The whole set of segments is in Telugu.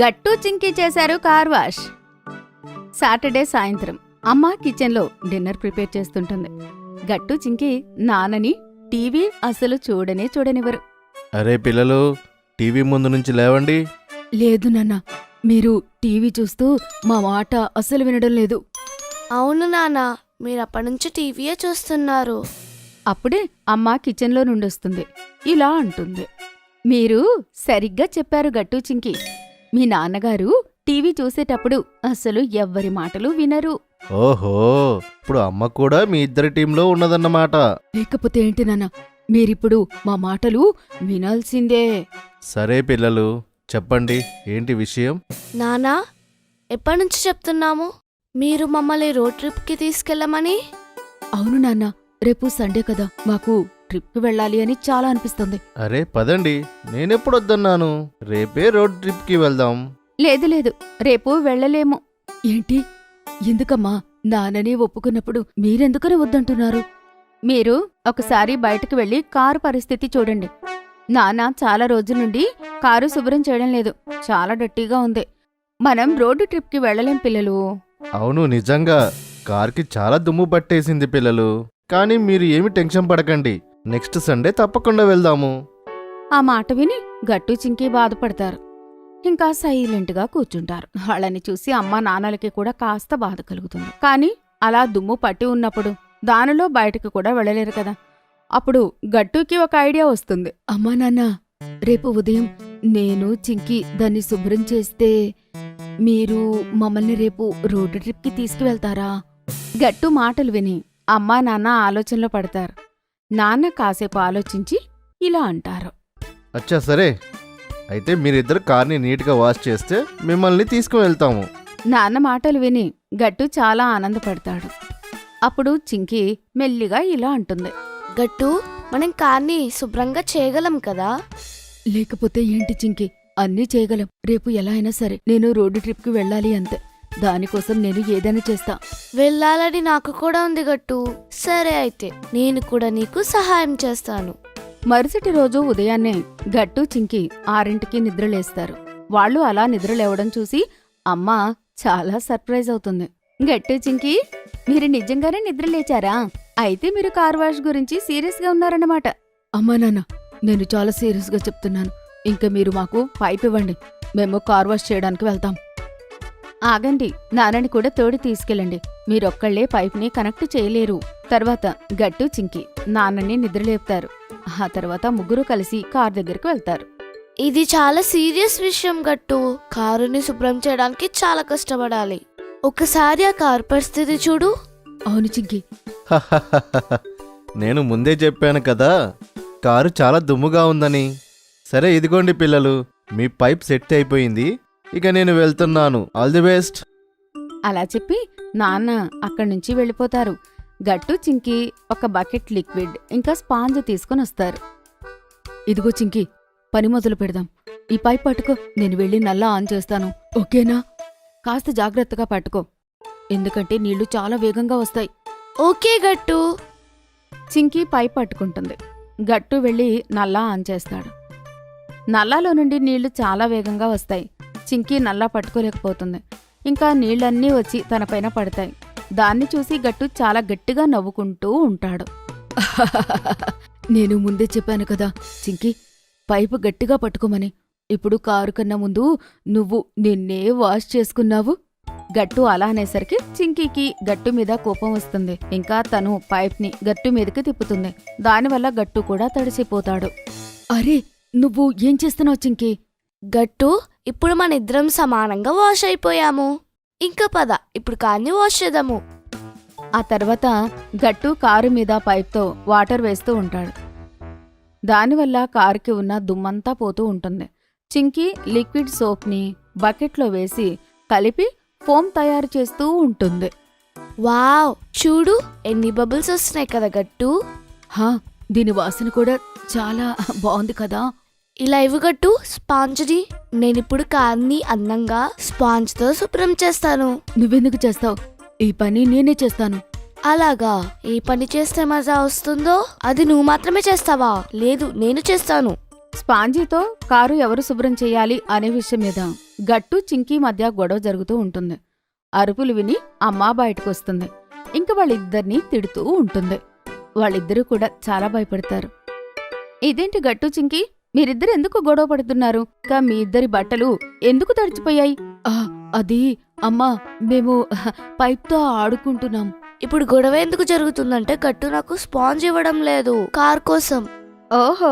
గట్టు చింకి చేశారు కార్ వాష్. సాటర్డే సాయంత్రం అమ్మ కిచెన్లో డిన్నర్ ప్రిపేర్ చేస్తుంటుంది. గట్టు చింకి నాన్నని టీవీ అసలు చూడనివ్వరు. అరే పిల్లలు, టీవీ ముందు నుంచి లేవండి. లేదు నాన్న, మీరు టీవీ చూస్తూ మా మాట అస్సలు వినడం లేదు. అవును నాన్న, మీరప్పటినుంచి టీవీయే చూస్తున్నారు. అప్పుడే అమ్మ కిచెన్లో నుండొస్తుంది. ఇలా అంటుంది, మీరు సరిగ్గా చెప్పారు గట్టు చింకి. మీ నాన్నగారు టీవీ చూసేటప్పుడు అసలు ఎవ్వరి మాటలు వినరు. ఓహో, ఇప్పుడు అమ్మ కూడా మీ ఇద్దరి టీంలో ఉన్నదన్నమాట. లేకపోతే ఏంటి నాన్న, మీరిప్పుడు మా మాటలు వినాల్సిందే. సరే పిల్లలు, చెప్పండి, ఏంటి విషయం? నానా, ఎప్పటినుంచి చెప్తున్నాము మీరు మమ్మల్ని రోడ్ ట్రిప్కి తీసుకెళ్ళమని? అవును నాన్న, రేపు సండే కదా, మాకు ట్రిప్కి వెళ్ళాలి అని చాలా అనిపిస్తుంది. అరే పదండి, నేనెప్పుడు వద్దన్నాను? రేపే రోడ్ ట్రిప్కి వెళ్దాం. లేదు, రేపు వెళ్ళలేము. ఏంటి, ఎందుకమ్మా? నాన్ననే ఒప్పుకున్నప్పుడు మీరెందుకని వద్దంటున్నారు? మీరు ఒకసారి బయటకు వెళ్ళి కారు పరిస్థితి చూడండి. నాన్న చాలా రోజుల నుండి కారు శుభ్రం చేయడం లేదు, చాలా డట్టీగా ఉంది. మనం రోడ్డు ట్రిప్కి వెళ్ళలేం పిల్లలు. అవును, నిజంగా కార్కి చాలా దుమ్ము పట్టేసింది పిల్లలు. కానీ మీరు ఏమి టెన్షన్ పడకండి, నెక్స్ట్ సండే తప్పకుండా వెళ్దాము. ఆ మాట విని గట్టు చింకి బాధపడతారు. ఇంకా సైలెంట్గా కూర్చుంటారు. వాళ్ళని చూసి అమ్మా నాన్నలకి కూడా కాస్త బాధ కలుగుతుంది. కానీ అలా దుమ్ము పట్టి ఉన్నప్పుడు దానిలో బయటకు కూడా వెళ్ళలేరు కదా. అప్పుడు గట్టుకి ఒక ఐడియా వస్తుంది. అమ్మా నాన్న, రేపు ఉదయం నేను చింకి దాన్ని శుభ్రం చేస్తే మీరు మమ్మల్ని రేపు రోడ్డు ట్రిప్కి తీసుకువెళ్తారా? గట్టు మాటలు విని అమ్మా నాన్న ఆలోచనలో పడతారు. నాన్న కాసేపు ఆలోచించి ఇలా అంటారు, అచ్చా సరే, అయితే మీరిద్దరు కార్ని నీట్గా వాష్ చేస్తే మిమ్మల్ని తీసుకువెళ్తాము. నాన్న మాటలు విని గట్టు చాలా ఆనందపడతాడు. అప్పుడు చింకి మెల్లిగా ఇలా అంటుంది, గట్టు, మనం కార్ని శుభ్రంగా చేయగలం కదా? లేకపోతే ఏంటి చింకి, అన్నీ చేయగలం. రేపు ఎలా అయినా సరే నేను రోడ్డు ట్రిప్కి వెళ్ళాలి అంతే. దానికోసం నేను ఏదైనా చేస్తా. వెళ్ళాలని నాకు కూడా ఉంది గట్టు. సరే అయితే నేను కూడా నీకు సహాయం చేస్తాను. మరుసటి రోజు ఉదయాన్నే గట్టు చింకి 6ంటికి నిద్రలేస్తారు. వాళ్ళు అలా నిద్రలేవడం చూసి అమ్మ చాలా సర్ప్రైజ్ అవుతుంది. గట్టు చింకి, మీరు నిజంగానే నిద్రలేచారా? అయితే మీరు కార్ వాష్ గురించి సీరియస్గా ఉన్నారన్నమాట. అమ్మా నాన్న, నేను చాలా సీరియస్గా చెప్తున్నాను. ఇంకా మీరు మాకు పైప్ ఇవ్వండి, మేము కార్ వాష్ చేయడానికి వెళ్తాం. ఆగండి, నాన్నని కూడా తోడి తీసుకెళ్ళండి. మీరొక్కళ్లే పైప్ని కనెక్ట్ చేయలేరు. తర్వాత గట్టు చింకి నాన్నని నిద్రలేపుతారు. ఆ తర్వాత ముగ్గురు కలిసి కార్ దగ్గరికి వెళ్తారు. ఇది చాలా సీరియస్ విషయం గట్టు. కారుని శుభ్రం చేయడానికి చాలా కష్టపడాలి. ఒకసారి ఆ కారు పరిస్థితి చూడు. అవును చింకి, నేను ముందే చెప్పాను కదా, కారు చాలా దుమ్ముగా ఉందని. సరే ఇదిగోండి పిల్లలు, మీ పైప్ సెట్ అయిపోయింది. ఇక నేను వెళ్తున్నాను. All the best. అలా చెప్పి నాన్న అక్కడి నుంచి వెళ్ళిపోతారు. గట్టు చింకి ఒక బకెట్ లిక్విడ్ ఇంకా స్పాంజ్ తీసుకుని వస్తారు. ఇదిగో చింకి, పని మొదలు పెడదాం. ఈ పైప్ పట్టుకో, నేను వెళ్ళి నల్లా ఆన్ చేస్తాను, ఓకేనా? కాస్త జాగ్రత్తగా పట్టుకో, ఎందుకంటే నీళ్లు చాలా వేగంగా వస్తాయి. ఓకే గట్టు. చింకి పైప్ పట్టుకుంటుంది. గట్టు వెళ్ళి నల్లా ఆన్ చేస్తాడు. నల్లాలో నుండి నీళ్లు చాలా వేగంగా వస్తాయి. చింకి నల్లా పట్టుకోలేకపోతుంది. ఇంకా నీళ్లన్నీ వచ్చి తనపైన పడతాయి. దాన్ని చూసి గట్టు చాలా గట్టిగా నవ్వుకుంటూ ఉంటాడు. నేను ముందే చెప్పాను కదా చింకి, పైపు గట్టిగా పట్టుకోమని. ఇప్పుడు కారు కన్నా ముందు నువ్వు నిన్నే వాష్ చేసుకున్నావు. గట్టు అలా అనేసరికి చింకీకి గట్టు మీద కోపం వస్తుంది. ఇంకా తను పైప్ని గట్టు మీదకి తిప్పుతుంది. దానివల్ల గట్టు కూడా తడిసిపోతాడు. అరే, నువ్వు ఏం చేస్తున్నావు చింకీ? గట్టు, ఇప్పుడు మన ఇద్దరం సమానంగా వాష్ అయిపోయాము. ఇంకా పద, ఇప్పుడు కార్ని వాష్ చేద్దాము. ఆ తర్వాత గట్టు కారు మీద పైప్తో వాటర్ వేస్తూ ఉంటాడు. దానివల్ల కారుకి ఉన్న దుమ్మంతా పోతూ ఉంటుంది. చింకీ లిక్విడ్ సోప్ని బకెట్లో వేసి కలిపి ఫోమ్ తయారు చేస్తూ ఉంటుంది. వావ్, చూడు ఎన్ని బబుల్స్ వస్తున్నాయి కదా గట్టు. హా, దీని వాసన కూడా చాలా బాగుంది కదా. ఇలా ఇవ్వు గట్టు స్పాంజ్ని. నేనిప్పుడు కార్ని అందంగా స్పాంజ్తో శుభ్రం చేస్తాను. నువ్వెందుకు చేస్తావు? ఈ పని నేనే చేస్తాను. అలాగా? ఏ పని చేస్తే మజా వస్తుందో అది నువ్వు మాత్రమే చేస్తావా? లేదు, నేను చేస్తాను. స్పాంజీతో కారు ఎవరు శుభ్రం చేయాలి అనే విషయం మీద గట్టు చింకీ మధ్య గొడవ జరుగుతూ ఉంటుంది. అరుపులు విని అమ్మ బయటకొస్తుంది. ఇంక వాళ్ళిద్దరినీ తిడుతూ ఉంటుంది. వాళ్ళిద్దరూ కూడా చాలా భయపడతారు. ఇదేంటి గట్టు చింకీ, మీరిద్దరు ఎందుకు గొడవ పడుతున్నారు? ఇంకా మీ ఇద్దరి బట్టలు ఎందుకు తడిచిపోయాయి? అది అమ్మా, మేము పైప్తో ఆడుకుంటున్నాం. ఇప్పుడు గొడవ ఎందుకు జరుగుతుందంటే గట్టు నాకు స్పాంజ్ ఇవ్వడం లేదు కార్ కోసం. ఓహో,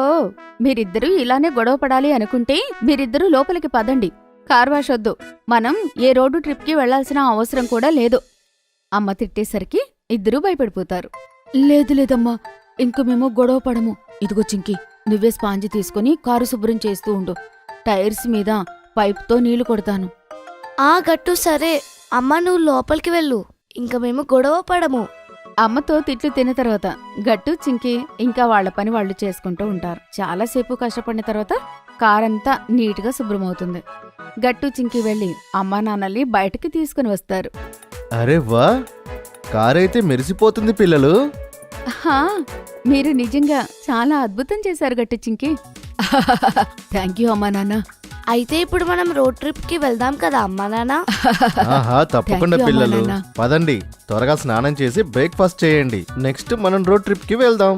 మీరిద్దరూ ఇలానే గొడవ పడాలి అనుకుంటే మీరిద్దరూ లోపలికి పదండి. కార్ వాష్ వద్దు. మనం ఏ రోడ్డు ట్రిప్కి వెళ్లాల్సిన అవసరం కూడా లేదు. అమ్మ తిట్టేసరికి ఇద్దరూ భయపడిపోతారు. లేదు లేదమ్మా, ఇంక మేము గొడవ పడము. ఇదిగో చింకి, నువ్వే స్పాంజి తీసుకుని కారు శుభ్రం చేస్తూ ఉండు. టైర్స్ మీద పైప్తో నీళ్లు కొడతాను. ఆ గట్టు సరే. అమ్మ నువ్వు లోపలికి వెళ్ళు, ఇంక మేము గొడవ పడము. అమ్మతో తిట్లు తిన్న తర్వాత గట్టు చింకి ఇంకా వాళ్ల పని వాళ్ళు చేసుకుంటూ ఉంటారు. చాలాసేపు కష్టపడిన తర్వాత కారంతా నీట్గా శుభ్రమవుతుంది. గట్టు చింకి వెళ్లి అమ్మా నాన్నల్ని బయటకి తీసుకుని వస్తారు. అరే వా, కారైతే మెరిసిపోతుంది పిల్లలు. హా, మీరు నిజంగా చాలా అద్భుతం చేశారు గట్టు చింకి. థ్యాంక్ యూ అమ్మా నాన్న. అయితే ఇప్పుడు మనం రోడ్ ట్రిప్ కి వెళ్దాం కదా అమ్మా నాన్న? ఆహా, తప్పకుండా Thank you, పిల్లలు. అమ్మా, నాన్న. పదండి, త్వరగా స్నానం చేసి బ్రేక్ఫాస్ట్ చేయండి. నెక్స్ట్ మనం రోడ్ ట్రిప్ కి వెళ్దాం.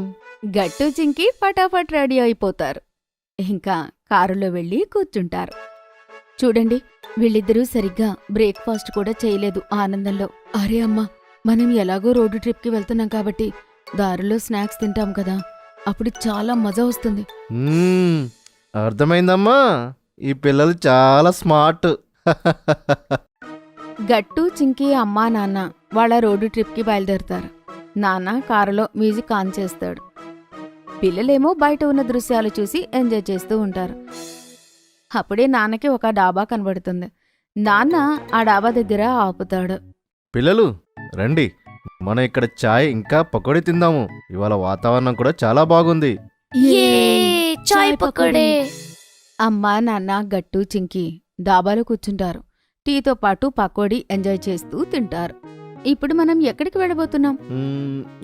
గట్టు చింకి పటాపట్ రెడీ అయిపోతారు. ఇంకా కారులో వెళ్లి కూర్చుంటారు. చూడండి, వీళ్ళిద్దరూ సరిగ్గా బ్రేక్ఫాస్ట్ కూడా చేయలేదు ఆనందంలో. అరే అమ్మా, మనం ఎలాగో రోడ్డు ట్రిప్కి వెళ్తున్నాం కాబట్టి దారిలో స్నాక్స్ తింటాం కదా, అప్పుడు చాలా మజా వస్తుంది. మ్మ్, అర్థమైందమ్మా, ఈ పిల్లలు చాలా స్మార్ట్. గట్టు చింకి అమ్మా నాన్న వాళ్ళ రోడ్డు ట్రిప్కి బయలుదేరుతారు. నాన్న కారులో మ్యూజిక్ ఆన్ చేస్తాడు. పిల్లలేమో బయట ఉన్న దృశ్యాలు చూసి ఎంజాయ్ చేస్తూ ఉంటారు. అప్పుడే నాన్నకి ఒక డాబా కనబడుతుంది. నాన్న ఆ డాబా దగ్గర ఆపుతాడు. పిల్లలు రండి, మనం ఇక్కడ చాయ్ ఇంకా పకోడీ తిందాము. ఇవాళ వాతావరణం కూడా చాలా బాగుంది. ఏ చాయ్ పకోడే. అమ్మా నాన్న గట్టు చింకి డాబాలో కూర్చుంటారు. టీతో పాటు పకోడీ ఎంజాయ్ చేస్తూ తింటారు. ఇప్పుడు మనం ఎక్కడికి వెళ్ళబోతున్నాం?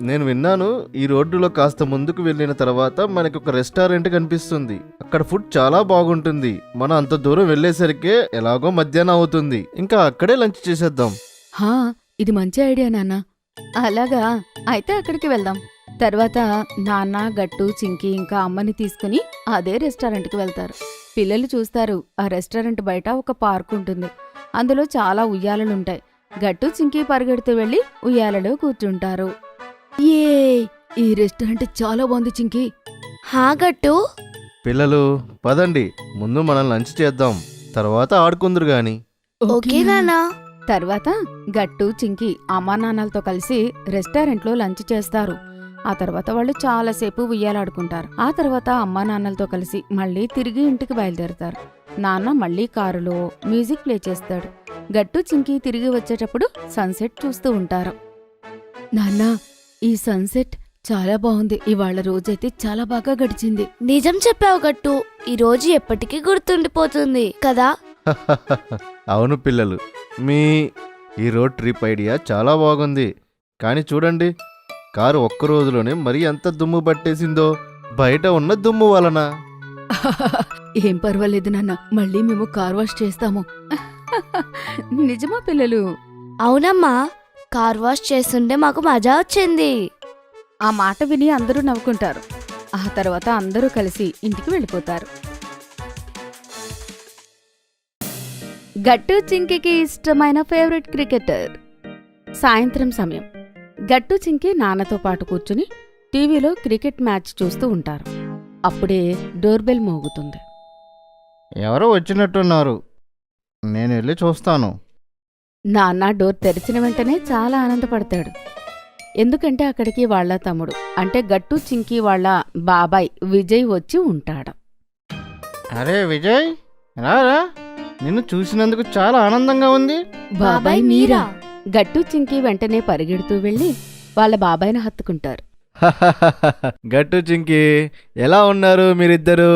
నేను విన్నాను, ఈ రోడ్డులో కాస్త ముందుకు వెళ్ళిన తర్వాత మనకి ఒక రెస్టారెంట్ కనిపిస్తుంది. అక్కడ ఫుడ్ చాలా బాగుంటుంది. మనం అంత దూరం వెళ్ళేసరికే ఎలాగో మధ్యాహ్నం అవుతుంది. ఇంకా అక్కడే లంచ్ చేసేద్దాం. హా, ఇది మంచి ఐడియా నాన్న. అలాగా, అయితే అక్కడికి వెళ్దాం. తర్వాత నాన్న గట్టు చింకి ఇంకా అమ్మని తీసుకుని అదే రెస్టారెంట్కి వెళ్తారు. పిల్లలు చూస్తారు, ఆ రెస్టారెంట్ బయట ఒక పార్క్ ఉంటుంది. అందులో చాలా ఉయ్యాలలుంటాయి. గట్టు చింకి పరిగెడుతూ వెళ్లి ఉయ్యాలలో కూర్చుంటారు. ఏ ఈ రెస్టారెంట్ చాలా బాగుంది చింకి. హా గట్టు. పిల్లలు పదండి, ముందు మనం లంచ్ చేద్దాం, తర్వాత ఆడుకుందరు గాని. ఓకే నాన్నా. తర్వాత గట్టు చింకి అమ్మా నాన్నలతో కలిసి రెస్టారెంట్లో లంచ్ చేస్తారు. ఆ తర్వాత వాళ్ళు చాలాసేపు ఉయ్యాలాడుకుంటారు. ఆ తర్వాత అమ్మా నాన్నలతో కలిసి మళ్ళీ తిరిగి ఇంటికి బయలుదేరుతారు. నాన్న మళ్ళీ కారులో మ్యూజిక్ ప్లే చేస్తాడు. గట్టు చింకి తిరిగి వచ్చేటప్పుడు సన్సెట్ చూస్తూ ఉంటారు. నాన్న, ఈ సన్సెట్ చాలా బాగుంది. ఇవాళ రోజైతే చాలా బాగా గడిచింది. నిజం చెప్పావు గట్టు, ఈ రోజు ఎప్పటికీ గుర్తుండిపోతుంది కదా. అవును పిల్లలు, మీ ఈ రోడ్ ట్రిప్ ఐడియా చాలా బాగుంది. కానీ చూడండి, కారు ఒక్క రోజులోనే మరి ఎంత దుమ్ము పట్టేసిందో, బయట ఉన్న దుమ్ము వలన. ఏం పర్వాలేదు నాన్న, మళ్ళీ మేము కార్ వాష్ చేస్తాము. నిజమా పిల్లలు? అవునమ్మా, కార్ వాష్ చేస్తుంటే మాకు మజా వచ్చింది. ఆ మాట విని అందరూ నవ్వుకుంటారు. ఆ తర్వాత అందరూ కలిసి ఇంటికి వెళ్ళిపోతారు. గట్టు చింకికి ఇష్టమైన ఫేవరెట్ క్రికెటర్. సాయంత్రం సమయం. గట్టు చింకి నాన్నతో పాటు కూర్చుని టీవీలో క్రికెట్ మ్యాచ్ చూస్తూ ఉంటారు. అప్పుడే డోర్ బెల్ మోగుతుంది. ఎవరో వచ్చినట్టున్నారు, నేను వెళ్ళి చూస్తాను. నాన్న డోర్ తెరిచిన వెంటనే చాలా ఆనందపడతాడు. ఎందుకంటే అక్కడికి వాళ్ళ తమ్ముడు అంటే గట్టు చింకి వాళ్ళ బాబాయ్ విజయ్ వచ్చి ఉంటాడు. అరే విజయ్, రారా, నిన్ను చూసినందుకు చాలా ఆనందంగా ఉంది. బాబాయ్ మీరా? గట్టు చింకి వెంటనే పరిగెడుతూ వెళ్లి వాళ్ళ బాబాయ్ని హత్తుకుంటారు. గట్టు చింకి, ఎలా ఉన్నారు మీరిద్దరు?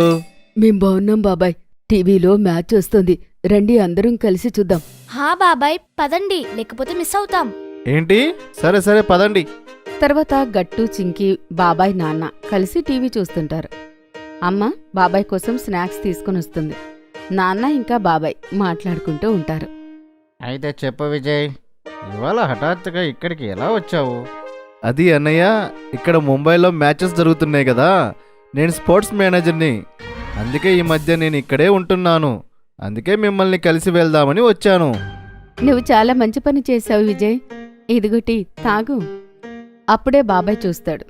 మేం బాగున్నాం బాబాయ్. టీవీలో మ్యాచ్ వస్తుంది, రండి అందరం కలిసి చూద్దాం. హా బాబాయ్, పదండి, లేకపోతే మిస్ అవుతాం. ఏంటి? సరే సరే పదండి. తర్వాత గట్టు చింకి బాబాయ్ నాన్న కలిసి టీవీ చూస్తుంటారు. అమ్మ బాబాయ్ కోసం స్నాక్స్ తీసుకుని వస్తుంది. నాన్న ఇంకా బాబాయ్ మాట్లాడుకుంటూ ఉంటారు. అయితే చెప్పు విజయ్, ఇవాళ హఠాత్తుగా ఇక్కడికి ఎలా వచ్చావు? అది అన్నయ్య, ఇక్కడ ముంబైలో మ్యాచెస్ జరుగుతున్నాయి కదా, నేను స్పోర్ట్స్ మేనేజర్ని. అందుకే ఈ మధ్య నేను ఇక్కడే ఉంటున్నాను. అందుకే మిమ్మల్ని కలిసి వెళ్దామని వచ్చాను. నువ్వు చాలా మంచి పని చేశావు విజయ్. ఇదిగోటి తాగు. అప్పుడే బాబాయ్ చూస్తాడు.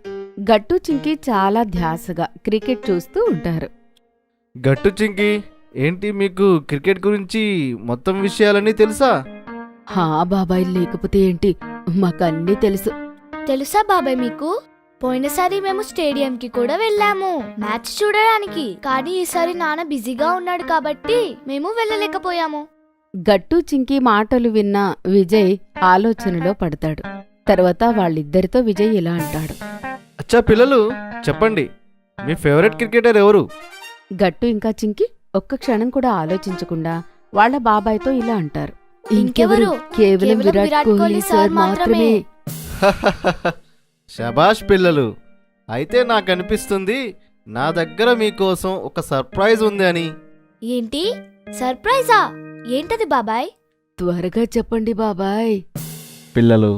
గట్టు చింకి చాలా ధ్యాసగా క్రికెట్ చూస్తూ ఉంటారు. గట్టు చింకి, ఏంటి మీకు క్రికెట్ గురించి మొత్తం విషయాలన్నీ తెలుసా? హా బాబాయ్, లేకపోతే ఏంటి, మాకన్నీ తెలుసు. తెలుసా బాబాయ్ మీకు? పోయినసారి మేము స్టేడియంకి కూడా వెళ్ళాము మ్యాచ్ చూడడానికి. కానీ ఈసారి నాన్న బిజీగా ఉన్నాడు కాబట్టి మేము వెళ్ళలేకపోయాము. గట్టు చింకి మాటలు విన్న విజయ్ ఆలోచనలో పడతాడు. తర్వాత వాళ్ళిద్దరితో విజయ్ ఇలా అంటాడు. అచ్చా పిల్లలు, చెప్పండి, మీ ఫేవరెట్ క్రికెటర్ ఎవరు? గట్టు ఇంకా చింకి ఒక్క క్షణం కూడా ఆలోచించకుండా వాళ్ళ బాబాయ్తో ఇలా అంటారు. ఇంకెవరు? కేవలం విరాట్ కోహ్లీ సార్ మాత్రమే. శబాష్ పిల్లలు, అయితే నాకు అనిపిస్తుంది నా దగ్గర మీకోసం ఒక సర్ప్రైజ్ ఉంది అని. ఏంటి సర్ప్రైజా? ఏంటది బాబాయ్? త్వరగా చెప్పండి బాబాయ్. పిల్లలు,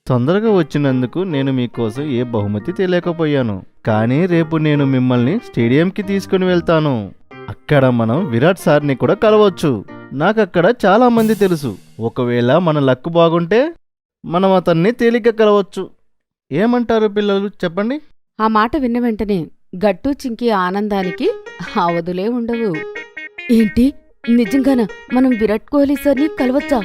తొందరగా వచ్చినందుకు నేను మీకోసం ఏ బహుమతి తెలియకపోయాను. కానీ రేపు నేను మిమ్మల్ని స్టేడియంకి తీసుకుని వెళ్తాను. అక్కడ మనం విరాట్ సార్ని కూడా కలవచ్చు. నాకక్కడ చాలా మంది తెలుసు. ఒకవేళ మన లక్ బాగుంటే మనం అతన్ని తేలిక కలవచ్చు. ఏమంటారు పిల్లలు, చెప్పండి. ఆ మాట విన్న వెంటనే గట్టు చింకి ఆనందానికి అవధులే ఉండవు. ఏంటి, నిజంగానా మనం విరాట్ కోహ్లీ సార్ని కలవచ్చా?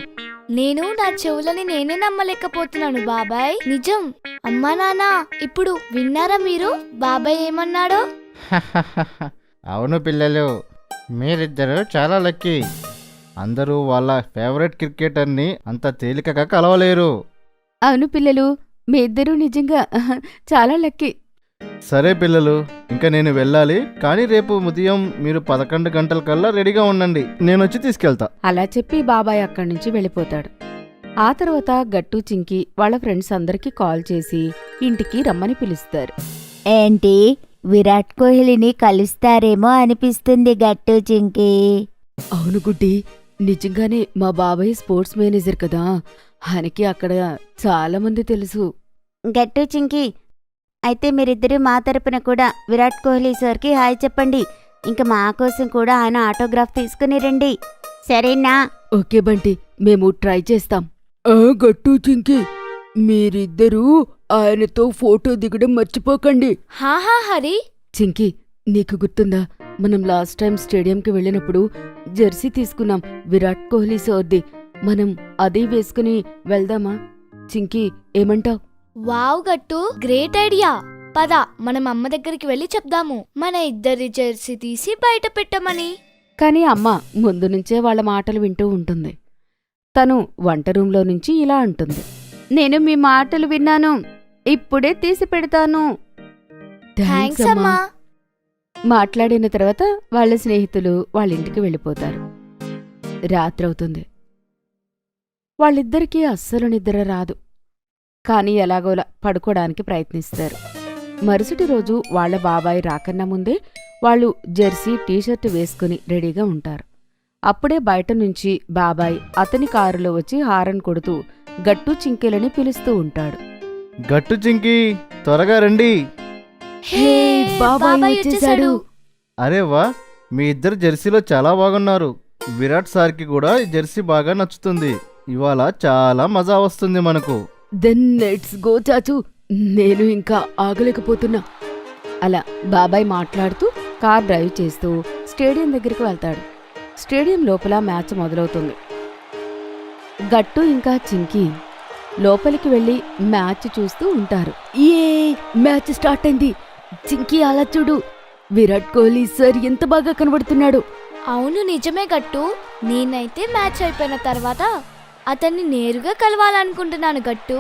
నేను నా చెవులని నేనే నమ్మలేకపోతున్నాను బాబాయ్. నిజం. అమ్మా నాన్న, ఇప్పుడు విన్నారా మీరు బాబాయ్ ఏమన్నాడో? అవును పిల్లలు, మీరిద్దరూ చాలా లక్కీ. అందరూ వాళ్ళ ఫేవరెట్ క్రికెటర్ని అంత తేలికగా కలవలేరు. అవును పిల్లలు, మీ ఇద్దరూ నిజంగా చాలా లక్కీ. సరే పిల్లలు, ఇంకా నేను వెళ్ళాలి. కానీ రేపు ఉదయం మీరు 11 గంటలకల్లా రెడీగా ఉండండి. నేను వచ్చి తీసుకెళ్తా. అలా చెప్పి బాబాయ్ అక్కడి నుంచి వెళ్ళిపోతాడు. ఆ తర్వాత గట్టు చింకి వాళ్ళ ఫ్రెండ్స్ అందరికీ కాల్ చేసి ఇంటికి రమ్మని పిలుస్తారు. ఏంటి, విరాట్ కోహ్లీని కలుస్తారేమో అనిపిస్తుంది గట్టు చింకి. అవును గుడ్డి, నిజంగానే మా బాబాయ్ స్పోర్ట్స్ మేనేజర్ కదా, ఆయనకి అక్కడ చాలా మంది తెలుసు. గట్టు చింకి, అయితే మీరిద్దరూ మా తరపున కూడా విరాట్ కోహ్లీ సార్కి హాయ్ చెప్పండి. ఇంక మా కోసం కూడా ఆయన ఆటోగ్రాఫ్ తీసుకుని రండి, సరేనా? ఓకే బంటి, మేము ట్రై చేస్తాం. గట్టు చింకి, మీరిద్దరూ ఆయనతో ఫోటో దిగడం మర్చిపోకండి. హాహా హరి. చింకి, నీకు గుర్తుందా, మనం లాస్ట్ టైం స్టేడియంకి వెళ్ళినప్పుడు జెర్సీ తీసుకున్నాం విరాట్ కోహ్లీ సార్ది. మనం అదే వేసుకుని వెళ్దామా? చింకి, ఏమంటావ్? వావ్ గట్టు, గ్రేట్ ఐడియా. పద, మనం అమ్మ దగ్గరికి వెళ్ళి చెప్దాము మన ఇద్దరి జెర్సీ తీసి బయట పెట్టమని. కాని అమ్మ ముందు నుంచే వాళ్ళ మాటలు వింటూ ఉంటుంది. తను వంట రూంలో నుంచి ఇలా అంటుంది. నేను మీ మాటలు విన్నాను, ఇప్పుడే తీసి పెడతాను. థ్యాంక్స్ అమ్మా. మాట్లాడిన తర్వాత వాళ్ళ స్నేహితులు వాళ్ళింటికి వెళ్ళిపోతారు. రాత్రవుతుంది. వాళ్ళిద్దరికీ అస్సలు నిద్ర రాదు. కాని ఎలాగోలా పడుకోడానికి ప్రయత్నిస్తారు. మరుసటి రోజు వాళ్ల బాబాయ్ రాకన్నా ముందే వాళ్ళు జెర్సీ టీషర్టు వేసుకుని రెడీగా ఉంటారు. అప్పుడే బయట నుంచి బాబాయ్ అతని కారులో వచ్చి హారన్ కొడుతూ గట్టు చింకీలని పిలుస్తూ ఉంటాడు. గట్టు చింకి, త్వరగా రండి. హే, బాబాయ్ వచ్చేసాడు. అరే వా, మీ ఇద్దరు జెర్సీలో చాలా బాగున్నారు. విరాట్ సార్కి కూడా ఈ జెర్సీ బాగా నచ్చుతుంది. ఇవాళ చాలా మజా వస్తుంది మనకు. దెన్ లెట్స్ గో చాచు, నేను ఇంకా ఆగలేకపోతున్నా. అలా బాబాయ్ మాట్లాడుతూ కార్ డ్రైవ్ చేస్తూ స్టేడియం దగ్గరికి వెళ్తాడు. స్టేడియం లోపల మ్యాచ్ మొదలవుతుంది. గట్టు ఇంకా చింకి లోపలికి వెళ్లి మ్యాచ్ చూస్తూ ఉంటారు. ఏ మ్యాచ్ స్టార్ట్ అయింది. చింకి, అలా చూడు, విరాట్ కోహ్లీ సార్ ఎంత బాగా కనబడుతున్నాడు. అవును నిజమే గట్టు. నేనైతే మ్యాచ్ అయిపోయిన తర్వాత అతన్ని నేరుగా కలవాలనుకుంటున్నాను గట్టు.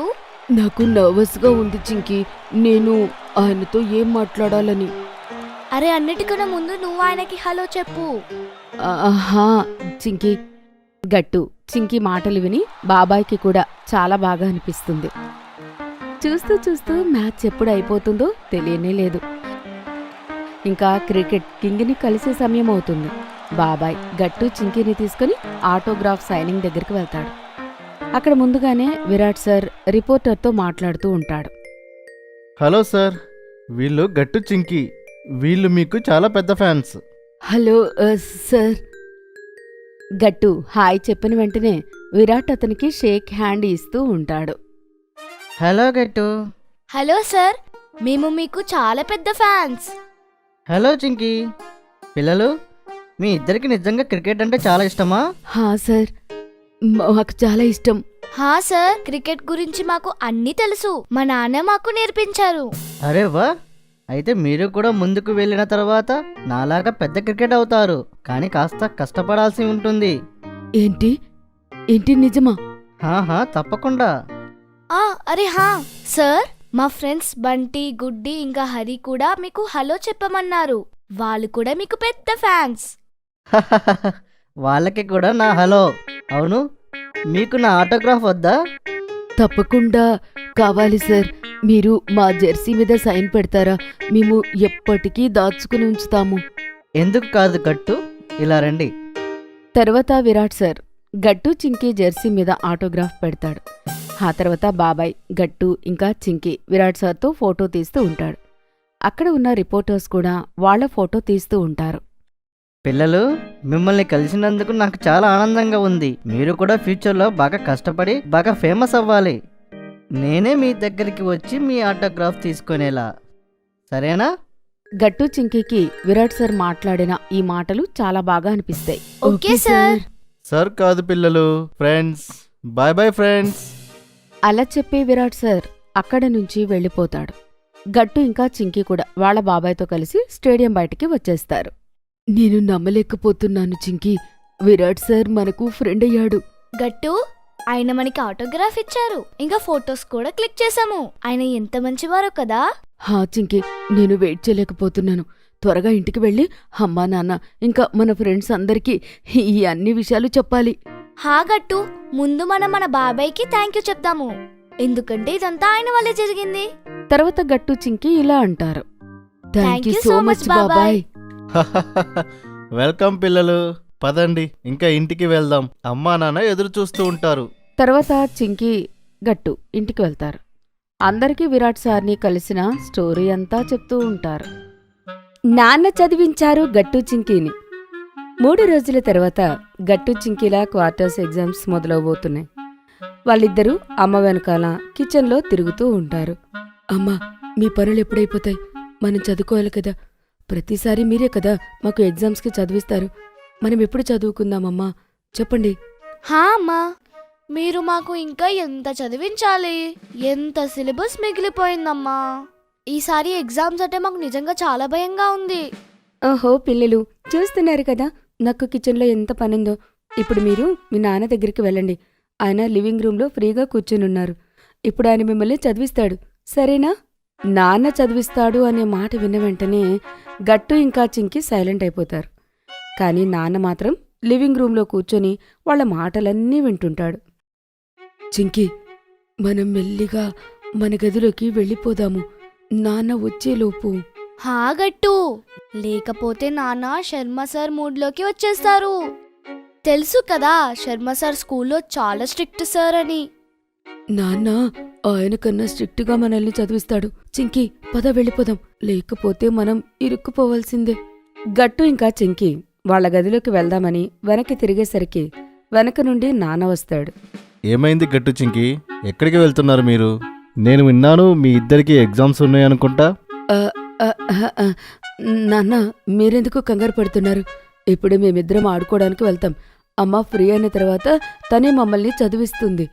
నాకు నర్వస్గా ఉంది చింకి, నేను ఆయనతో ఏం మాట్లాడాలని. అరే, అన్నిటికన్నా ముందు నువ్వు ఆయనకి హలో చెప్పు. ఆహా చింకి. గట్టు చింకి మాటలు విని బాబాయ్కి కూడా చాలా బాగా అనిపిస్తుంది. చూస్తూ చూస్తూ మ్యాచ్ ఎప్పుడు అయిపోతుందో తెలియనే లేదు. ఇంకా క్రికెట్ కింగ్ని కలిసే సమయం అవుతుంది. బాబాయ్ గట్టు చింకీని తీసుకుని ఆటోగ్రాఫ్ సైనింగ్ దగ్గరికి వెళ్తాడు. అక్కడ ముందుగానే విరాట్ సార్ రిపోర్టర్తో మాట్లాడుతూ ఉంటాడు. హలో సార్, వీళ్ళు గట్టు చింకి. వీళ్ళు మీకు చాలా పెద్ద ఫ్యాన్స్. Hello sir. గట్టు హాయ్ చెప్పిన వెంటనే విరాట్ అతనికి షేక్ హ్యాండ్ ఇస్తూ ఉంటాడు. హలో గట్టు. హలో సార్, మేము మీకు చాలా పెద్ద ఫ్యాన్స్. హలో చింకీ. పిల్లలు, మీ ఇద్దరికి నిజంగా క్రికెట్ అంటే చాలా ఇష్టమా? హా సార్, మాకు చాలా ఇష్టం. హా సార్, క్రికెట్ గురించి మాకు అన్నీ తెలుసు. మా నాన్న మాకు నేర్పించారు. అరే వా, అయితే మీరు కూడా ముందుకు వెళ్ళిన తర్వాత నాలాగా పెద్ద క్రికెట్ అవుతారు. కానీ కాస్త కష్టపడాల్సి ఉంటుంది. ఏంటి ఏంటి నిజమా? హాహా, తప్పకుండా. అరే హా సార్, మా ఫ్రెండ్స్ బంటి, గుడ్డి ఇంకా హరి కూడా మీకు హలో చెప్పమన్నారు. వాళ్ళు కూడా మీకు పెద్ద ఫ్యాన్స్. వాళ్ళకి కూడా నా హలో. అవును, మీకు నా ఆటోగ్రాఫ్ వద్దా? తప్పకుండా కావాలి సార్. మీరు మా జెర్సీ మీద సైన్ పెడతారా? మేము ఎప్పటికీ దాచుకుని ఉంచుతాము. ఎందుకు కాదు గట్టు, ఇలా రండి. తర్వాత విరాట్ సార్ గట్టు చింకీ జెర్సీ మీద ఆటోగ్రాఫ్ పెడతాడు. ఆ తర్వాత బాబాయ్ గట్టు ఇంకా చింకీ విరాట్ సార్తో ఫోటో తీస్తూ ఉంటాడు. అక్కడ ఉన్న రిపోర్టర్స్ కూడా వాళ్ళ ఫోటో తీస్తూ ఉంటారు. పిల్లలు, మిమ్మల్ని కలిసినందుకు నాకు చాలా ఆనందంగా ఉంది. మీరు కూడా ఫ్యూచర్లో బాగా కష్టపడి బాగా ఫేమస్ అవ్వాలి. నేనే మీ దగ్గరికి వచ్చి మీ ఆటోగ్రాఫ్ తీసుకునేలా, సరేనా? గట్టు చింకీకి విరాట్ సార్ మాట్లాడిన ఈ మాటలు చాలా బాగా అనిపిస్తాయి. Okay sir. సార్ కాదు పిల్లలు, ఫ్రెండ్స్. Bye bye friends. అలా చెప్పి విరాట్ సార్ అక్కడ నుంచి వెళ్ళిపోతాడు. గట్టు ఇంకా చింకీ కూడా వాళ్ళ బాబాయ్తో కలిసి స్టేడియం బయటికి వచ్చేస్తారు. నేను నమ్మలేకపోతున్నాను చింకీ, విరాట్ సార్ మనకు ఫ్రెండ్ అయ్యాడు. గట్టు, ఆయన మనకి ఆటోగ్రాఫ్ ఇచ్చారు. ఇంకా ఫొటోస్ కూడా క్లిక్ చేశాము. ఆయన ఎంత మంచివారో కదా. హా చింకీ, నేను వెయిట్ చేయలేకపోతున్నాను. త్వరగా ఇంటికి వెళ్ళి అమ్మా నాన్న ఇంకా మన ఫ్రెండ్స్ అందరికీ ఈ అన్ని విషయాలు చెప్పాలి. హా గట్టు, ముందు మనం మన బాబాయ్కి థ్యాంక్ యూ చెప్తాము. ఎందుకంటే ఇదంతా ఆయన వల్లే జరిగింది. తర్వాత గట్టు చింకీ ఇలా అంటారు. థ్యాంక్ యూ సో మచ్ బాబాయ్. వెల్కమ్ పిల్లలు, పదండి ఇంకా ఇంటికి వెళ్దాం. అమ్మా నాన్న ఎదురు చూస్తూ ఉంటారు. తర్వాత చింకీ గట్టు ఇంటికి వెళ్తారు. అందరికీ విరాట్ సార్ని కలిసిన స్టోరీ అంతా చెప్తూ ఉంటారు. నాన్న చదివించారు గట్టు చింకీని. 3 రోజుల తర్వాత గట్టు చింకీల క్వార్టర్స్ ఎగ్జామ్స్ మొదలవబోతున్నాయి. వాళ్ళిద్దరూ అమ్మ వెనకాల కిచెన్లో తిరుగుతూ ఉంటారు. అమ్మా, మీ పనులు ఎప్పుడైపోతాయి? మనం చదువుకోవాలి కదా. ప్రతిసారి మీరే కదా మాకు ఎగ్జామ్స్కి చదివిస్తారు. మనం ఎప్పుడు చదువుకుందామమ్మా, చెప్పండి. హా అమ్మా, మీరు మాకు ఇంకా ఎంత చదివించాలి? ఎంత సిలబస్ మిగిలిపోయిందమ్మా. ఈసారి ఎగ్జామ్స్ అంటే మాకు నిజంగా చాలా భయంగా ఉంది. ఓహో పిల్లలు, చూస్తున్నారు కదా నాకు కిచెన్లో ఎంత పనుందో. ఇప్పుడు మీరు మీ నాన్న దగ్గరికి వెళ్ళండి. ఆయన లివింగ్ రూమ్లో ఫ్రీగా కూర్చునున్నారు. ఇప్పుడు ఆయన మిమ్మల్ని చదివిస్తాడు, సరేనా? నాన్న చదివిస్తాడు అనే మాట విన్న వెంటనే గట్టు ఇంకా చింకి సైలెంట్ అయిపోతారు. కానీ నాన్న మాత్రం లివింగ్ రూమ్లో కూర్చొని వాళ్ళ మాటలన్నీ వింటుంటాడు. చింకి, మనం మెల్లిగా మన గదిలోకి వెళ్ళిపోదాము, నాన్న వచ్చేలోపు. హా గట్టు, లేకపోతే నాన్న శర్మ సార్ మూడ్లోకి వచ్చేస్తారు. తెలుసు కదా, శర్మ సార్ స్కూల్లో చాలా స్ట్రిక్ట్ సార్ అని. నాన్న ఆయన కన్నా స్ట్రిక్ట్గా మనల్ని చదివిస్తాడు. చింకి, పద వెళ్ళిపోదాం, లేకపోతే మనం ఇరుక్కుపోవాల్సిందే. గట్టు ఇంకా చింకి వాళ్ళ గదిలోకి వెళ్దామని వెనక్కి తిరిగేసరికి వెనక నుండి నాన్న వస్తాడు. ఏమైంది గట్టు చింకి, ఎక్కడికి వెళ్తున్నారు మీరు? నేను విన్నాను మీ ఇద్దరికి ఎగ్జామ్స్ ఉన్నాయనుకుంటా. నాన్న, మీరెందుకు కంగారు పడుతున్నారు? ఇప్పుడు మేమిద్దరం ఆడుకోవడానికి వెళ్తాం. అమ్మ ఫ్రీ అయిన తర్వాత తనే మమ్మల్ని చదివిస్తుంది.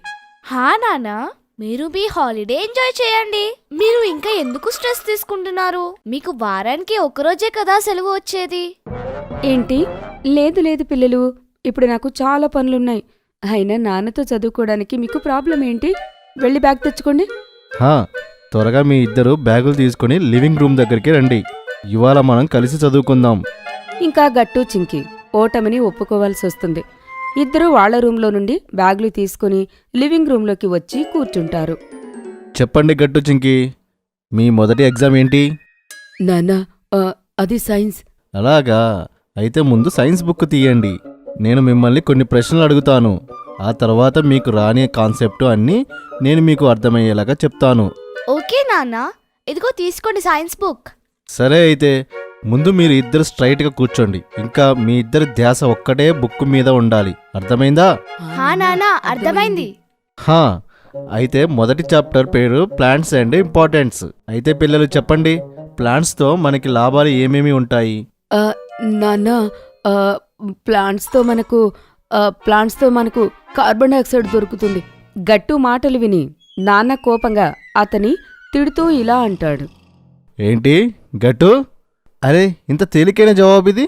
హా నాన్న, మీరు మీ హాలిడే ఎంజాయ్ చేయండి. మీరు ఇంకా ఎందుకు స్ట్రెస్ తీసుకుంటున్నారు? మీకు వారానికి ఒకరోజే కదా సెలవు వచ్చేది. ఏంటి? లేదు లేదు పిల్లలు, ఇప్పుడు నాకు చాలా పనులున్నాయి. అయినా నాన్నతో చదువుకోవడానికి మీకు ప్రాబ్లం ఏంటి? వెళ్ళి బ్యాగ్ తెచ్చుకోండి. హా, త్వరగా మీ ఇద్దరు బ్యాగులు తీసుకుని లివింగ్ రూమ్ దగ్గరికి రండి. ఇవాళ మనం కలిసి చదువుకుందాం. ఇంకా గట్టు చింకి ఓటమిని ఒప్పుకోవాల్సి వస్తుంది. ఇద్దరూ వాళ్ల రూంలో నుండి బ్యాగులు తీసుకుని లివింగ్ రూంలోకి వచ్చి కూర్చుంటారు. చెప్పండి గట్టు చింకి, మీ మొదటి ఎగ్జామ్ ఏంటి? నాన్న, అది సైన్స్. అలాగా, అయితే ముందు సైన్స్ బుక్ తీయండి. నేను మిమ్మల్ని కొన్ని ప్రశ్నలు అడుగుతాను. ఆ తర్వాత మీకు రాని కాన్సెప్ట్ అన్నీ నేను మీకు అర్థమయ్యేలాగా చెప్తాను. ఓకే నాన్న, ఇదిగో తీసుకోండి సైన్స్ బుక్. సరే, అయితే ముందు మీరు ఇద్దరు స్ట్రైట్గా కూర్చోండి. ఇంకా మీ ఇద్దరి ధ్యాస ఒక్కటే బుక్ మీద ఉండాలి. అర్థమైందా? హా నాన్న, అర్థమైంది. హా, అయితే మొదటి చాప్టర్ పేరు ప్లాంట్స్ అండ్ ఇంపార్టెన్స్. అయితే పిల్లలు చెప్పండి, ప్లాంట్స్తో మనకి లాభాలు ఏమేమి ఉంటాయి? నాన్న, ప్లాంట్స్తో మనకు కార్బన్ డైఆక్సైడ్ దొరుకుతుంది. గట్టు మాటలు విని నాన్న కోపంగా అతని తిడుతూ ఇలా అంటాడు. ఏంటి గట్టు? అరే, ఇంత తేలికైన జవాబు ఇది.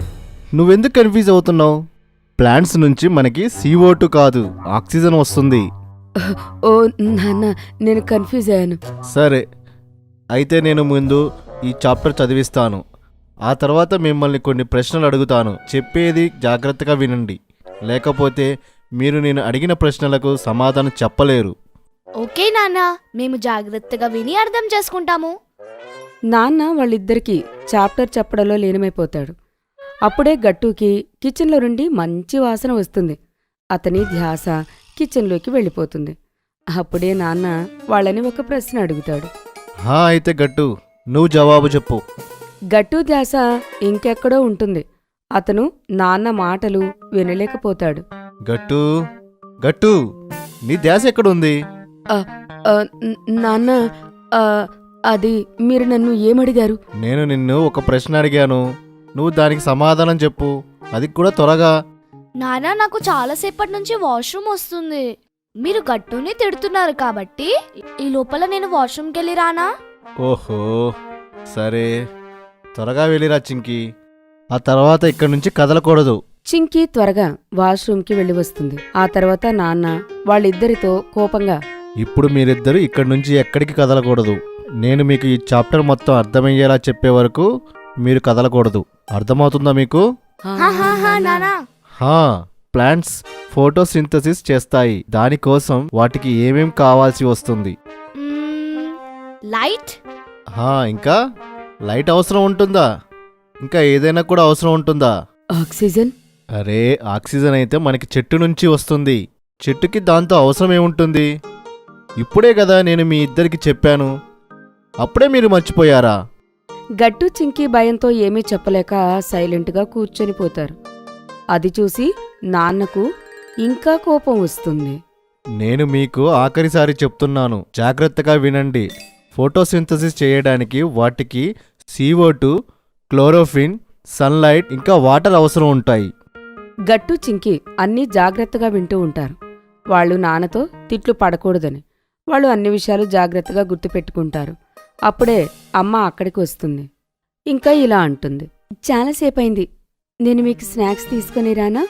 నువ్వెందుకు కన్ఫ్యూజ్ అవుతున్నావు? ప్లాంట్స్ నుంచి మనకి CO2 కాదు, ఆక్సిజన్ వస్తుంది. ఓ నాన్న, నేను కన్ఫ్యూజ్ అయ్యాను. సరే, అయితే నేను ముందు ఈ చాప్టర్ చదివిస్తాను. ఆ తర్వాత మిమ్మల్ని కొన్ని ప్రశ్నలు అడుగుతాను. చెప్పేది జాగ్రత్తగా వినండి, లేకపోతే మీరు నేను అడిగిన ప్రశ్నలకు సమాధానం చెప్పలేరు. ఓకే నాన్న, మేము జాగ్రత్తగా విని అర్థం చేసుకుంటాము. నాన్న వాళ్ళిద్దరికీ చాప్టర్ చెప్పడంలో లీనమైపోతాడు. అప్పుడే గట్టుకి కిచెన్లో నుండి మంచి వాసన వస్తుంది. అతని ధ్యాస కిచెన్లోకి వెళ్ళిపోతుంది. అప్పుడే నాన్న వాళ్ళని ఒక ప్రశ్న అడుగుతాడు. అయితే గట్టు, నువ్వు జవాబు చెప్పు. గట్టు ధ్యాస ఇంకెక్కడో ఉంటుంది. అతను నాన్న మాటలు వినలేకపోతాడు. గట్టు గట్టు, నీ ధ్యాస ఎక్కడుంది? నాన్న, అది మీరు నన్ను ఏమడిగారు? నేను నిన్ను ఒక ప్రశ్న అడిగాను, నువ్వు దానికి సమాధానం చెప్పు. అది కూడా త్వరగా. నాన్న, నాకు చాలాసేపటి నుంచి వాష్రూమ్ వస్తుంది. మీరు గట్టుని తిడుతున్నారు కాబట్టి ఈ లోపల నేను వాష్రూమ్కి వెళ్ళి రానా? ఓహో, సరే, త్వరగా వెళ్ళిరా చింకి. ఆ తర్వాత ఇక్కడి నుంచి కదలకూడదు. చింకీ త్వరగా వాష్రూమ్కి వెళ్ళి వస్తుంది. ఆ తర్వాత నాన్న వాళ్ళిద్దరితో కోపంగా, ఇప్పుడు మీరిద్దరూ ఇక్కడి నుంచి ఎక్కడికి కదలకూడదు. నేను మీకు ఈ చాప్టర్ మొత్తం అర్థమయ్యేలా చెప్పే వరకు మీరు కదలకూడదు. అర్థమవుతుందా మీకు? నానా, ప్లాంట్స్ ఫోటోసింథసిస్ చేస్తాయి. దానికోసం వాటికి ఏమేం కావాల్సి వస్తుంది? లైట్. ఇంకా లైట్ అవసరం ఉంటుందా? ఇంకా ఏదైనా కూడా అవసరం ఉంటుందా? ఆక్సిజన్. అరే, ఆక్సిజన్ అయితే మనకి చెట్టు నుంచి వస్తుంది. చెట్టుకి దాంతో అవసరం ఏముంటుంది? ఇప్పుడే కదా నేను మీ ఇద్దరికి చెప్పాను. అప్పుడే మీరు మర్చిపోయారా? గట్టు చింకీ భయంతో ఏమీ చెప్పలేక సైలెంట్గా కూర్చొని పోతారు. అది చూసి నాన్నకు ఇంకా కోపం వస్తుంది. నేను మీకు ఆఖరిసారి చెప్తున్నాను, జాగ్రత్తగా వినండి. ఫోటోసింథసిస్ చేయడానికి వాటికి CO2, క్లోరోఫిన్, సన్లైట్ ఇంకా వాటర్ అవసరం ఉంటాయి. గట్టు చింకీ అన్నీ జాగ్రత్తగా వింటూ ఉంటారు. వాళ్ళు నాన్నతో తిట్లు పడకూడదని వాళ్ళు అన్ని విషయాలు జాగ్రత్తగా గుర్తుపెట్టుకుంటారు. అప్పుడే అమ్మ అక్కడికి వస్తుంది. ఇంకా ఇలా అంటుంది. చాలాసేపైంది, నేను మీకు స్నాక్స్ తీసుకుని రానా?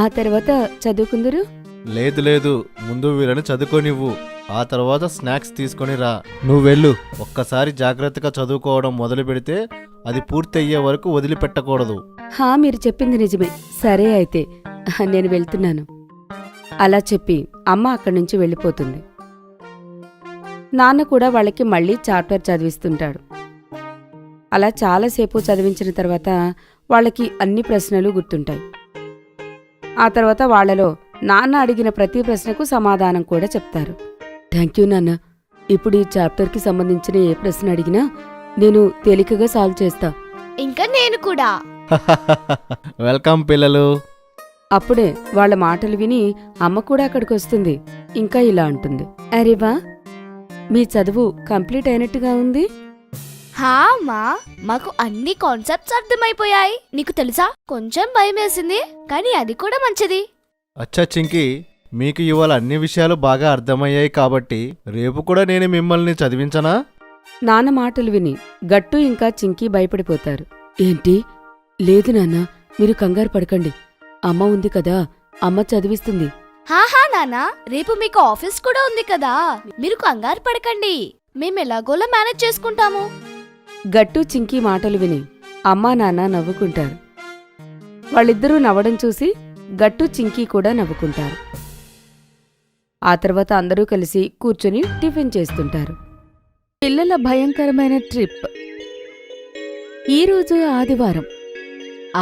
ఆ తర్వాత చదువుకుందరు. లేదు, ముందు వీళ్ళని చదువుకోనివ్వు. ఆ తర్వాత స్నాక్స్ తీసుకొని రా. నువ్వు వెళ్ళు. ఒక్కసారి జాగ్రత్తగా చదువుకోవడం మొదలు పెడితే అది పూర్తయ్యే వరకు వదిలిపెట్టకూడదు. మీరు చెప్పింది నిజమే. సరే అయితే నేను వెళ్తున్నాను. అలా చెప్పి అమ్మ అక్కడి నుంచి వెళ్ళిపోతుంది. నాన్న కూడా వాళ్ళకి మళ్ళీ చాప్టర్ చదివిస్తుంటాడు. అలా చాలాసేపు చదివించిన తర్వాత వాళ్ళకి అన్ని ప్రశ్నలు గుర్తుంటాయి. ఆ తర్వాత వాళ్లలో నాన్న అడిగిన ప్రతి ప్రశ్నకు సమాధానం కూడా చెప్తారు. థ్యాంక్ యూ నాన్న. ఇప్పుడు ఈ చాప్టర్కి సంబంధించిన ఏ ప్రశ్న అడిగినా నేను తేలికగా సాల్వ్ చేస్తా. ఇంకా నేను కూడా. వెల్కమ్ పిల్లలు. అప్పుడే వాళ్ళ మాటలు విని అమ్మ కూడా అక్కడికి వస్తుంది. ఇంకా ఇలా అంటుంది. అరేవా, మీ చదువు కంప్లీట్ అయినట్టుగా ఉంది. అమ్మా, మాకు అన్ని కాన్సెప్ట్స్ అర్థమైపోయాయి. నీకు తెలుసా, కొంచెం భయం వేసింది, కానీ అది కూడా మంచిది. అచ్చా చింకి, మీకు ఇవాళ అన్ని విషయాలు బాగా అర్థమయ్యాయి కాబట్టి రేపు కూడా నేను మిమ్మల్ని చదివించనా? నాన్న మాటలు విని గట్టు ఇంకా చింకీ భయపడిపోతారు. ఏంటి? లేదు నాన్న, మీరు కంగారు పడకండి. అమ్మ ఉంది కదా, అమ్మ చదివిస్తుంది. నానా, రేపు మీకు ఆఫీస్ కూడా ఉంది కదా, మీరు కంగారు పడకండి. మేమెలాగోలా మేనేజ్ చేసుకుంటాము. గట్టు చింకీ మాటలు విని అమ్మా నాన్న నవ్వుకుంటారు. వాళ్ళిద్దరూ నవ్వడం చూసి గట్టు చింకీ కూడా నవ్వుకుంటారు. ఆ తర్వాత అందరూ కలిసి కూర్చొని టిఫిన్ చేస్తుంటారు. పిల్లల భయంకరమైన ట్రిప్. ఈరోజు ఆదివారం.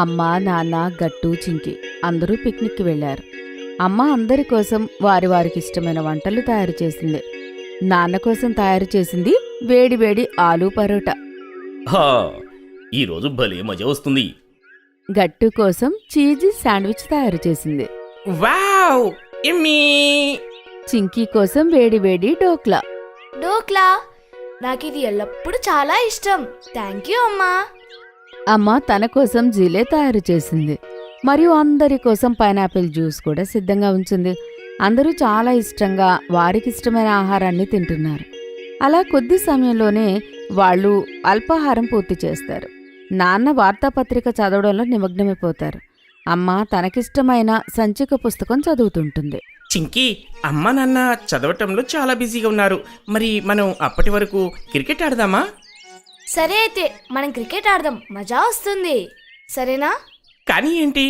అమ్మ, నాన్న, గట్టు, చింకి అందరూ పిక్నిక్కి వెళ్లారు. అమ్మ అందరి కోసం వారికి ఇష్టమైన వంటలు తయారు చేసింది. నాన్న కోసం తయారు చేసింది వేడివేడి ఆలూ పరోటా. హా, ఈరోజు భలే మజా వస్తుంది. గట్టు కోసం చీజీ శాండ్విచ్ తయారు చేసింది. వావ్, యమ్మీ. చింకీ కోసం వేడివేడి డోక్లా. డోక్లా నాకు ఇది ఎల్లప్పుడూ చాలా ఇష్టం. థ్యాంక్ యూ అమ్మా. అమ్మ తన కోసం జిలే తయారు చేసింది. మరియు అందరి కోసం పైనాపిల్ జ్యూస్ కూడా సిద్ధంగా ఉంచింది. అందరూ చాలా ఇష్టంగా వారికిష్టమైన ఆహారాన్ని తింటున్నారు. అలా కొద్ది సమయంలోనే వాళ్ళు అల్పాహారం పూర్తి చేస్తారు. నాన్న వార్తాపత్రిక చదవడంలో నిమగ్నమైపోతారు. అమ్మ తనకిష్టమైన సంచిక పుస్తకం చదువుతుంటుంది. చింకీ, అమ్మ నాన్న చదవటంలో చాలా బిజీగా ఉన్నారు. మరి మనం అప్పటి వరకు క్రికెట్ ఆడదామా? సరే అయితే మనం క్రికెట్ ఆడదాం, మజా వస్తుంది. సరేనా? కానీ ఏంటి?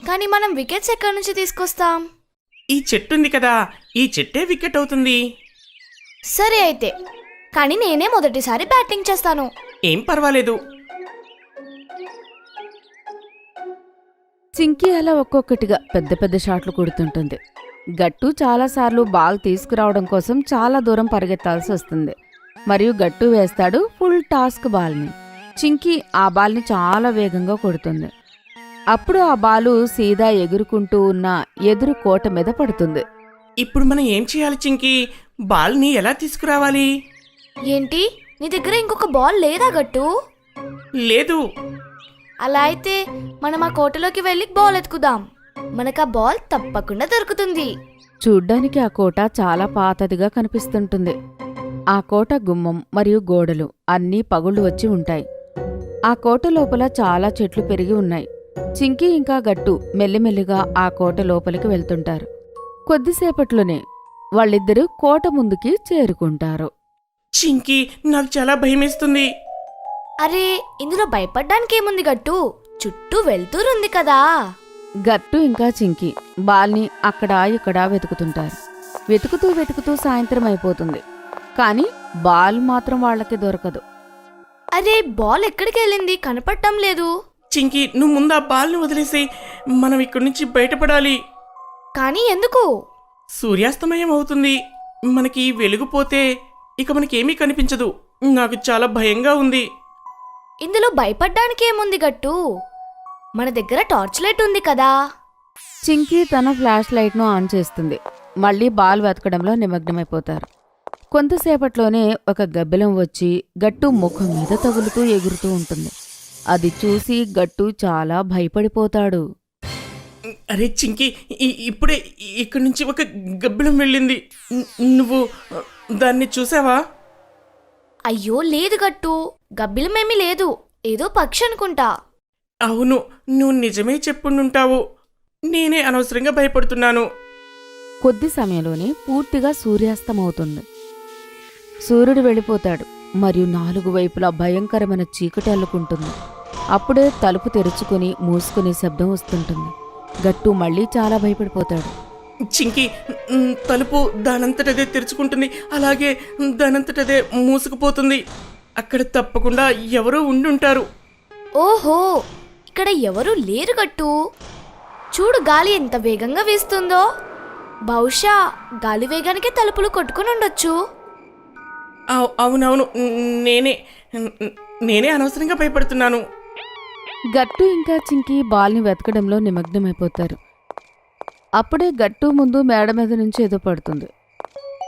కానీ మనం వికెట్స్ ఎక్కడి నుంచి తీసుకొస్తాం? ఈ చెట్టు ఉంది కదా, ఈ చెట్టే వికెట్ అవుతుంది. సరే అయితే, కానీ నేనే మొదటిసారి బ్యాటింగ్ చేస్తాను. ఏం పర్వాలేదు. చింకీ అలా ఒక్కొక్కటిగా పెద్ద పెద్ద షాట్లు కొడుతుంటుంది. గట్టు చాలాసార్లు బాల్ తీసుకురావడం కోసం చాలా దూరం పరిగెత్తాల్సి వస్తుంది. మరియు గట్టు వేస్తాడు ఫుల్ టాస్క్ బాల్ని. చింకీ ఆ బాల్ని చాలా వేగంగా కొడుతుంది. అప్పుడు ఆ బాలు సీదా ఎగురుకుంటూ ఉన్న ఎదురు కోట మీద పడుతుంది. ఇప్పుడు మనం ఏం చేయాలి చింకీ? బాల్ని ఎలా తీసుకురావాలి? ఏంటి, నీ దగ్గర ఇంకొక బాల్ లేదా గట్టు? లేదు. అలా అయితే మనం ఆ కోటలోకి వెళ్ళి బాల్ ఎత్తుకుదాం. మనకు ఆ బాల్ తప్పకుండా దొరుకుతుంది. చూడ్డానికి ఆ కోట చాలా పాతదిగా కనిపిస్తుంటుంది. ఆ కోట గుమ్మం మరియు గోడలు అన్నీ పగుళ్ళు వచ్చి ఉంటాయి. ఆ కోట లోపల చాలా చెట్లు పెరిగి ఉన్నాయి. చింకీ ఇంకా గట్టు మెల్లిమెల్లిగా ఆ కోట లోపలికి వెళ్తుంటారు. కొద్దిసేపట్లోనే వాళ్ళిద్దరూ కోట ముందుకి చేరుకుంటారు. చింకీ, నాకు చాలా భయమేస్తుంది. అరే, ఇందులో భయపడ్డానికి ఏముంది గట్టు? చుట్టూ వెళ్తూరుంది కదా. గట్టు ఇంకా చింకీ బాల్ని అక్కడా ఇక్కడా వెతుకుతుంటారు. వెతుకుతూ సాయంత్రం అయిపోతుంది. కానీ బాల్ మాత్రం వాళ్ళకి దొరకదు. అరే, బాల్ ఎక్కడికి వెళ్ళింది? కనపడటం లేదు. చింకీ, నువ్వు ముందు ఆ బాల్ని వదిలేసి మనం ఇక్కడి నుంచి బయటపడాలి. కానీ ఎందుకు? సూర్యాస్తమయం అవుతుంది. మనకి వెలుగుపోతే ఇక మనకేమీ కనిపించదు. నాకు చాలా భయంగా ఉంది. ఇందులో భయపడ్డానికి ఏముంది గట్టు? మన దగ్గర టార్చ్ లైట్ ఉంది కదా. చింకీ తన ఫ్లాష్ లైట్ను ఆన్ చేస్తుంది. మళ్ళీ బాల్ వెతకడంలో నిమగ్నమైపోతారు. కొంతసేపట్లోనే ఒక గబ్బిలం వచ్చి గట్టు ముఖం మీద తగులుతూ ఎగురుతూ ఉంటుంది. అది చూసి గట్టు చాలా భయపడిపోతాడు. అరే చింకీ, ఇప్పుడే ఇక్కడి నుంచి ఒక గబ్బిలం వెళ్ళింది. నువ్వు దాన్ని చూసావా? అయ్యో లేదు గట్టు, గబ్బిలమేమీ లేదు. ఏదో పక్షి అనుకుంటా. అవును, నువ్వు నిజమే చెప్పుండుంటావు. నేనే అనవసరంగా భయపడుతున్నాను. కొద్ది సమయంలోనే పూర్తిగా సూర్యాస్తమవుతుంది. సూర్యుడు వెళ్ళిపోతాడు మరియు 4 వైపులా భయంకరమైన చీకటి అల్లుకుంటుంది. అప్పుడే తలుపు తెరుచుకుని మూసుకునే శబ్దం వస్తుంటుంది. గట్టు మళ్ళీ చాలా భయపడిపోతాడు. చింకీ, తలుపు దానంతటదే తెరుచుకుంటుంది, అలాగే దానంతటదే మూసుకుపోతుంది. అక్కడ తప్పకుండా ఎవరో ఉండుంటారు. ఓహో, ఇక్కడ ఎవరూ లేరు గట్టు. చూడు, గాలి ఎంత వేగంగా వీస్తుందో. బహుశా గాలి వేగానికే తలుపులు కొట్టుకుని ఉండొచ్చు. అవునవును, నేనే అనవసరంగా భయపడుతున్నాను. గట్టు ఇంకా చింకీ బాల్ని వెతకడంలో నిమగ్నమైపోతారు. అప్పుడే గట్టు ముందు మేడ మీద నుంచి ఏదో పడుతుంది.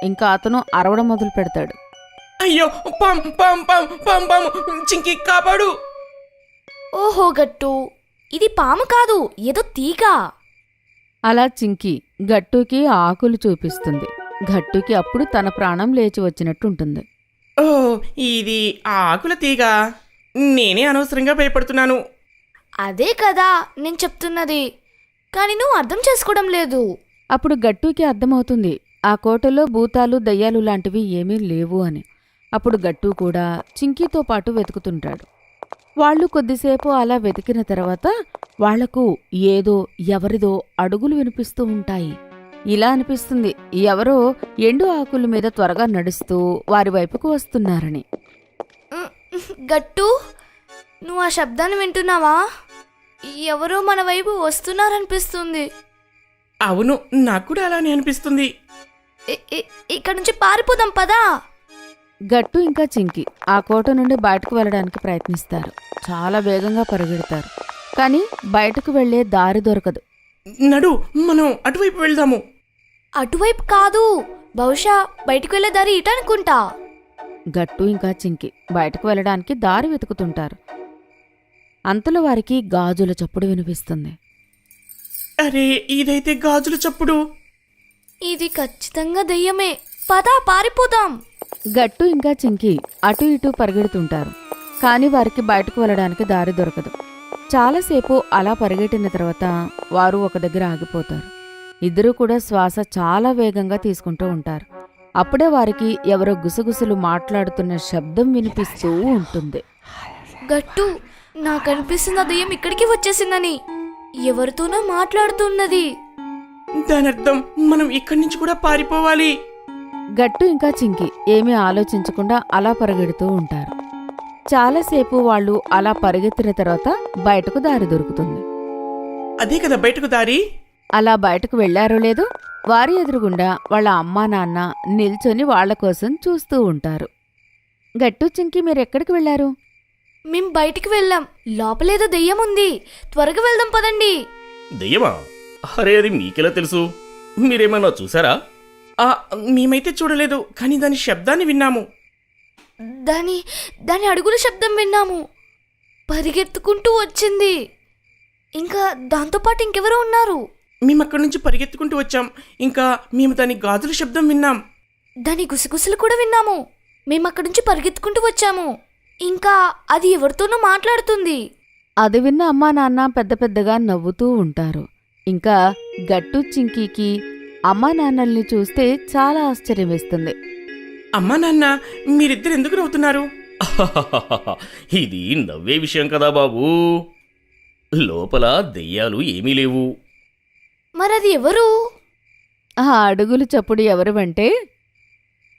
ఇంకా అతను అరవడం మొదలు పెడతాడు. అయ్యో, పాం పాం పాం పాం పాము! చింకీ, కాపాడు! ఓహో గట్టు, ఇది పాము కాదు, ఏదో తీగ. అలా చింకీ గట్టుకి ఆకులు చూపిస్తుంది. గట్టుకి అప్పుడు తన ప్రాణం లేచి వచ్చినట్టుంటుంది. ఓ, ఇది ఆ ఆకుల తీగ. నేనే అనవసరంగా భయపడుతున్నాను. అదే కదా నేను చెప్తున్నది, కానీ నువ్వు అర్థం చేసుకోవడం లేదు. అప్పుడు గట్టుకి అర్థమవుతుంది ఆ కోటలో భూతాలు దయ్యాలు లాంటివి ఏమీ లేవు అని. అప్పుడు గట్టు కూడా చింకీతో పాటు వెతుకుతుంటాడు. వాళ్ళు కొద్దిసేపు అలా వెతికిన తర్వాత వాళ్లకు ఏదో ఎవరిదో అడుగులు వినిపిస్తూ ఉంటాయి. ఇలా అనిపిస్తుంది ఎవరో ఎండు ఆకుల మీద త్వరగా నడుస్తూ వారి వైపుకు వస్తున్నారని. గట్టు, నువ్వు ఆ శబ్దాన్ని వింటున్నావా? ఎవరో మన వైపు వస్తున్నారనిపిస్తుంది. అవును, నాకు కూడా అలానే అనిపిస్తుంది. ఇక్కడ నుంచి పారిపోదాం పదా. గట్టు ఇంకా చింకి ఆ కోట నుండి బయటకు వెళ్ళడానికి ప్రయత్నిస్తారు. చాలా వేగంగా పరిగెడతారు, కానీ బయటకు వెళ్లే దారి దొరకదు. నడు, మనం అటువైపు వెళ్దాము. అటువైపు కాదు, బహుశా బయటకు వెళ్ళే దారి ఇటు అనుకుంటా. గట్టు ఇంకా చింకి బయటకు వెళ్ళడానికి దారి వెతుకుతుంటారు. అంతలో వారికి గాజుల చప్పుడు వినిపిస్తుంది. అరే, ఇదైతే గాజుల చప్పుడు. ఇది ఖచ్చితంగా దెయ్యమే. పదా పారిపోదాం. గట్టు ఇంకా చింకి అటు ఇటు పరిగెడుతుంటారు, కానీ వారికి బయటకు వెళ్ళడానికి దారి దొరకదు. చాలాసేపు అలా పరిగెట్టిన తర్వాత వారు ఒక దగ్గర ఆగిపోతారు. ఇద్దరూ కూడా శ్వాస చాలా వేగంగా తీసుకుంటూ ఉంటారు. అప్పుడే వారికి ఎవరో గుసగుసలు మాట్లాడుతున్న శబ్దం వినిపిస్తూ ఉంటుంది. గట్టు, నాకు అనిపిస్తుంది ఆ దెయ్యం ఇక్కడికి వచ్చేసిందని. ఎవరితోనో మాట్లాడుతున్నది. దానర్థం మనం ఇక్కడి నుంచి కూడా పారిపోవాలి. గట్టు ఇంకా చింకి ఏమీ ఆలోచించకుండా అలా పరిగెడుతూ ఉంటారు. చాలాసేపు వాళ్ళు అలా పరిగెత్తిన తర్వాత బయటకు దారి దొరుకుతుంది. అదే కదా బయటకు దారి. అలా బయటకు వెళ్లారో లేదో వారి ఎదురుగుండా వాళ్ళ అమ్మా నాన్న నిల్చొని వాళ్ల కోసం చూస్తూ ఉంటారు. గట్టు చింకి మీరెక్కడికి వెళ్లారు? మేం బయటికి వెళ్ళాం. లోపలేదో దెయ్యం ఉంది. త్వరగా వెళ్దాం పదండి. దెయ్యమా? అరే, అది మీకెలా తెలుసు? మీరేమన్నా చూసారా? మేమైతే చూడలేదు, కానీ దాని శబ్దాన్ని విన్నాము. దాని అడుగుల శబ్దం విన్నాము. పరిగెత్తుకుంటూ వచ్చింది. ఇంకా దాంతోపాటు ఇంకెవరో ఉన్నారు. మేము అక్కడి నుంచి పరిగెత్తుకుంటూ వచ్చాం. ఇంకా మేము దాని గాజుల శబ్దం విన్నాం. దాని గుసగుసలు కూడా విన్నాము. మేము అక్కడి నుంచి పరిగెత్తుకుంటూ వచ్చాము. ఇంకా అది ఎవరితోనో మాట్లాడుతుంది. అది విన్న అమ్మా నాన్న పెద్ద పెద్దగా నవ్వుతూ ఉంటారు. ఇంకా గట్టు చింకీకి అమ్మా నాన్నల్ని చూస్తే చాలా ఆశ్చర్యం వేస్తుంది. అమ్మా నాన్న, మీరిద్దరు ఎందుకు నవ్వుతున్నారు? ఇది నవ్వే విషయం కదా బాబూ. లోపల దెయ్యాలు ఏమీ లేవు. మరది ఎవరు? ఆ అడుగులు చప్పుడు ఎవరు అంటే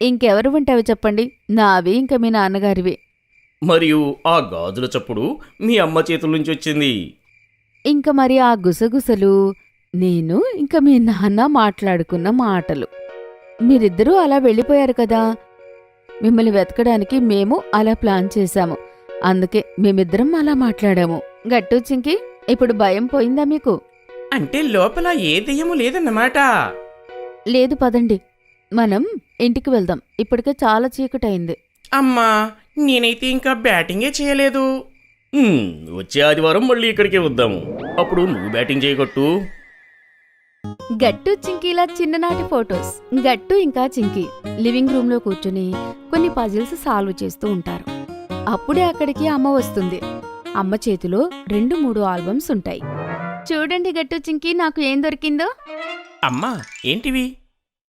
ఇంకెవరు అవి చెప్పండి. నావి ఇంకా మీ నాన్నగారివి. మరియు ఆ గాజుల చప్పుడు మీ అమ్మ చేతుల నుంచి వచ్చింది. ఇంక మరి ఆ గుసగుసలు నేను ఇంకా మీ నాన్న మాట్లాడుకున్న మాటలు. మీరిద్దరూ అలా వెళ్ళిపోయారు కదా, మిమ్మల్ని వెతకడానికి మేము అలా ప్లాన్ చేశాము. అందుకే మేమిద్దరం అలా మాట్లాడాము. గట్టు చింకి, ఇప్పుడు భయం పోయిందా మీకు? అంటే లోపల ఏ దెయ్యము లేదన్నమాట. లేదు, పదండి మనం ఇంటికి వెళ్దాం. ఇప్పటికే చాలా చీకటైంది. అమ్మా, నేనైతే ఇంకా బ్యాటింగే చేయలేదు. వచ్చే ఆదివారం మళ్ళీ ఇక్కడికే వద్దాము. అప్పుడు నువ్వు బ్యాటింగ్ చేయగట్టు. గట్టు చింకీలా చిన్ననాటి ఫొటోస్. గట్టు ఇంకా చింకీ లివింగ్ రూమ్ లో కూర్చుని కొన్ని పజిల్స్ సాల్వ్ చేస్తూ ఉంటారు. అప్పుడే అక్కడికి అమ్మ వస్తుంది. అమ్మ చేతిలో 2-3 ఆల్బమ్స్ ఉంటాయి. చూడండి గట్టు చింకీ, నాకు ఏం దొరికిందో. అమ్మా, ఏంటివి?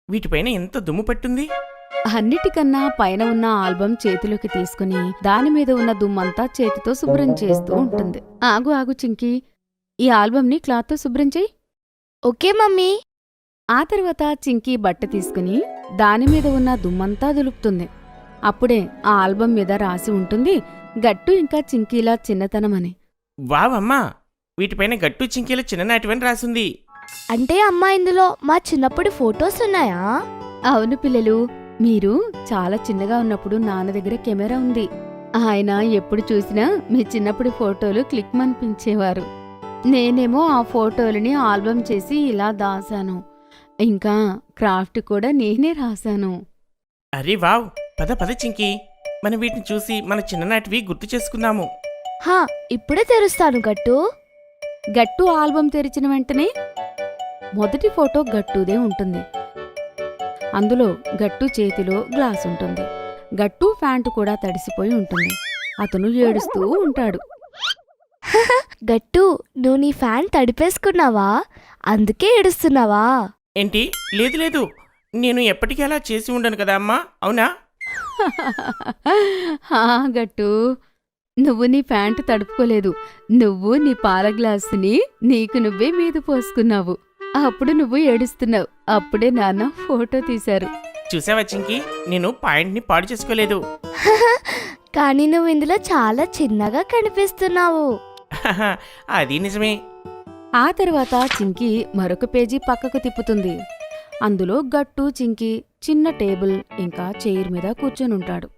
వీటిపైన ఎంత దుమ్ము పట్టుంది. అన్నిటికన్నా పైన ఉన్న ఆల్బమ్ చేతిలోకి తీసుకుని దానిమీద ఉన్న దుమ్మంతా చేతితో శుభ్రం చేస్తూ ఉంటుంది. ఆగు ఆగు చింకీ, ఈ ఆల్బమ్ని క్లాత్తో శుభ్రం చెయ్యి. Okay mummy. ఆ తర్వాత చింకీ బట్ట తీసుకుని దానిమీద ఉన్న దుమ్మంతా దులుపుతుంది. అప్పుడే ఆ ఆల్బమ్ మీద రాసి ఉంటుంది గట్టు ఇంకా చింకీలా చిన్నతనమని. వావమ్మా, వీటిపైన గట్టు చింకీల చిన్ననాటివని రాసింది. అంటే అమ్మా ఇందులో మా చిన్నప్పుడు ఫొటోస్ ఉన్నాయా? అవును పిల్లలు, మీరు చాలా చిన్నగా ఉన్నప్పుడు నాన్న దగ్గర కెమెరా ఉంది. ఆయన ఎప్పుడు చూసినా మీ చిన్నప్పుడు ఫోటోలు క్లిక్ మనిపించేవారు. నేనేమో ఆ ఫోటోలని ఆల్బమ్ చేసి ఇలా దాసాను. ఇంకా క్రాఫ్ట్ కూడా నేనే రాశాను. అరే వావ్, పద పద చింకీ, మనం వీటిని చూసి మన చిన్ననాటివి గుర్తు చేసుకుందాము. హా, ఇప్పుడే తెరుస్తాను గట్టు. గట్టు ఆల్బమ్ తెరిచిన వెంటనే మొదటి ఫోటో గట్టుదే ఉంటుంది. అందులో గట్టు చేతిలో గ్లాస్ ఉంటుంది. గట్టు ప్యాంటు కూడా తడిసిపోయి ఉంటుంది. అతను ఏడుస్తూ ఉంటాడు. గట్టు, నువ్వు నీ ఫ్యాన్ తడిపేసుకున్నావా? అందుకే ఏడుస్తున్నావా? ఏంటి? లేదు లేదు, నేను ఎప్పటికీ అలా చేసి ఉండను కదా అమ్మా, అవునా? హా గట్టు, నువ్వు నీ ప్యాంటు తడుపుకోలేదు. నువ్వు నీ పాల గ్లాసుని నీకు నువ్వే మీద పోసుకున్నావు. అప్పుడు నువ్వు ఏడుస్తున్నావు. అప్పుడే నాన్న ఫోటో తీశారు. చూసావా చింకి, నేను పాయింట్ని పాడు చేసుకోలేదు. కానీ నువ్వు ఇందులో చాలా చిన్నగా కనిపిస్తున్నావు. అది నిజమే. ఆ తర్వాత చింకి మరొక పేజీ పక్కకు తిప్పుతుంది. అందులో గట్టు చింకి చిన్న టేబుల్ ఇంకా చైర్ మీద కూర్చొనుంటాడు.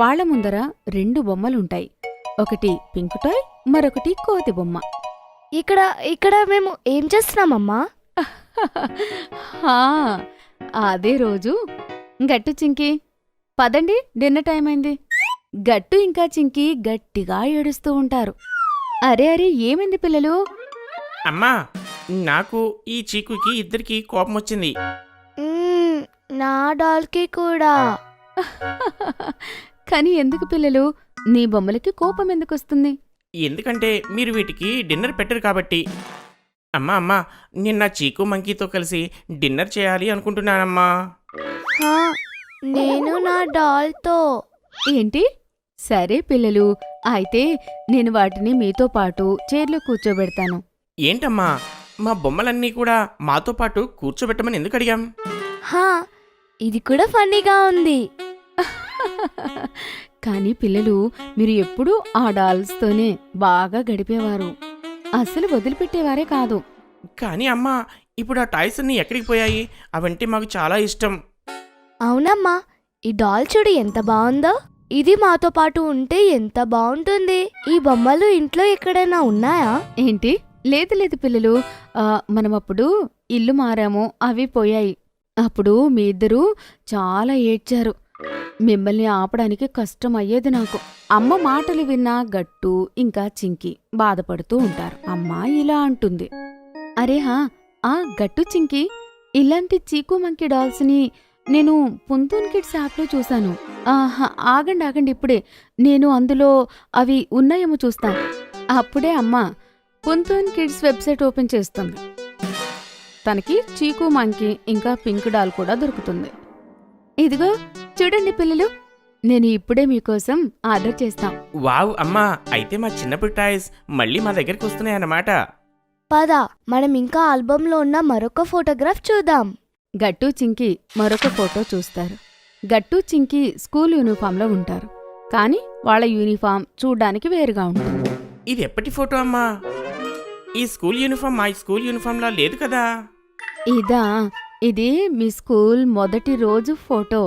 వాళ్ళ ముందర 2 బొమ్మలుంటాయి. ఒకటి పింక్ టాయ్, మరొకటి కోతి బొమ్మ. ఇక్కడ మేము ఏం చేస్తున్నామమ్మా? హా, అదే రోజు గట్టు చింకి పదండి, డిన్నర్ టైం అయింది. గట్టు ఇంకా చింకి గట్టిగా ఏడుస్తూ ఉంటారు. అరే అరే, ఏమైంది పిల్లలు? అమ్మా, నాకు ఈ చీకుకి ఇద్దరికి కోపం వచ్చింది. మ్మ్, నా డాల్కి కూడా. కానీ ఎందుకు పిల్లలు? నీ బొమ్మలకి కోపం ఎందుకొస్తుంది? ఎందుకంటే మీరు వీటికి డిన్నర్ పెట్టరు కాబట్టి. అమ్మా, నిన్న చీకు మంకీతో కలిసి డిన్నర్ చేయాలి అనుకుంటున్నానమ్మా. హా, నేను నా డాల్తో. ఏంటి? సరే పిల్లలు, అయితే నేను వాటిని మీతో పాటు చైర్లో కూర్చోబెడతాను. ఏంటమ్మా, మా బొమ్మలన్నీ కూడా మాతో పాటు కూర్చోబెట్టమని ఎందుకు అడిగాం? హా, ఇది కూడా ఫన్నీగా ఉంది. కానీ పిల్లలు, మీరు ఎప్పుడూ ఆ డాల్స్తోనే బాగా గడిపేవారు, అసలు వదిలిపెట్టేవారే కాదు. కానీ అమ్మా, ఇప్పుడు ఆ టాయ్స్ అన్నీ ఎక్కడికి పోయాయి? అవంటే మాకు చాలా ఇష్టం. అవునమ్మా, ఈ డాల్ చూడు ఎంత బాగుందో. ఇది మాతో పాటు ఉంటే ఎంత బాగుంటుంది. ఈ బొమ్మలు ఇంట్లో ఎక్కడైనా ఉన్నాయా? ఏంటి? లేదు లేదు పిల్లలు, మనమప్పుడు ఇల్లు మారాము, అవి పోయాయి. అప్పుడు మీ ఇద్దరూ చాలా ఏడ్చారు. మిమ్మల్ని ఆపడానికి కష్టం అయ్యేది నాకు. అమ్మ మాటలు విన్నా గట్టు ఇంకా చింకి బాధపడుతూ ఉంటారు. అమ్మ ఇలా అంటుంది, అరేహా, ఆ గట్టు చింకి, ఇలాంటి చీకు మంకీ డాల్స్ని నేను పుంతూన్ కిడ్స్ యాప్లో చూశాను. ఆగండి ఇప్పుడే, నేను అందులో అవి ఉన్నాయేమో చూస్తాను. అప్పుడే అమ్మ పుంతూన్ కిడ్స్ వెబ్సైట్ ఓపెన్ చేస్తుంది. తనకి చీకు మంకీ ఇంకా పింక్ డాల్ కూడా దొరుకుతుంది. ఇదిగో చూడండి పిల్లలు, నేను ఇప్పుడే మీకోసం ఆర్డర్ చేస్తాం. వావ్ అమ్మా, అయితే మా చిన్నప్పుడు టాయ్స్ మళ్ళీ మా దగ్గరికి వస్తున్నాయన్నమాట. పద, మనం ఇంకా ఆల్బంలో ఉన్న మరొక ఫోటోగ్రాఫ్ చూద్దాం. గట్టు చింకి మరొక ఫోటో చూస్తారు. గట్టు చింకి స్కూల్ యూనిఫామ్లో ఉంటారు, కానీ వాళ్ళ యూనిఫామ్ చూడ్డానికి వేరుగా ఉంటుంది. ఇది ఎప్పటి ఫోటో అమ్మా? ఈ స్కూల్ యూనిఫామ్ మా స్కూల్ యూనిఫామ్లా లేదు కదా. ఇదా, ఇది మీ స్కూల్ మొదటి రోజు ఫోటో.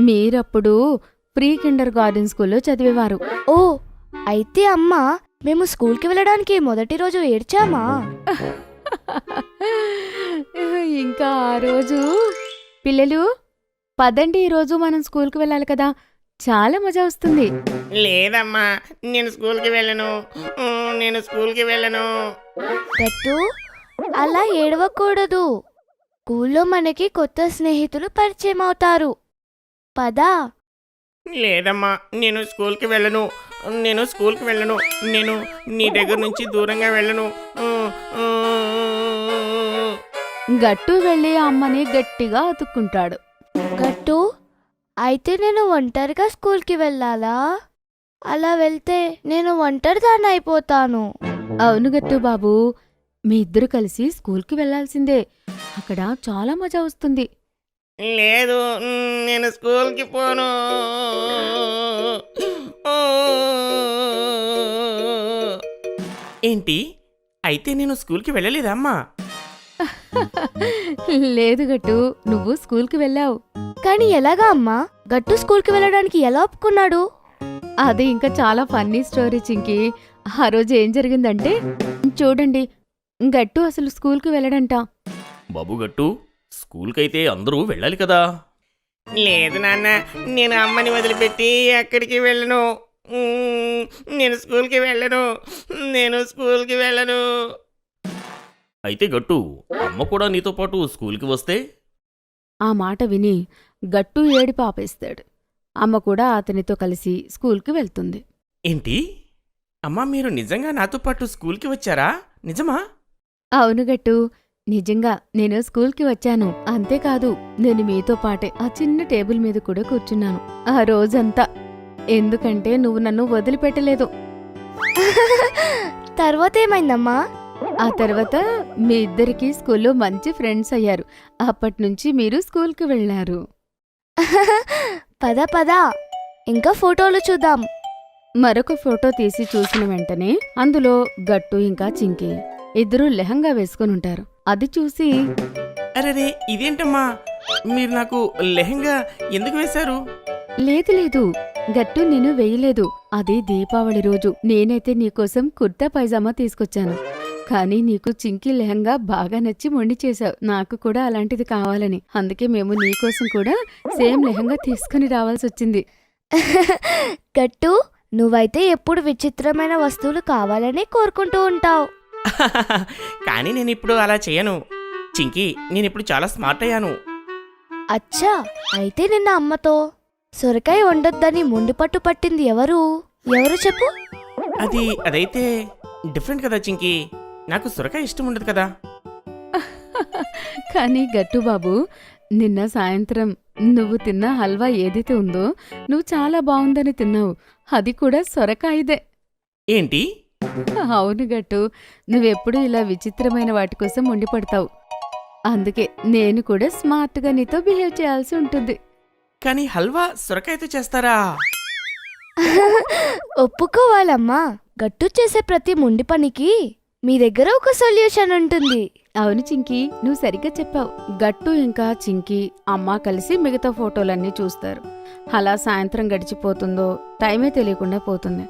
మీరప్పుడు ప్రీ కిండర్ గార్డెన్ స్కూల్లో చదివేవారు. ఓ, అయితే అమ్మా, మేము స్కూల్కి వెళ్ళడానికి మొదటి రోజు ఏడ్చామా? ఇంకా ఆ రోజు పిల్లలు పదండి, ఈరోజు మనం స్కూల్కి వెళ్ళాలి కదా, చాలా మజా వస్తుంది. లేదమ్మా, నేను స్కూల్కి వెళ్ళను. గట్టు, అలా ఏడవకూడదు. స్కూల్లో మనకి కొత్త స్నేహితులు పరిచయం అవుతారు. పదా. లేదమ్మా, నేను స్కూల్కి వెళ్ళను. నేను నీ దగ్గర నుంచి దూరంగా వెళ్ళను. గట్టు వెళ్ళి అమ్మని గట్టిగా అతుక్కుంటాడు. గట్టు, అయితే నేను ఒంటరిగా స్కూల్కి వెళ్ళాలా? అలా వెళ్తే నేను ఒంటరిదాన్ని అయిపోతాను. అవును గట్టు బాబు, మీ ఇద్దరు కలిసి స్కూల్కి వెళ్లాల్సిందే, అక్కడ చాలా మజా వస్తుంది. లేదు, నేను స్కూల్కి పోను. ఏంటి? అయితే నేను స్కూల్కి వెళ్ళలేదమ్మా? లేదు గట్టు, నువ్వు స్కూల్కి వెళ్ళావు. కానీ ఎలాగా అమ్మా? గట్టు స్కూల్కి వెళ్ళడానికి ఎలా ఒప్పుకున్నాడు? అది ఇంకా చాలా ఫన్నీ స్టోరీ చింకి. ఆ రోజు ఏం జరిగిందంటే, చూడండి, గట్టు అసలు స్కూల్కి వెళ్ళడంట. బాబు గట్టు, స్కూల్కైతే అందరూ వెళ్ళాలి కదా. లేదు నాన్న, నేను అమ్మని వదిలిపెట్టి ఎక్కడికి వెళ్ళను. నేను స్కూల్కి వెళ్ళను. అయితే గట్టు, అమ్మ కూడా నీతో పాటు స్కూల్కి వస్తే? ఆ మాట విని గట్టు ఏడిపి ఆపేస్తాడు. అమ్మ కూడా అతనితో కలిసి స్కూల్కి వెళ్తుంది. ఏంటి? అమ్మా, మీరు నిజంగా నాతో పాటు స్కూల్కి వచ్చారా? నిజమా? అవును గట్టు, నిజంగా నేను స్కూల్కి వచ్చాను. అంతేకాదు, నేను మీతో పాటే ఆ చిన్న టేబుల్ మీద కూడా కూర్చున్నాను ఆ రోజంతా, ఎందుకంటే నువ్వు నన్ను వదిలిపెట్టలేదు. తర్వాత ఏమైందమ్మా? ఆ తర్వాత మీ ఇద్దరికి స్కూల్లో మంచి ఫ్రెండ్స్ అయ్యారు. అప్పటినుంచి మీరు స్కూల్కి వెళ్ళారు. పద పద ఇంకా ఫోటోలు చూద్దాం. మరొక ఫోటో తీసి చూసిన వెంటనే అందులో గట్టు ఇంకా చింకి ఇద్దరూ లెహంగా వేసుకుని ఉంటారు. అది చూసి అరే ఇదేంటమ్మా, మీరు నాకు లెహంగా ఎందుకు వేశారు? లేదు లేదు గట్టు నేను వేయలేదు. అది దీపావళి రోజు నేనైతే నీకోసం కుర్తా పైజామా తీసుకొచ్చాను. కానీ నీకు చింకి లెహంగా బాగా నచ్చి మొండి చేశావు. నాకు కూడా అలాంటిది కావాలని. అందుకే మేము నీకోసం కూడా సేమ్ లెహంగా తీసుకుని రావాల్సి వచ్చింది. గట్టు, నువ్వైతే ఎప్పుడు విచిత్రమైన వస్తువులు కావాలని కోరుకుంటూ ఉంటావు. కానీ నేను ఇప్పుడు అలా చేయను చింకీ. నేను ఇప్పుడు చాలా స్మార్ట్ అయ్యాను. అచ్చా, అయితే నిన్న అమ్మతో సొరకాయ వండొద్దని మొండిపట్టు పట్టింది ఎవరు చెప్పు. అదైతే డిఫరెంట్ కదా చింకీ. నాకు సొరకాయ ఇష్టం ఉండదు కదా. కానీ గట్టు బాబు, నిన్న సాయంత్రం నువ్వు తిన్న హల్వా ఏదైతే ఉందో నువ్వు చాలా బాగుందని తిన్నావు. అది కూడా సొరకాయదే. ఏంటి? అవును గట్టు, నువ్వెప్పుడు ఇలా విచిత్రమైన వాటి కోసం ఉండిపడతావు. అందుకే నేను కూడా స్మార్ట్గా నీతో బిహేవ్ చేయాల్సి ఉంటుంది. కానీ హల్వా సొరకాయతో చేస్తారా? ఒప్పుకోవాలమ్మా, గట్టు చేసే ప్రతి మొండి పనికి మీ దగ్గర ఒక సొల్యూషన్ ఉంటుంది. అవును చింకీ, నువ్వు సరిగ్గా చెప్పావు. గట్టు ఇంకా చింకీ అమ్మ కలిసి మిగతా ఫోటోలన్నీ చూస్తారు. అలా సాయంత్రం గడిచిపోతుందో టైమే తెలియకుండా పోతుంది.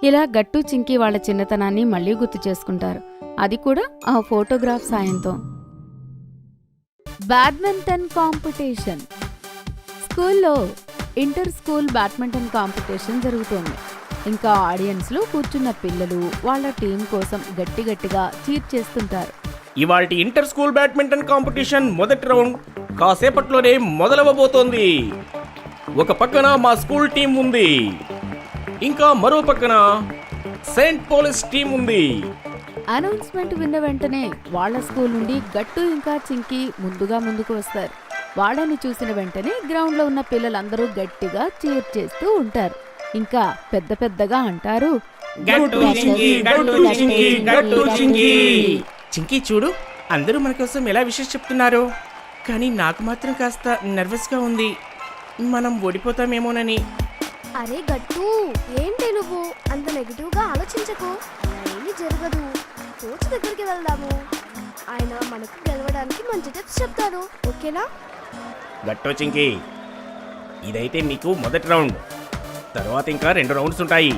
ఇలా గట్టు చింకీ వాళ్ళ చిన్నతనాన్ని మళ్ళీ గుర్తు చేసుకుంటారు. అది కూడా ఆ ఫోటోగ్రాఫ్ సాయంతో. Badminton competition. స్కూల్లో ఇంటర్ స్కూల్ బ్యాడ్మింటన్ కాంపిటీషన్ జరుగుతోంది. ఇంకా ఆడియన్స్లో కూర్చున్న పిల్లలు వాళ్ళ టీం కోసం గట్టిగా చీర్ చేస్తుంటారు. ఇవాల్టి ఇంటర్ స్కూల్ బ్యాడ్మింటన్ కాంపిటీషన్ మొదటి రౌండ్ కాసేపట్లోనే మొదలవబోతోంది. ఒక పక్కన మా స్కూల్ టీం ఉంది, ఇంకా మరో పక్కన సెయింట్ పోలీస్ టీం ఉంది. అనౌన్స్మెంట్ విన్న వెంటనే వాళ్ళ స్కూల్ నుండి గట్టు ఇంకా చింకీ ముందుకు వస్తారు. వాళ్ళని చూసిన వెంటనే గ్రౌండ్లో ఉన్న పిల్లలందరూ గట్టిగా చీర్ చేస్తూ ఉంటారు. ఇంకా పెద్దగా అంటారు, గట్టు చింకీ, గట్టు చింకీ, గట్టు చింకీ. చింకీ చూడు, అందరూ మన కోసం ఎలా విషెస్ చెప్తున్నారు. కానీ నాకు మాత్రం కాస్త నర్వస్గా ఉంది, మనం ఓడిపోతామేమోనని. అరే గట్టు, ఏంటి నువ్వు అంత నెగిటివ్ గా ఆలోచించకు. ఏమీ జరగదు. కోచ్ దగ్గరికి వెళ్దాము. ఆయన మనకు గెలవడానికి మంచి టిప్స్ చెప్తారు. ఓకేనా? గట్టో చింకి, ఇదైతే మీకు మొదటి రౌండ్. తర్వాత ఇంకా 2 రౌండ్స్ ఉంటాయి.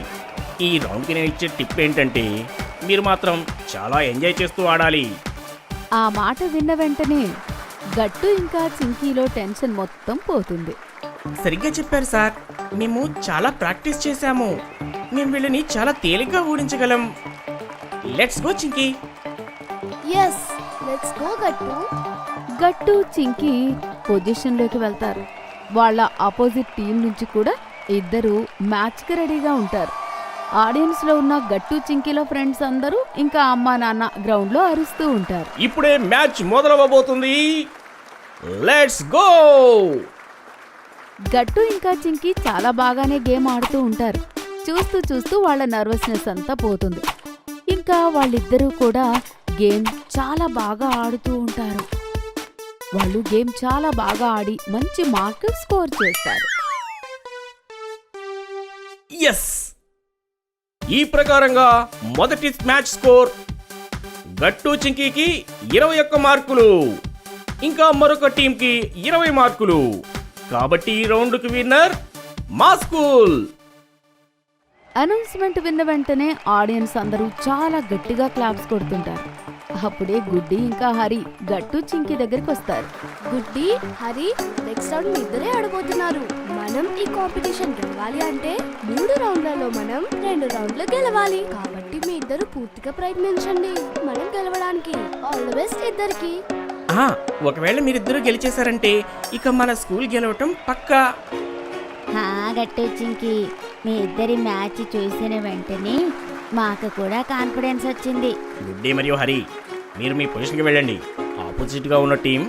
ఈ రౌండ్కి నేను ఇచ్చే టిప్ ఏంటంటే మీరు మాత్రం చాలా ఎంజాయ్ చేస్తూ ఆడాలి. ఆ మాట విన్న వెంటనే గట్టు ఇంకా చింకీలో టెన్షన్ మొత్తం పోతుంది. సరిగ్గా చెప్పారు సార్. మేము చాలా ప్రాక్టీస్ చేశాము. మేము వీళ్ళని చాలా తేలిగ్గా ఓడించగలం. Let's go Chinki. Yes, let's go Gattu. Gattu Chinki పొజిషన్లోకి వెళ్తారు. వాళ్ళ ఆపోజిట్ టీం నుంచి కూడా ఇద్దరు మ్యాచ్కి రెడీగా ఉంటారు. ఆడియన్స్లో ఉన్న గట్టు చింకీలో ఫ్రెండ్స్ అందరూ ఇంకా అమ్మా నాన్న గ్రౌండ్లో అరుస్తూ ఉంటారు. ఇప్పుడే మ్యాచ్ మొదలవబోతుంది. Let's go. గట్టు ఇంకా చింకీ చాలా బాగానే గేమ్ ఆడుతూ ఉంటారు. చూస్తూ వాళ్ళ నర్వస్నెస్ అంతా పోతుంది. ఇంకా వాళ్ళిద్దరూ కూడా గేమ్ చాలా బాగా ఆడుతూ ఉంటారు. వాళ్ళు గేమ్ చాలా బాగా ఆడి మంచి మార్క్ స్కోర్ చేస్తారు. ఎస్, ఈ ప్రకారంగా మొదటి మ్యాచ్ స్కోర్ గట్టు చింకీకి 21 మార్కులు, ఇంకా మరొక టీంకి 20 మార్కులు. కాబట్టి ఈ రౌండ్కి విన్నర్ మా స్కూల్. అనౌన్స్మెంట్ విన్న వెంటనే ఆడియన్స్ అందరూ చాలా గట్టిగా క్లాప్స్ కొడుతుంటారు. అప్పుడే గుడ్డి ఇంకా హరి గట్టు చింకీ దగ్గరికి వస్తారు. గుడ్డి, హరి, నెక్స్ట్ రౌండ్ మీ ఇద్దరే ఆడబోతున్నారు. మనం ఈ కాంపిటీషన్ గెలవాలి అంటే 3 రౌండ్లలో మనం 2 రౌండ్లు గెలవాలి. కాబట్టి మీ ఇద్దరు పూర్తిగా ప్రయత్నించండి మనం గెలవడానికి. ఆల్ ది బెస్ట్ ఇద్దరికి. ఒకవేళ మీరిద్దరూ గెలిచేశారంటే ఇక మన స్కూల్ గెలవటం పక్కా. గట్టు చింకీ, మీ ఇద్దరి మ్యాచ్ చూసిన వెంటనే మాకు కూడా కాన్ఫిడెన్స్ వచ్చింది. గుడ్డి మరియు హరి, మీరు మీ పొజిషన్కి వెళ్ళండి. ఆపోజిట్గా ఉన్న టీం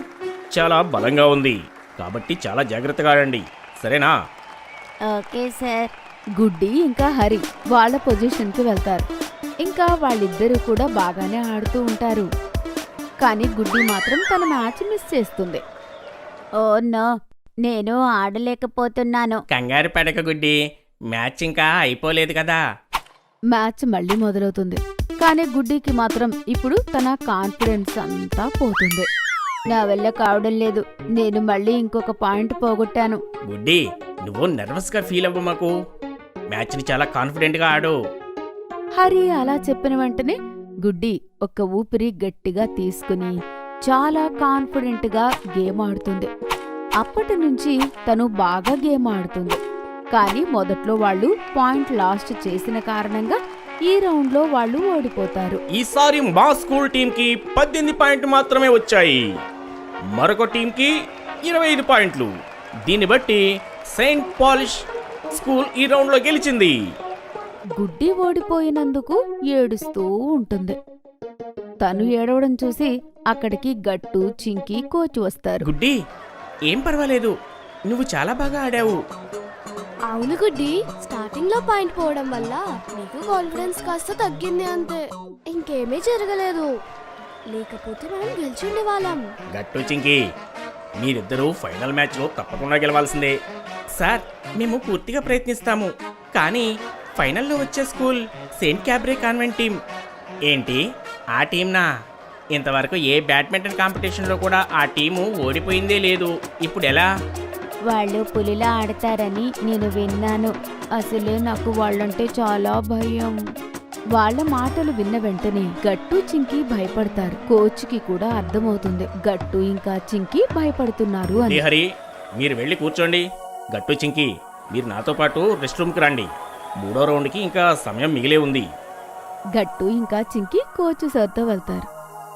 చాలా బలంగా ఉంది, కాబట్టి చాలా జాగ్రత్తగా ఆడండి, సరేనా? Okay sir. గుడ్డి ఇంకా హరి వాళ్ళ పొజిషన్కి వెళ్తారు. ఇంకా వాళ్ళిద్దరూ కూడా బాగానే ఆడుతూ ఉంటారు. కానీ గుడ్డి మాత్రం తన మ్యాచ్ మిస్ చేస్తుంది. ఓ నో, నేను ఆడలేకపోతున్నాను. కంగారు పడక గుడ్డి, మ్యాచ్ ఇంకా అయిపోలేదు కదా. మ్యాచ్ మళ్ళీ మొదలవుతుంది. కానీ గుడ్డికి మాత్రం ఇప్పుడు తన కాన్ఫిడెన్స్ అంతా పోతుంది. నా వల్ల కావడం లేదు, నేను మళ్ళీ ఇంకొక పాయింట్ పోగొట్టాను. గుడ్డి, నువ్వు నర్వస్ గా ఫీల్ అవ్వమాకు. మ్యాచ్ ని చాలా కాన్ఫిడెంట్ గా ఆడు. హరి అలా చెప్పిన వెంటనే గుడ్డి ఒక్క ఊపిరి గట్టిగా తీసుకుని చాలా కాన్ఫిడెంట్ గా గేమ్ ఆడుతుంది. అప్పటి నుంచి తను బాగా గేమ్ ఆడుతుంది. కానీ మొదట్లో వాళ్ళు పాయింట్ లాస్ట్ చేసిన కారణంగా ఈ రౌండ్ లో వాళ్ళు ఓడిపోతారు. ఈసారి మా స్కూల్ టీం కి 18 పాయింట్లు మాత్రమే వచ్చాయి, మరొక టీం కి 25 పాయింట్లు. దీన్ని బట్టి సెయింట్ పాలిష్ స్కూల్ ఈ రౌండ్ లో గెలిచింది. గుడ్డి ఓడిపోయినందుకు ఏడుస్తూ ఉంటుంది. తను ఏడవడం చూసి అక్కడికి గట్టు, చింకి, కోచ్ వస్తారు. గుడ్డి, ఏం పర్వాలేదు, నువ్వు చాలా బాగా ఆడావు. అవును గుడ్డి, స్టార్టింగ్ లో పాయింట్ పోవడం వల్ల నీకు కాన్ఫిడెన్స్ కాస్త తగ్గింది అంతే, ఇంకేమీ జరగలేదు. లేకపోతే మనం గెలిచిండే వాళ్ళం. గట్టు చింకి, మీరిద్దరూ ఫైనల్ మ్యాచ్ లో తప్పకుండా గెలవాల్సిందే. సార్, మేము పూర్తిగా ప్రయత్నిస్తాము. కానీ ఫైనల్లో వచ్చే school Saint cabaret convent team. ఏంటి, ఆ టీంనా? ఇంతవరకు ఏ బ్యాడ్మింటన్ కాంపిటీషన్లో కూడా ఆ టీము ఓడిపోయిందే లేదు. ఇప్పుడు ఎలా? వాళ్ళు పులిలా ఆడతారని నేను విన్నాను. అసలే నాకు వాళ్ళంటే చాలా భయం. వాళ్ళ మాటలు విన్న వెంటనే గట్టు, చింకి భయపడతారు. కోచ్కి కూడా అర్థమవుతుంది గట్టు ఇంకా చింకి భయపడుతున్నారు అని. హరి, మీరు వెళ్ళి కూర్చోండి. గట్టు చింకి, మీరు నాతో పాటు రెస్ట్ రూమ్కి రండి. 3వ రౌండ్కి ఇంకా సమయం మిగిలే ఉంది. గట్టు ఇంకా చింకి కోచ్ సార్తో వెళ్తారు.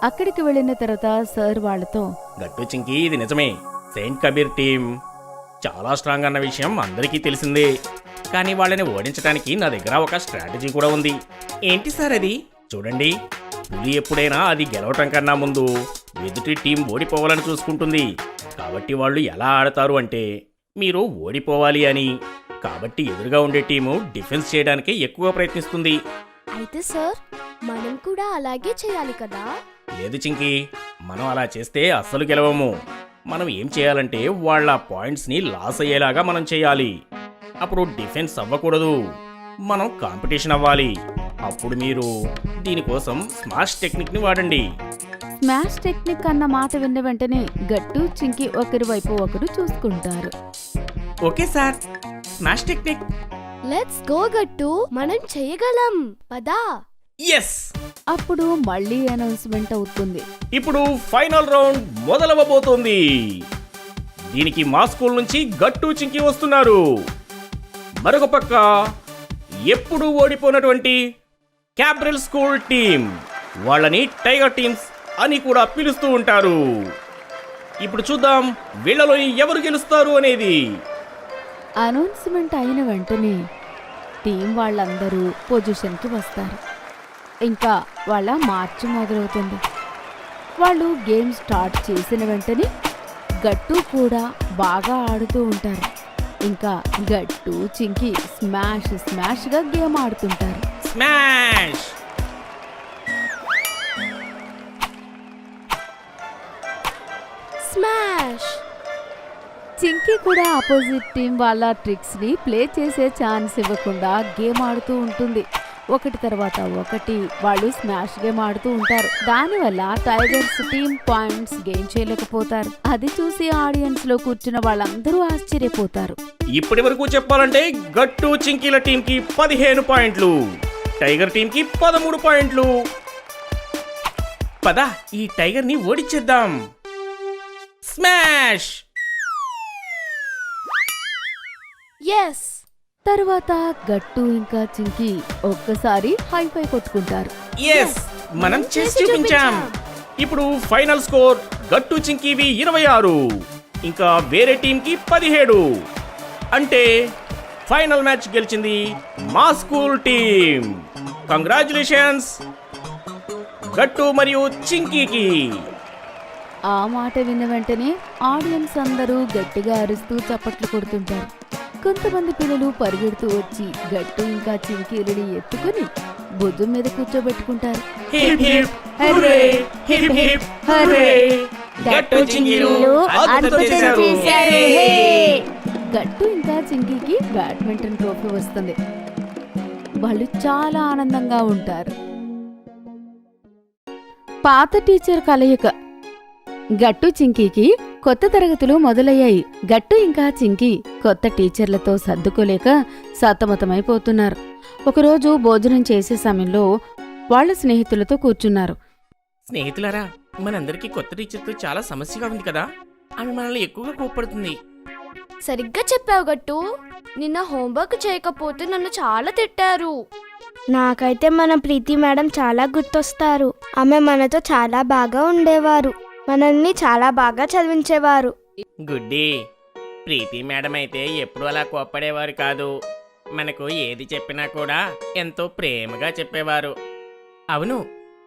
అక్కడికి వెళ్ళిన తర్వాత సార్ వాళ్ళతో, గట్టు చింకి, ఇది నిజమే, సెయింట్ కబీర్ టీం చాలా స్ట్రాంగ్ అన్న విషయం అందరికీ తెలిసిందే. కానీ వాళ్ళని ఓడించడానికి నా దగ్గర ఒక స్ట్రాటజీ కూడా ఉంది. ఏంటి సార్ అది? చూడండి, పులి ఎప్పుడైనా అది గెలవటం కన్నా ముందు ఎదుటి టీం ఓడిపోవాలని చూసుకుంటుంది. కాబట్టి వాళ్ళు ఎలా ఆడతారు అంటే, మీరు ఓడిపోవాలి అని. కాబట్టి ఎదురుగా ఉండే టీము డిఫెన్స్ చేయడానికి ఎక్కువ ప్రయత్నిస్తుంది. అయితే సార్, మనం కూడా అలాగే చేయాలి కదా? లేదు చింకి, మనం అలా చేస్తే అస్సలు గెలవము. మనం ఏం చేయాలంటే వాళ్ళ పాయింట్స్ని లాస్ అయ్యేలాగా మనం చేయాలి. అప్పుడు డిఫెన్స్ అవ్వకూడదు, మనం కాంపిటీషన్ అవ్వాలి. అప్పుడు మీరు దీనికోసం స్మాష్ టెక్నిక్ని వాడండి. స్మాష్ టెక్నిక్ అన్న మాట విన్న వెంటనే గట్టు, చింకి ఒకరి వైపు ఒకరు చూసుకుంటారు. Okay sir, smash technique. Let's go గట్టు, మనం చేయగలం పదా. ఎస్, అప్పుడు మళ్ళీ అనౌన్స్మెంట్ అవుతుంది. ఇప్పుడు ఫైనల్ రౌండ్ మొదలవబోతోంది. దీనికి మా స్కూల్ నుంచి గట్టు చింకి వస్తున్నారు. మరొక పక్క ఎప్పుడూ ఓడిపోయినటువంటి క్యాబ్రెల్ స్కూల్ టీం, వాళ్ళని టైగర్ టీమ్స్ అని కూడా పిలుస్తూ ఉంటారు. ఇప్పుడు చూద్దాం వీళ్ళలో ఎవరు గెలుస్తారు అనేది. అనౌన్స్మెంట్ అయిన వెంటనే టీం వాళ్ళందరూ పొజిషన్కి వస్తారు. ఇంకా వాళ్ళ మార్చి మొదలవుతుంది. వాళ్ళు గేమ్ స్టార్ట్ చేసిన వెంటనే గట్టు కూడా బాగా ఆడుతూ ఉంటారు. ఇంకా గట్టు, చింకి స్మాష్గా గేమ్ ఆడుతుంటారు. స్మాష్! స్మాష్! చింకి కూడా ఆపోజిట్ టీం వాళ్ళ ట్రిక్స్ ని ప్లే చేసే ఛాన్స్ ఇవ్వకుండా గేమ్ ఆడుతూ ఉంటుంది. ఒకటి తర్వాత ఒకటి వాళ్ళు స్మాష్ గేమ్ ఆడుతూ ఉంటారు. దానివల్ల టైగర్స్ టీం పాయింట్స్ గెయిన్ చేయలేకపోతారు. అది చూసి ఆడియన్స్ లో కూర్చున్న వాళ్ళందరూ ఆశ్చర్యపోతారు. ఇప్పటి వరకు చెప్పాలంటే గట్టు చింకీల టీంకి 15 పాయింట్లు, టైగర్ టీంకి 13 పాయింట్లు. పద, ఈ టైగర్ ని ఓడిచ్చేద్దాం. స్మాష్! ఎస్! తర్వాత గట్టు ఇంకా చింకి ఒక్కసారి హైఫై కొట్టుకుంటారు. ఎస్, మనం చేసి చూపించాం. ఇప్పుడు ఫైనల్ స్కోర్ గట్టు చింకీవి 26, ఇంకా వేరే టీంకి 17. అంటే ఫైనల్ మ్యాచ్ గెలిచింది మా స్కూల్ టీం. కంగ్రాచులేషన్స్ గట్టు మరియు చింకీకి. ఆ మాట విన్న వెంటనే ఆడియన్స్ అందరూ గట్టిగా అరుస్తూ చప్పట్లు కొడుతుంటారు. కొంతమంది పిల్లలు పరిగెడుతూ వచ్చి గట్టు ఇంకా చింకీలని ఎత్తుకుని భుజం మీద కూర్చోబెట్టుకుంటారు. Hip hip hurray, hip hip hurray. Gattu చింకీలు అద్భుతం చేశారు. చేశారు. హే! గట్టు ఇంకా చింకీకి బ్యాడ్మింటన్ ట్రోఫీ వస్తుంది. వాళ్ళు చాలా ఆనందంగా ఉంటారు. పాత టీచర్ కలయిక. గట్టు చింకీకి కొత్త తరగతులు మొదలయ్యాయి. గట్టు ఇంకా చింకీ కొత్త టీచర్లతో సర్దుకోలేక సతమతమైపోతున్నారు. ఒకరోజు భోజనం చేసే సమయంలో వాళ్ళ స్నేహితులతో కూర్చున్నారు. స్నేహితులారా, మనందరికీ కొత్త టీచర్తో చాలా సమస్యగా ఉంది కదా. ఆమె మనల్ని ఎక్కువగా కోప్పడుతుంది. సరిగ్గా చెప్పావు గట్టు. నిన్న హోంవర్క్ చేయకపోతే నన్ను చాలా తిట్టారు. నాకైతే మన ప్రీతి మేడం చాలా గుర్తొస్తారు. ఆమె మనతో చాలా బాగా ఉండేవారు. మనల్ని చాలా బాగా చదివించేవారు. గుడ్డి, ప్రీతి మేడం అయితే ఎప్పుడు అలా కోప్పడేవారు కాదు. మనకు ఏది చెప్పినా కూడా ఎంతో ప్రేమగా చెప్పేవారు. అవును,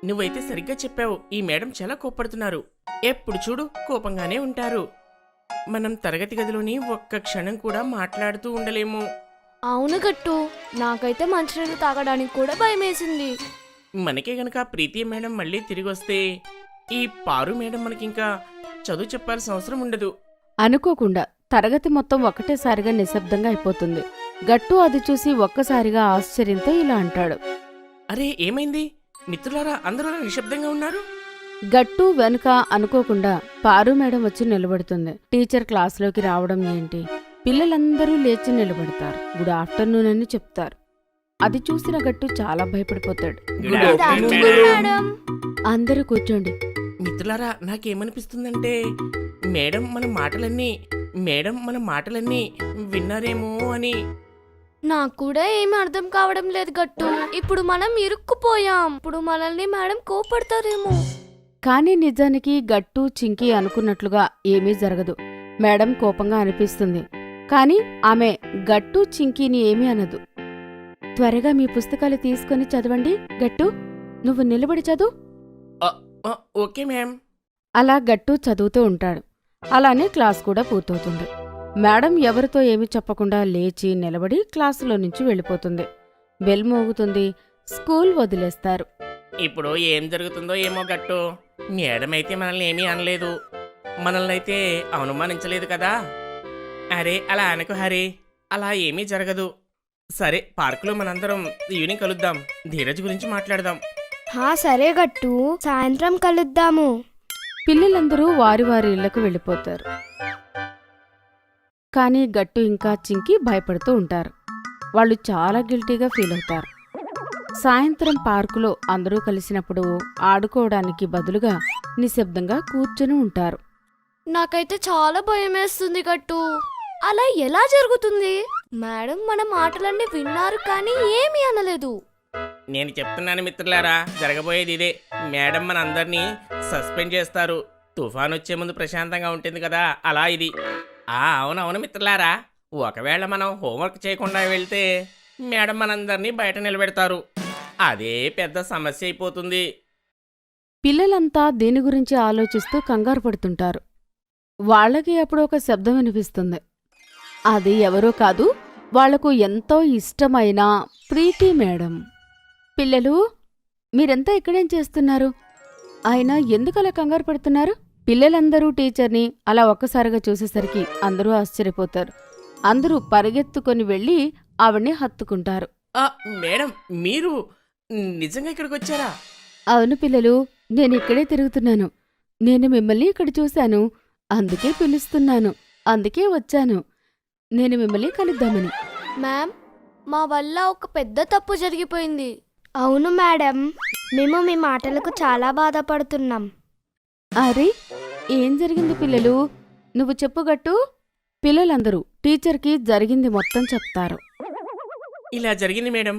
నువ్వైతే సరిగ్గా చెప్పావు. ఈ మేడం చాలా కోప్పడుతున్నారు. ఎప్పుడు చూడు కోపంగానే ఉంటారు. మనం తరగతి గదిలోని ఒక్క క్షణం కూడా మాట్లాడుతూ ఉండలేము. అవును గట్టు, నాకైతే మంచినీళ్ళు తాగడానికి కూడా భయమేసింది. మనకే గనక ప్రీతి మేడం మళ్ళీ తిరిగి వస్తే ఈ పారు మేడం మనకింకా చదువు చెప్పాల్సిన అవసరం ఉండదు. అనుకోకుండా తరగతి మొత్తం ఒకటేసారిగా నిశ్శబ్దంగా అయిపోతుంది. గట్టు అది చూసి ఒక్కసారిగా ఆశ్చర్యంతో ఇలా అంటాడు. అరే, ఏమైంది మిత్రులారా? అందరూ అలా నిశ్శబ్దంగా ఉన్నారు. గట్టు వెనుక అనుకోకుండా పారు మేడం వచ్చి నిలబడుతుంది. టీచర్ క్లాసులోకి రావడం ఏంటి? పిల్లలందరూ లేచి నిలబడతారు. గుడ్ ఆఫ్టర్నూన్ అని చెప్తారు. అది చూసిన గట్టు చాలా భయపడిపోతాడు. Good Good afternoon, afternoon, madam. Madam. అందరూ కూర్చోండి. మిత్రులారా, నాకేమనిపిస్తుందంటే మేడం మన మాటలన్నీ విన్నారేమో అని. నాకు కూడా ఏమీ అర్థం కావడం లేదు గట్టు. ఇప్పుడు మనం ఇరుక్కుపోయాం. ఇప్పుడు మనల్ని మేడం కోపడతారేమో. కానీ నిజానికి గట్టు చింకీ అనుకున్నట్లుగా ఏమీ జరగదు. మేడం కోపంగా అనిపిస్తుంది. కానీ ఆమె గట్టు చింకీని ఏమీ అనదు. త్వరగా మీ పుస్తకాలు తీసుకొని చదవండి. గట్టు, నువ్వు నిలబడి చదువు. Okay ma'am. అలా గట్టు చదువుతూ ఉంటాడు. అలానే క్లాస్ కూడా పూర్తవుతుంది. మేడం ఎవరితో ఏమీ చెప్పకుండా లేచి నిలబడి క్లాసులో నుంచి వెళ్ళిపోతుంది. బెల్ మోగుతుంది. స్కూల్ వదిలేస్తారు. ఇప్పుడు ఏం జరుగుతుందో ఏమో గట్టు. మేడం అయితే మనల్ని ఏమీ అనలేదు. మనల్ని అయితే అనుమానించలేదు కదా. అరే, అలా అనకు హరి. అలా ఏమీ జరగదు. సరే, పార్కులో మనందరం ఈవినింగ్ కలుద్దాం. ధీరజ్ గురించి మాట్లాడదాం. సరే గట్టు, సాయంత్రం కలుద్దాము. పిల్లలందరూ వారి వారి ఇళ్లకు వెళ్ళిపోతారు. కానీ గట్టు ఇంకా చింకి భయపడుతూ ఉంటారు. వాళ్ళు చాలా గిల్టీగా ఫీల్ అవుతారు. సాయంత్రం పార్కులో అందరూ కలిసినప్పుడు ఆడుకోవడానికి బదులుగా నిశ్శబ్దంగా కూర్చుని ఉంటారు. నాకైతే చాలా భయం వేస్తుంది గట్టు. అలా ఎలా జరుగుతుంది? మేడం మన మాటలన్నీ విన్నారు కానీ ఏమీ అనలేదు. నేను చెప్తున్నాను మిత్రులారా, జరగబోయేది ఇదే. మేడం మన అందరినీ సస్పెండ్ చేస్తారు. తుఫాన్ వచ్చే ముందు ప్రశాంతంగా ఉంటుంది కదా, అలా ఇది. అవునవును మిత్రులారా, ఒకవేళ మనం హోంవర్క్ చేయకుండా వెళ్తే మేడం మనందరినీ బయట నిలబెడతారు. అదే పెద్ద సమస్య అయిపోతుంది. పిల్లలంతా దీని గురించి ఆలోచిస్తూ కంగారు పడుతుంటారు. వాళ్ళకి అప్పుడు ఒక శబ్దం వినిపిస్తుంది. అది ఎవరో కాదు, వాళ్లకు ఎంతో ఇష్టమైన ప్రీతి మేడం. పిల్లలు, మీరంతా ఇక్కడేం చేస్తున్నారు? అయినా ఎందుకలా కంగారు పడుతున్నారు? పిల్లలందరూ టీచర్ని అలా ఒక్కసారిగా చూసేసరికి అందరూ ఆశ్చర్యపోతారు. అందరూ పరిగెత్తుకొని వెళ్ళి ఆవిడ్ని హత్తుకుంటారు. మేడం, మీరు నిజంగా ఇక్కడికి వచ్చారా? అవును పిల్లలు, నేనిక్కడే తిరుగుతున్నాను. నేను మిమ్మల్ని ఇక్కడ చూశాను, అందుకే పిలుస్తున్నాను, అందుకే వచ్చాను. నేను మిమ్మల్ని కలుద్దామని. మ్యామ్, మా వల్ల ఒక పెద్ద తప్పు జరిగిపోయింది. అవును మేడం, మేము మీ మాటలకు చాలా బాధపడుతున్నాం. అరే, ఏం జరిగింది పిల్లలు? నువ్వు చెప్పుగట్టు. పిల్లలందరూ టీచర్కి జరిగింది మొత్తం చెప్తారు. ఇలా జరిగింది మేడం.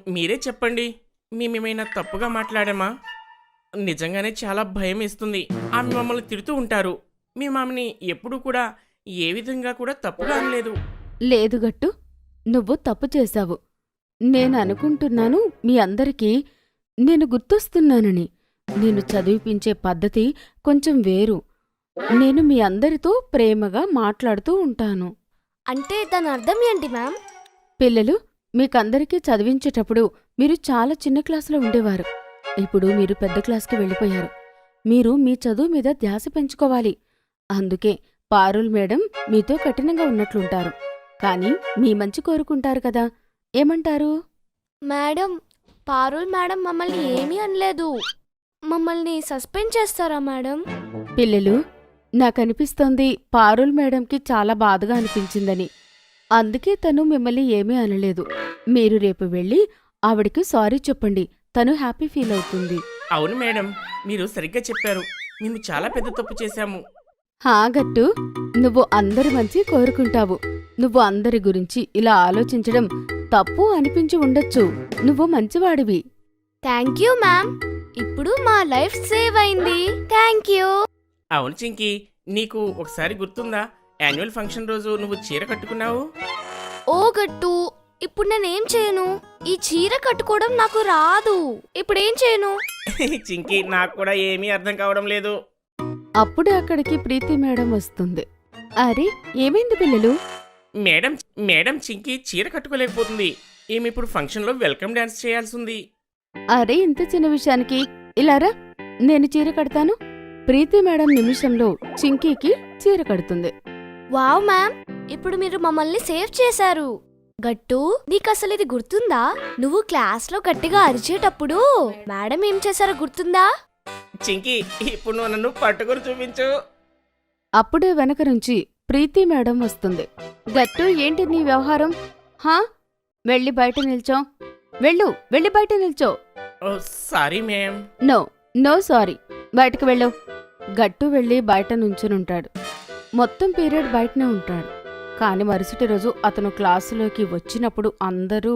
మీరే చెప్పండి. మేమేమైనా తప్పుగా మాట్లాడామా? నిజంగానే చాలా భయం వేస్తుంది. ఆమె మమ్మల్ని తిడుతూ ఉంటారు. మేము ఆమెని ఎప్పుడూ కూడా ఏ విధంగా కూడా తప్పుగా అనలేదు. లేదు గట్టు, నువ్వు తప్పు చేశావు. నేను అనుకుంటున్నాను మీ అందరికీ నేను గుర్తొస్తున్నానని. నేను చదివిపించే పద్ధతి కొంచెం వేరు. నేను మీ అందరితో ప్రేమగా మాట్లాడుతూ ఉంటాను. అంటే దాని అర్థం ఏంటి మ్యామ్? పిల్లలు, మీకందరికీ చదివించేటప్పుడు మీరు చాలా చిన్న క్లాసులో ఉండేవారు. ఇప్పుడు మీరు పెద్ద క్లాస్కి వెళ్ళిపోయారు. మీరు మీ చదువు మీద ధ్యాస పెంచుకోవాలి. అందుకే పారుల్ మేడం మీతో కఠినంగా ఉన్నట్లుంటారు. కానీ మీ మంచి కోరుకుంటారు కదా, ఏమంటారు? మేడం, పారుల్ మేడం మమ్మల్ని ఏమీ అనలేదు. మమ్మల్ని సస్పెండ్ చేస్తారా మేడం? పిల్లలు, నాకనిపిస్తోంది పారుల్ మేడంకి చాలా బాధగా అనిపించిందని. అందుకే తను మిమ్మల్ని ఏమీ అనలేదు. మీరు రేపు వెళ్ళి ఆవిడికి సారీ చెప్పండి. తను హ్యాపీ ఫీల్ అవుతుంది. అవును మేడం, మీరు సరిగ్గా చెప్పారు. మేము చాలా పెద్ద తప్పు చేశాము. హా గట్టు, నువ్వు అందరి మంచి కోరుకుంటావు. నువ్వు అందరి గురించి ఇలా ఆలోచించడం తప్పు అనిపించి ఉండొచ్చు. నువ్వు మంచివాడివి. Thank you ma'am. ఇప్పుడు మా లైఫ్ సేవ్ అయింది. Thank you. అవును చింకీ, నీకు ఒకసారి గుర్తుందా? యాన్యువల్ ఫంక్షన్ రోజు నువ్వు చీర కట్టుకున్నావు. ఓ గట్టు, ఇప్పుడు నేనేం చేయను? ఈ చీర కట్టుకోవడం నాకు రాదు. ఇప్పుడేం చేయను? చింకీ, నాకు కూడా ఏమీ అర్థం కావడం లేదు. అప్పుడే అక్కడికి ప్రీతి మేడం వస్తుంది. అరే, ఏమైంది పిల్లలు? మేడం మేడం చింకీ చీర కట్టుకోలేకపోతుంది. ఈమె ఇప్పుడు ఫంక్షన్లో వెల్కమ్ డాన్స్ చేయాల్సి ఉంది. అరే, ఇంత చిన్న విషయానికి ఇలారా, నేను చీర కడతాను. ప్రీతి మేడం నిమిషంలో చింకీకి చీర కడుతుంది. వావ్ మ్యామ్, ఇప్పుడు మీరు మమ్మల్ని సేవ్ చేశారు. గట్టు, నీకు అసలు ఇది గుర్తుందా? నువ్వు క్లాస్లో గట్టిగా అరిచేటప్పుడు మేడం ఏం చేశారో గుర్తుందా? చింకీ, ఇప్పుడు నువ్వు నన్ను పట్టుకొని చూపించు. అప్పుడే వెనక నుంచి ప్రీతి మేడం వస్తుంది. గట్టు, ఏంటి నీ వ్యవహారం? హా, వెళ్ళి బయట నిల్చో. వెళ్ళి బయట నిల్చో. ఓ సారీ మ్యామ్. నో సారీ, బయటకు వెళ్ళు. గట్టు వెళ్ళి బయట నుంచునుంటాడు. మొత్తం పీరియడ్ బయటనే ఉంటాడు. కాని మరుసటి రోజు అతను క్లాసులోకి వచ్చినప్పుడు అందరూ,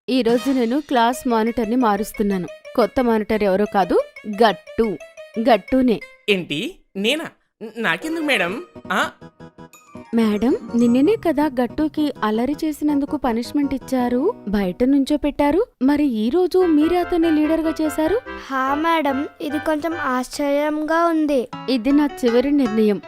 ఈరోజు నేను క్లాస్ మానిటర్ని మారుస్తున్నాను. కొత్త మానిటర్ ఎవరో కాదు, గట్టునే. ఏంటి, నేనా? నాకెందుకు మేడం? మేడం, నిన్ననే కదా గట్టుకి అల్లరి చేసినందుకు పనిష్మెంట్ ఇచ్చారు, బయట నుంచో పెట్టారు. మరి ఈ రోజు మీరే అతన్ని లీడర్గా చేశారు? హా మేడం, ఇది కొంచెం ఆశ్చర్యంగా ఉంది. ఇది నా చివరి నిర్ణయం.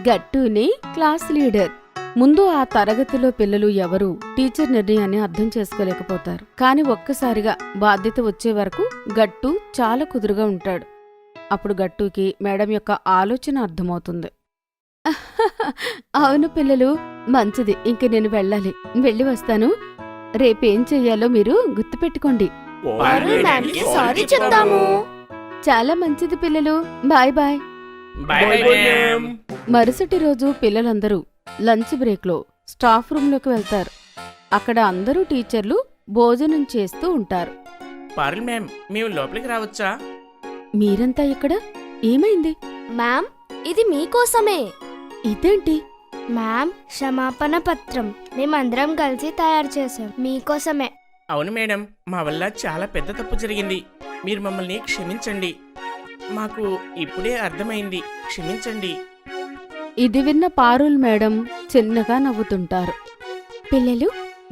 గట్టుని క్లాస్ లీడర్. ముందు ఆ తరగతిలో పిల్లలు ఎవరూ టీచర్ నిర్ణయాన్ని అర్థం చేసుకోలేకపోతారు. కాని ఒక్కసారిగా బాధ్యత వచ్చే వరకు గట్టు చాలా కుదురుగా ఉంటాడు. అప్పుడు గట్టుకి మేడం యొక్క ఆలోచన అర్థమవుతుంది. అవును పిల్లలు, మంచిది. ఇంక నేను వెళ్ళి వస్తాను. రేపేం చెయ్యాలో మీరు గుర్తుపెట్టుకోండి. పారుల్ మ్యామ్కి సారీ చెప్తాము. చాలా మంచిది పిల్లలు. Bye bye. Bye ma'am. మరుసటి రోజు పిల్లలందరూ లంచ్ బ్రేక్లో స్టాఫ్ రూంలోకి వెళ్తారు. అక్కడ అందరూ టీచర్లు భోజనం చేస్తూ ఉంటారు. పారుల్ మ్యామ్, మేము లోపలికి రావచ్చా? మీరంతా ఇక్కడ? ఏమైంది? మ్యామ్, ఇది మీకోసమే. ఇదేంటి? మ్యామ్, క్షమాపణ పత్రం మేమందరం కలిసి తయారు చేశాం మీకోసమే. అవును మేడం, మా వల్ల చాలా పెద్ద తప్పు జరిగింది. మీరు మమ్మల్ని క్షమించండి. మాకు ఇప్పుడే అర్థమైంది. క్షమించండి. ఇది విన్న పారుల్ మేడం చిన్నగా నవ్వుతుంటారు. పిల్లలు,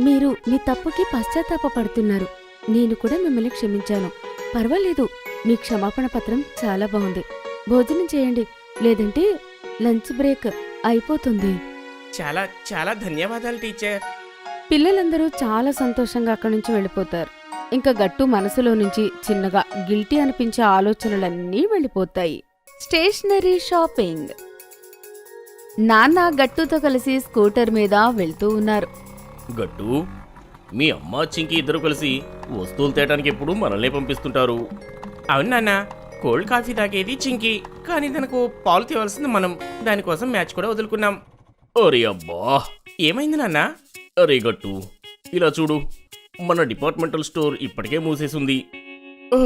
మీరు మీ తప్పుకి పశ్చాత్తాపపడుతున్నారు. నేను కూడా మిమ్మల్ని క్షమించాను. పర్వాలేదు, మీ క్షమాపణ పత్రం చాలా బాగుంది. భోజనం చేయండి, లేదంటే లంచ్ బ్రేక్ అయిపోతుంది. చాలా చాలా ధన్యవాదాలు టీచర్. పిల్లలందరూ చాలా సంతోషంగా అక్కడి నుంచి వెళ్ళిపోతారు. ఇంకా గట్టు మనసులో నుంచి చిన్నగా గిల్టీ అనిపించే ఆలోచనలన్నీ వెళ్ళిపోతాయి. Stationery shopping. నాన్న గట్టుతో కలిసి స్కూటర్ మీద వెళ్తూ ఉన్నారు. గట్టు, మీ అమ్మ చింకి ఇద్దరు కలిసి వస్తువులు తేయడానికి ఎప్పుడు మనల్ని పంపిస్తుంటారు. అవును నాన్న, కోల్డ్ కాఫీ తాగేది చింకి, కానీ తనకు పాలు తేవాల్సింది మనం. దానికోసం మ్యాచ్ కూడా వదులుకున్నాం. అరే అబ్బా, ఏమైంది నాన్న? అరే గట్టు, ఇలా చూడు, మన డిపార్ట్మెంటల్ స్టోర్ ఇప్పటికే మూసేసింది. ఓ,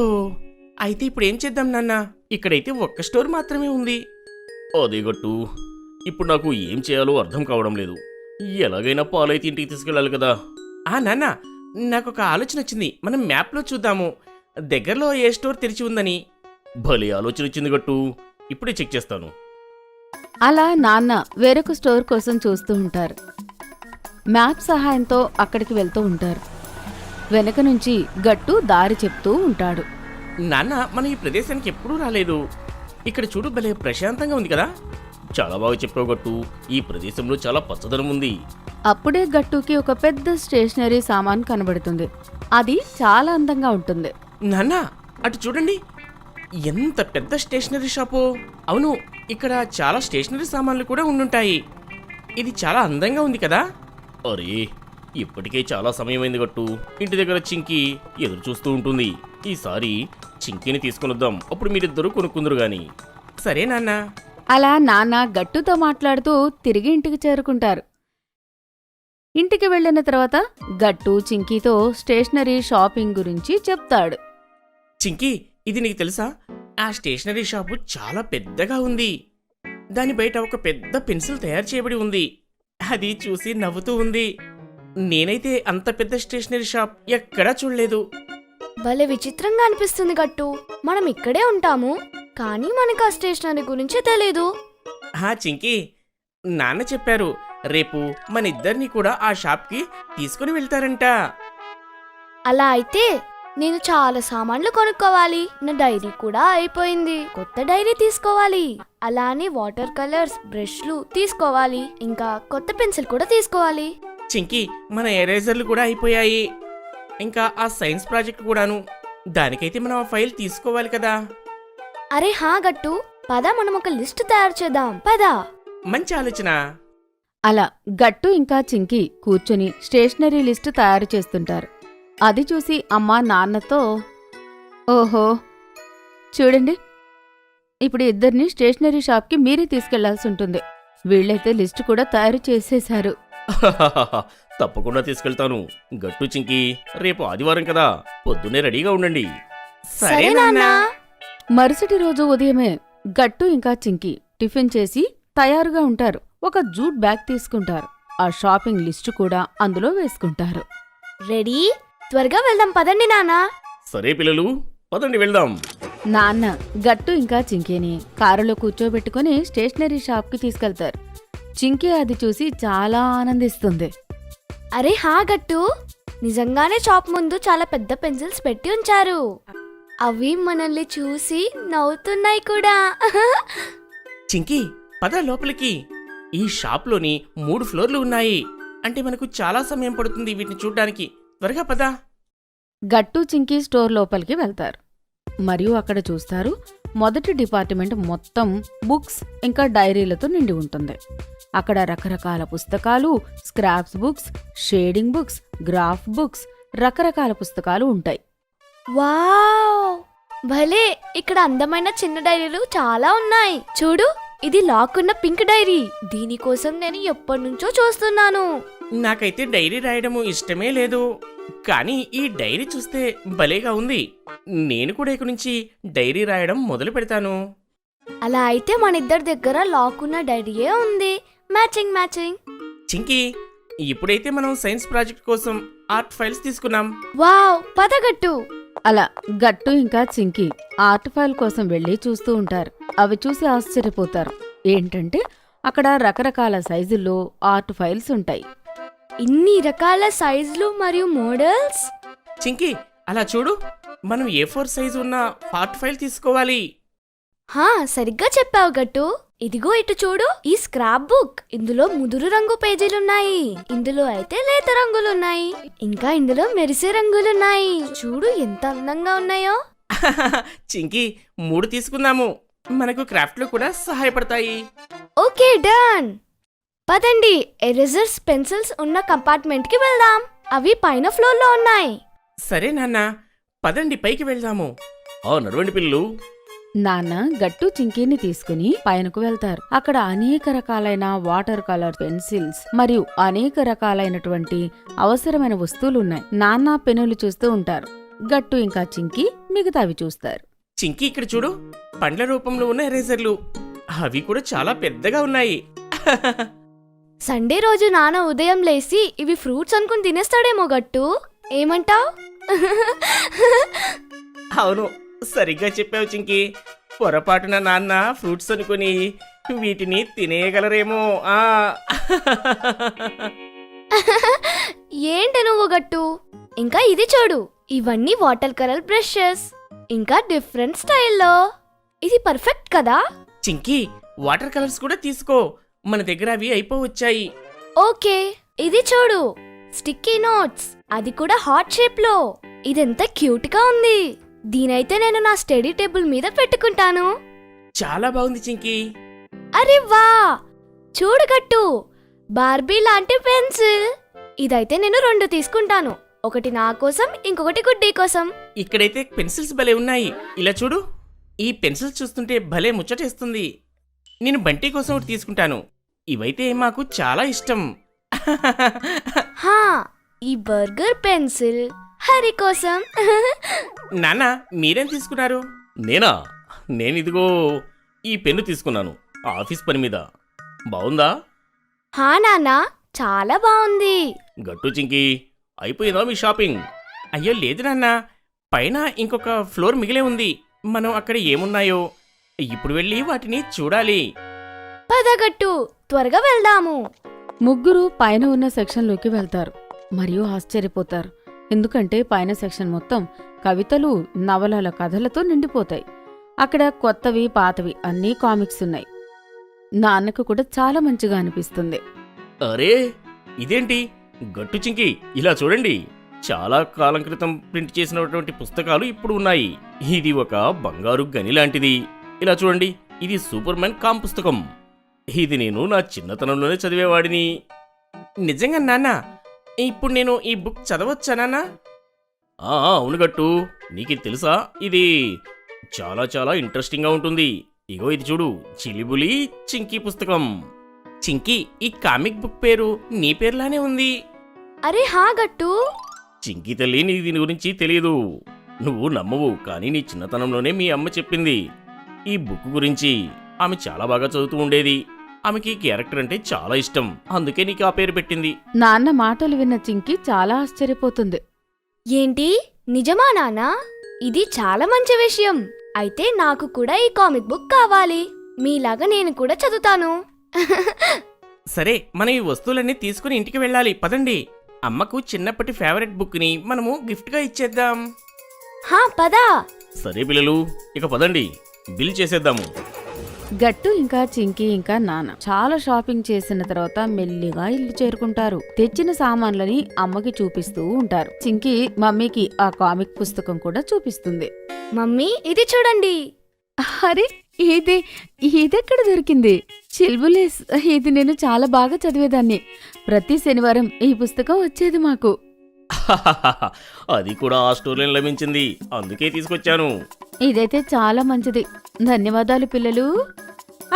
అయితే ఇప్పుడు ఏం చేద్దాం నాన్న? ఇక్కడైతే ఒక్క స్టోర్ మాత్రమే ఉంది. అదే గట్టు, ఇప్పుడు నాకు ఏం చేయాలో అర్థం కావడం లేదు. ఎలాగైనా పాలైతే ఇంటికి తీసుకెళ్ళాలి కదా. నాన్న, నాకు ఒక ఆలోచన వచ్చింది. మనం మ్యాప్లో చూద్దాము దగ్గరలో ఏ స్టోర్ తెరిచి ఉందని. భలే ఆలోచన వచ్చింది గట్టు, ఇప్పుడే చెక్ చేస్తాను. అలా నాన్న వేరొక స్టోర్ కోసం చూస్తూ ఉంటారు. మ్యాప్ సహాయంతో అక్కడికి వెళ్తూ ఉంటారు. వెనక నుంచి గట్టు దారి చెప్తూ ఉంటాడు. నాన్న, మనం ఈ ప్రదేశానికి ఎప్పుడూ రాలేదు. ఇక్కడ చూడు, భలే ప్రశాంతంగా ఉంది కదా. చాలా బాగా చెప్పావు గట్టు, ఈ ప్రదేశంలో చాలా పచ్చదనం ఉంది. అప్పుడే గట్టుకి ఒక పెద్ద స్టేషనరీ సామాన్ కనబడుతుంది. అది చాలా అందంగా ఉంటుంది. నాన్న, అటు చూడండి. ఎంత పెద్ద స్టేషనరీ షాపు. అవును, ఇక్కడ చాలా స్టేషనరీ సామాన్లు కూడా ఉండుంటాయి. ఇది చాలా అందంగా ఉంది కదా. అరే ఇప్పటికే చాలా సమయమైంది గట్టు. ఇంటి దగ్గర చింకి ఎదురు చూస్తూ ఉంటుంది. ఈసారి చింకిని తీసుకుని వద్దాం, అప్పుడు మీరిద్దరూ కొనుక్కుందరు గాని. సరే నాన్న. అలా నాన్న గట్టుతో మాట్లాడుతూ తిరిగి ఇంటికి చేరుకుంటారు. ఇంటికి వెళ్ళిన తర్వాత గట్టు చింకీతో స్టేషనరీ షాపింగ్ గురించి చెప్తాడు. చింకీ, ఇది నీకు తెలుసా? ఆ స్టేషనరీ షాపు చాలా పెద్దగా ఉంది. దాని బయట ఒక పెద్ద పెన్సిల్ తయారు చేయబడి ఉంది. అది చూసి నవ్వుతూ ఉంది. నేనైతే అంత పెద్ద స్టేషనరీ షాప్ ఎక్కడా చూడలేదు. భలే విచిత్రంగా అనిపిస్తుంది గట్టు. మనం ఇక్కడే ఉంటాము, కానీ మనకు ఆ స్టేషనరీ గురించి తెలీదు. చింకీ, నాన్న చెప్పారు రేపు మన ఇద్దరిని కూడా ఆ షాప్కి తీసుకుని వెళ్తారంట. అలా అయితే నేను చాలా సామాన్లు కొనుక్కోవాలి. నా డైరీ కూడా అయిపోయింది. కొత్త డైరీ తీసుకోవాలి. అలానే వాటర్ కలర్స్, బ్రష్లు తీసుకోవాలి. ఇంకా కొత్త పెన్సిల్ కూడా తీసుకోవాలి. చింకీ, మన ఎరేజర్లు కూడా అయిపోయాయి. ఇంకా ఆ సైన్స్ ప్రాజెక్ట్ కూడాను. దానికైతే మనం ఆ ఫైల్ తీసుకోవాలి కదా. అరే హా గట్టు, పద మనం ఒక లిస్ట్ తయారు చేద్దాం. పద. మంచి ఆలోచన. అలా గట్టు ఇంకా చింకీ కూర్చుని స్టేషనరీ లిస్టు తయారు చేస్తుంటారు. అది చూసి అమ్మ నాన్నతో, ఓహో చూడండి, ఇప్పుడు ఇద్దరిని స్టేషనరీ షాప్కి మీరే తీసుకెళ్లాల్సి ఉంటుంది. వీళ్ళైతే లిస్టు కూడా తయారు చేసేశారు. తప్పకుండా తీసుకెళ్తాను. గట్టు చింకి, రేపు ఆదివారం కదా, పొద్దున్నే రెడీగా ఉండండి. సరే నాన్న. మరుసటి రోజు ఉదయమే గట్టు ఇంకా చింకీ టిఫిన్ చేసి తయారుగా ఉంటారు. ఒక జూట్ బ్యాగ్ తీసుకుంటారు. ఆ షాపింగ్ లిస్టు కూడా అందులో వేసుకుంటారు. రెడీ? త్వరగా వెళ్దాం పదండి నాన్న. సరే పిల్లలు, పదండి వెళ్దాం. నాన్న గట్టు ఇంకా చింకీని కారులో కూర్చోబెట్టుకుని స్టేషనరీ షాప్కి తీసుకెళ్తారు. చింకీ అది చూసి చాలా ఆనందిస్తుంది. అరే హా గట్టు, నిజంగానే షాప్ ముందు చాలా పెద్ద పెన్సిల్స్ పెట్టి ఉంచారు. అవి మనల్ని చూసి నవ్వుతున్నాయి కూడా. చింకీ, పద లోపలికి. ఈ షాప్లోని 3 ఫ్లోర్లు ఉన్నాయి. అంటే మనకు చాలా సమయం పడుతుంది వీటిని చూడ్డానికి. త్వరగా పద. గట్టు చింకీ స్టోర్ లోపలికి వెళ్తారు. మరియు అక్కడ చూస్తారు, మొదటి డిపార్ట్మెంట్ మొత్తం బుక్స్ ఇంకా డైరీలతో నిండి ఉంటుంది. అక్కడ రకరకాల పుస్తకాలు, scraps books, shading books, graph books, రకరకాల పుస్తకాలు ఉంటాయి. వావ్, భలే! ఇక్కడ అందమైన చిన్న డైరీలు చాలా ఉన్నాయి. చూడు, ఇది లాక్ ఉన్న పింక్ డైరీ. దీనికోసం నేను ఎప్పటినుంచో చూస్తున్నాను. నాకైతే డైరీ రాయడము ఇష్టమే లేదు, కానీ ఈ డైరీ చూస్తే భలేగా ఉంది. నేను కూడా ఇక నుంచి డైరీ రాయడం మొదలు పెడతాను. అలా అయితే మన ఇద్దరి దగ్గర లాక్ ఉన్న డైరీయే ఉంది. Matching matching. చింకీ, ఇప్పుడైతే మనం సైన్స్ ప్రాజెక్ట్ కోసం ఆర్ట్ ఫైల్స్ తీసుకున్నాం. వావ్, పదగట్టు. అలా గట్టు ఇంకా చింకీ ఆర్ట్ ఫైల్ కోసం వెళ్ళి చూస్తూ ఉంటారు. అవి చూసి ఆశ్చర్యపోతారు. ఏంటంటే అక్కడ రకరకాల సైజుల్లో ఆర్ట్ ఫైల్స్ ఉంటాయి. ఇన్ని రకాల సైజులు మరియు మోడల్స్. చింకీ, అలా చూడు, మనం A4 సైజు ఉన్న ఆర్ట్ ఫైల్ తీసుకోవాలి. సరిగ్గా చెప్పావు గట్టు. ఇదిగో ఇటు చూడు, ఈ స్క్రాప్ బుక్. ఇందులో ముదురు రంగు పేజీలున్నాయి. ఇందులో అయితే లేత రంగులున్నాయి. ఇంకా ఇందులో మెరిసే రంగులున్నాయి. చూడు ఎంత అందంగా ఉన్నాయో. చింకీ, 3 తీసుకుందాము. మనకు క్రాఫ్ట్ లో కూడా సహాయపడతాయి. Okay, done. పదండి, ఎరేజర్స్, పెన్సిల్స్ ఉన్న కంపార్ట్మెంట్ కి వెళ్దాం. అవి పైన ఫ్లోర్ లో ఉన్నాయి. సరే నాన్న, పదండి పైకి వెళ్దాము. నడవండి పిల్లలు. నాన్న గట్టు చింకీని తీసుకుని పైనకు వెళ్తారు. అక్కడ అనేక రకాలైన వాటర్ కలర్ పెన్సిల్స్ మరియు అనేక రకాలైనటువంటి అవసరమైన వస్తువులున్నాయి. నాన్న పెన్నులు చూస్తూ ఉంటారు. గట్టు ఇంకా చింకీ మిగతావి చూస్తారు. చింకీ, ఇక్కడ చూడు, పండ్ల రూపంలో ఉన్న ఎరేజర్లు. అవి కూడా చాలా పెద్దగా ఉన్నాయి. సండే రోజు నాన్న ఉదయం లేసి ఇవి ఫ్రూట్స్ అనుకుని తినేస్తాడేమో గట్టు. ఏమంటావ్? అవును, సరిగ్గా చెప్పావు చింకీ. పొరపాటున నాన్న ఫ్రూట్స్ అనుకుని వీటిని తినేయగలరేమో. ఏంటి నువ్వు గట్టు? ఇంకా ఇది చూడు, ఇవన్నీ వాటర్ కలర్ బ్రషెస్. ఇంకా డిఫరెంట్ స్టైల్లో. ఇది పర్ఫెక్ట్ కదా? చింకీ, వాటర్ కలర్స్ కూడా తీసుకో. మన దగ్గర అవి అయిపోవచ్చాయి. ఓకే, ఇది చూడు, స్టిక్కీ నోట్స్. అది కూడా హార్ట్ షేప్ లో. ఇదెంత క్యూట్ గా ఉంది. దీనైతే నేను నా స్టడీ టేబుల్ మీద పెట్టుకుంటాను. చాలా బాగుంది చింకీ. అరే వా, చూడు గట్టు, బార్బీ లాంటి పెన్సిల్. ఇదైతే నేను 2 తీసుకుంటాను. ఒకటి నా కోసం, ఇంకొకటి గుడ్డీ కోసం. ఇక్కడైతే పెన్సిల్స్ భలే ఉన్నాయి. ఇలా చూడు, ఈ పెన్సిల్స్ చూస్తుంటే భలే ముచ్చటేస్తుంది. నేను బంటి కోసం ఒకటి తీసుకుంటాను. ఇవైతే మాకు చాలా ఇష్టం. హా, ఈ బర్గర్ పెన్సిల్ హరి కోసం. నాన్న, మీరేం తీసుకున్నారు? నేనిదిగో ఈ పెన్ను తీసుకున్నాను ఆఫీస్ పని మీద. బాగుందా? హా నాన్న, చాలా బాగుంది. గట్టు చింకీ, అయిపోయిందా మీ షాపింగ్? అయ్యో లేదు నాన్న, పైన ఇంకొక ఫ్లోర్ మిగిలే ఉంది. మనం అక్కడ ఏమున్నాయో ఇప్పుడు వెళ్ళి వాటిని చూడాలి. పదగట్టు, త్వరగా వెళ్దాము. ముగ్గురు పైన ఉన్న సెక్షన్లోకి వెళ్తారు మరియు ఆశ్చర్యపోతారు. ఎందుకంటే పైన సెక్షన్ మొత్తం కవితలు, నవలల కథలతో నిండిపోతాయి. అక్కడ కొత్తవి, పాతవి అన్నీ కామిక్స్ ఉన్నాయి. నాన్నకు కూడా చాలా మంచిగా అనిపిస్తుంది. అరే ఇదేంటి గట్టు చింకీ, ఇలా చూడండి. చాలా కాలం క్రితం ప్రింట్ చేసినటువంటి పుస్తకాలు ఇప్పుడు ఉన్నాయి. ఇది ఒక బంగారు గని లాంటిది. ఇలా చూడండి, ఇది సూపర్ మ్యాన్ కామ్ పుస్తకం. ఇది నేను నా చిన్నతనంలోనే చదివేవాడిని. నిజంగా నాన్న, ఇప్పుడు నేను ఈ బుక్ చదవచ్చా నాన్న? అవును గట్టు, నీకు తెలుసా, ఇది చాలా చాలా ఇంట్రెస్టింగ్గా ఉంటుంది. ఇగో ఇది చూడు, చిలిబులి చింకీ పుస్తకం. చింకీ, ఈ కామిక్ బుక్ పేరు నీ పేర్లానే ఉంది. అరే హా గట్టు, చింకీ తల్లి, నీకు దీని గురించి తెలియదు. నువ్వు నమ్మవు, కానీ నీ చిన్నతనంలోనే మీ అమ్మ చెప్పింది ఈ బుక్ గురించి. ఆమె చాలా బాగా చదువుతూ ఉండేది. ఆమెకి క్యారెక్టర్ అంటే చాలా ఇష్టం, అందుకే నీకు ఆ పేరు పెట్టింది. నాన్న మాటలు విన్న చింకి చాలా ఆశ్చర్యపోతుంది. ఏంటి, నిజమా నాన్న? ఇది చాలా మంచి విషయం. అయితే నాకు కూడా ఈ కామిక్ బుక్ కావాలి. మీలాగా నేను కూడా చదువుతాను. సరే, మనం ఈ వస్తువులన్నీ తీసుకుని ఇంటికి వెళ్ళాలి. పదండి. అమ్మకు చిన్నప్పటి ఫేవరెట్ బుక్ ని మనము గిఫ్ట్ గా ఇచ్చేద్దాం. హా పదా. సరే పిల్లలు, ఇక పదండి, బిల్ చేసేద్దాము. గట్టు ఇంకా చింకి ఇంకా నాన్న చాలా షాపింగ్ చేసిన తర్వాత మెల్లిగా ఇల్లు చేరుకుంటారు. తెచ్చిన సామాన్లని అమ్మకి చూపిస్తూ ఉంటారు. చింకి మమ్మీకి ఆ కామిక్ పుస్తకం కూడా చూపిస్తుంది. మమ్మీ, ఇది చూడండి. అరే, ఇదెక్కడ దొరికింది? చిల్బులేస్, ఇది నేను చాలా బాగా చదివేదాన్ని. ప్రతి శనివారం ఈ పుస్తకం వచ్చేది మాకు. అది కూడా ఆ స్టోర్లో లభించింది, అందుకే తీసుకొచ్చాను. ఇదైతే చాలా మంచిది. ధన్యవాదాలు పిల్లలు.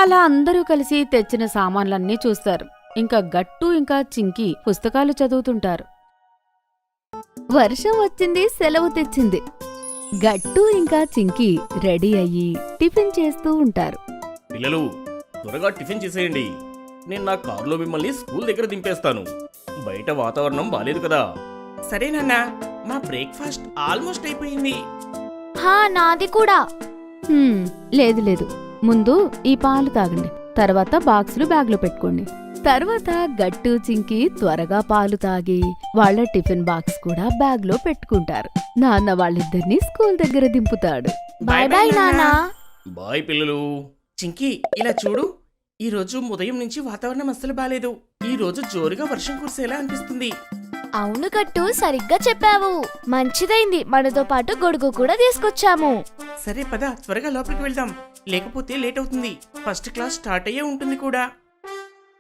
అలా అందరూ కలిసి తెచ్చిన సామాన్లన్నీ చూస్తారు. ఇంకా గట్టు ఇంకా చింకి పుస్తకాలు చదువుతుంటారు. వర్షం వచ్చింది, సెలవు తెచ్చింది. గట్టు ఇంకా చింకి రెడీ అయ్యి టిఫిన్ చేస్తూ ఉంటారు. పిల్లలు, త్వరగా టిఫిన్ చేసేయండి. నేను నా కారులో మిమ్మల్ని స్కూల్ దగ్గర దింపేస్తాను. బయట వాతావరణం బాలేదు కదా. సరే నాన్న, మా బ్రేక్ఫాస్ట్ ఆల్మోస్ట్ అయిపోయింది. హా, నాది కూడా. లేదు, ముందు ఈ పాలు తాగండి, తర్వాత బాక్సులు బ్యాగ్లో పెట్టుకోండి. తర్వాత గట్టు చింకి త్వరగా పాలు తాగి వాళ్ళ టిఫిన్ బాక్స్ కూడా బ్యాగ్లో పెట్టుకుంటారు. నాన్న వాళ్ళిద్దరినీ స్కూల్ దగ్గర దింపుతాడు. బాయ్ బాయ్ నాన్నా. బాయ్ పిల్లలు. చింకీ, ఇలా చూడు, ఈ రోజు ఉదయం నుంచి వాతావరణం అస్సలు బాలేదు. ఈ రోజు జోరుగా వర్షం కురిసేలా అనిపిస్తుంది. అవును గట్టు, సరిగ్గా చెప్పావు. మంచిదైంది, మనతో పాటు గొడుగు కూడా తీసుకొచ్చాము. సరే పద, త్వరగా లోపలికి వెళ్దాం, లేకపోతే లేట్ అవుతుంది. ఫస్ట్ క్లాస్ స్టార్ట్ అయ్యే ఉంటుంది కూడా.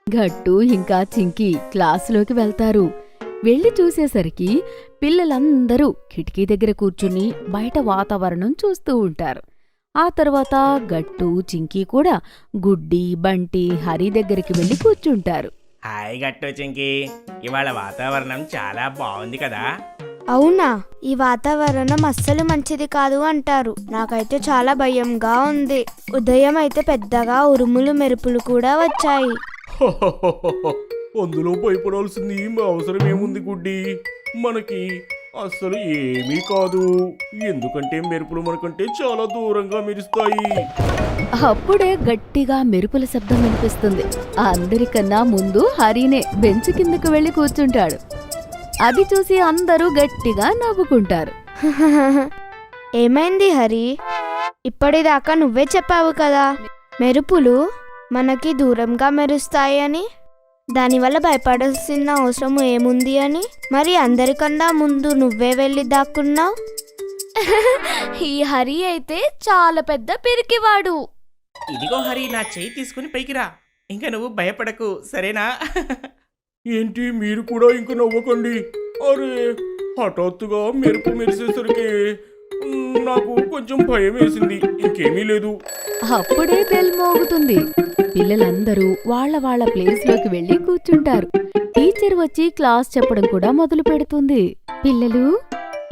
గట్టు ఇంకా చింకి క్లాసులోకి వెళ్తారు. వెళ్లి చూసేసరికి పిల్లలందరూ కిటికీ దగ్గర కూర్చుని బయట వాతావరణం చూస్తూ ఉంటారు. ఆ తర్వాత గట్టు చింకి కూడా గుడ్డి, బంటి, హరి దగ్గరికి వెళ్లి కూర్చుంటారు. హాయ్ గట్టు చింకీ, ఇవాళ వాతావరణం చాలా బాగుంది కదా. అవునా, ఈ వాతావరణం అస్సలు మంచిది కాదు అంటారు. నాకైతే చాలా భయంగా ఉంది. ఉదయం అయితే పెద్దగా ఉరుములు మెరుపులు కూడా వచ్చాయి. అందులో భయపడాల్సింది అవసరం ఏముంది గుడ్డి? మనకి అస్సలు ఏమీ కాదు, ఎందుకంటే మెరుపులు మనకంటే చాలా దూరంగా మెరుస్తాయి. అప్పుడే గట్టిగా మెరుపుల శబ్దం వినిపిస్తుంది. అందరికన్నా ముందు హరినే బెంచ్ కిందకు వెళ్లి కూర్చుంటాడు. అది చూసి అందరూ గట్టిగా నవ్వుకుంటారు. ఏమైంది హరి? ఇప్పటిదాకా నువ్వే చెప్పావు కదా మెరుపులు మనకి దూరంగా మెరుస్తాయి అని. దానివల్ల భయపడాల్సిన అవసరం ఏముంది అని. మరి అందరికన్నా ముందు నువ్వే వెళ్ళి దాక్కున్నావు. ఈ హరి అయితే చాలా పెద్ద పిరికివాడు. ఇదిగో హరి, నా చేయి తీసుకుని పైకి రా. ఇంకా నువ్వు భయపడకు, సరేనా? ఏంటి మీరు కూడా ఇంక నవ్వకండి. అరే హఠాత్తుగా మెరుపు మెరిసేసరికి నాకు కొంచెం భయం వేసింది. ఇంకేమీ లేదు. అప్పుడే బెల్ మోగుతుంది. పిల్లలందరూ వాళ్ళ ప్లేస్ లోకి వెళ్లి కూర్చుంటారు. టీచర్ వచ్చి క్లాస్ చెప్పడం కూడా మొదలు పెడుతుంది. పిల్లలు,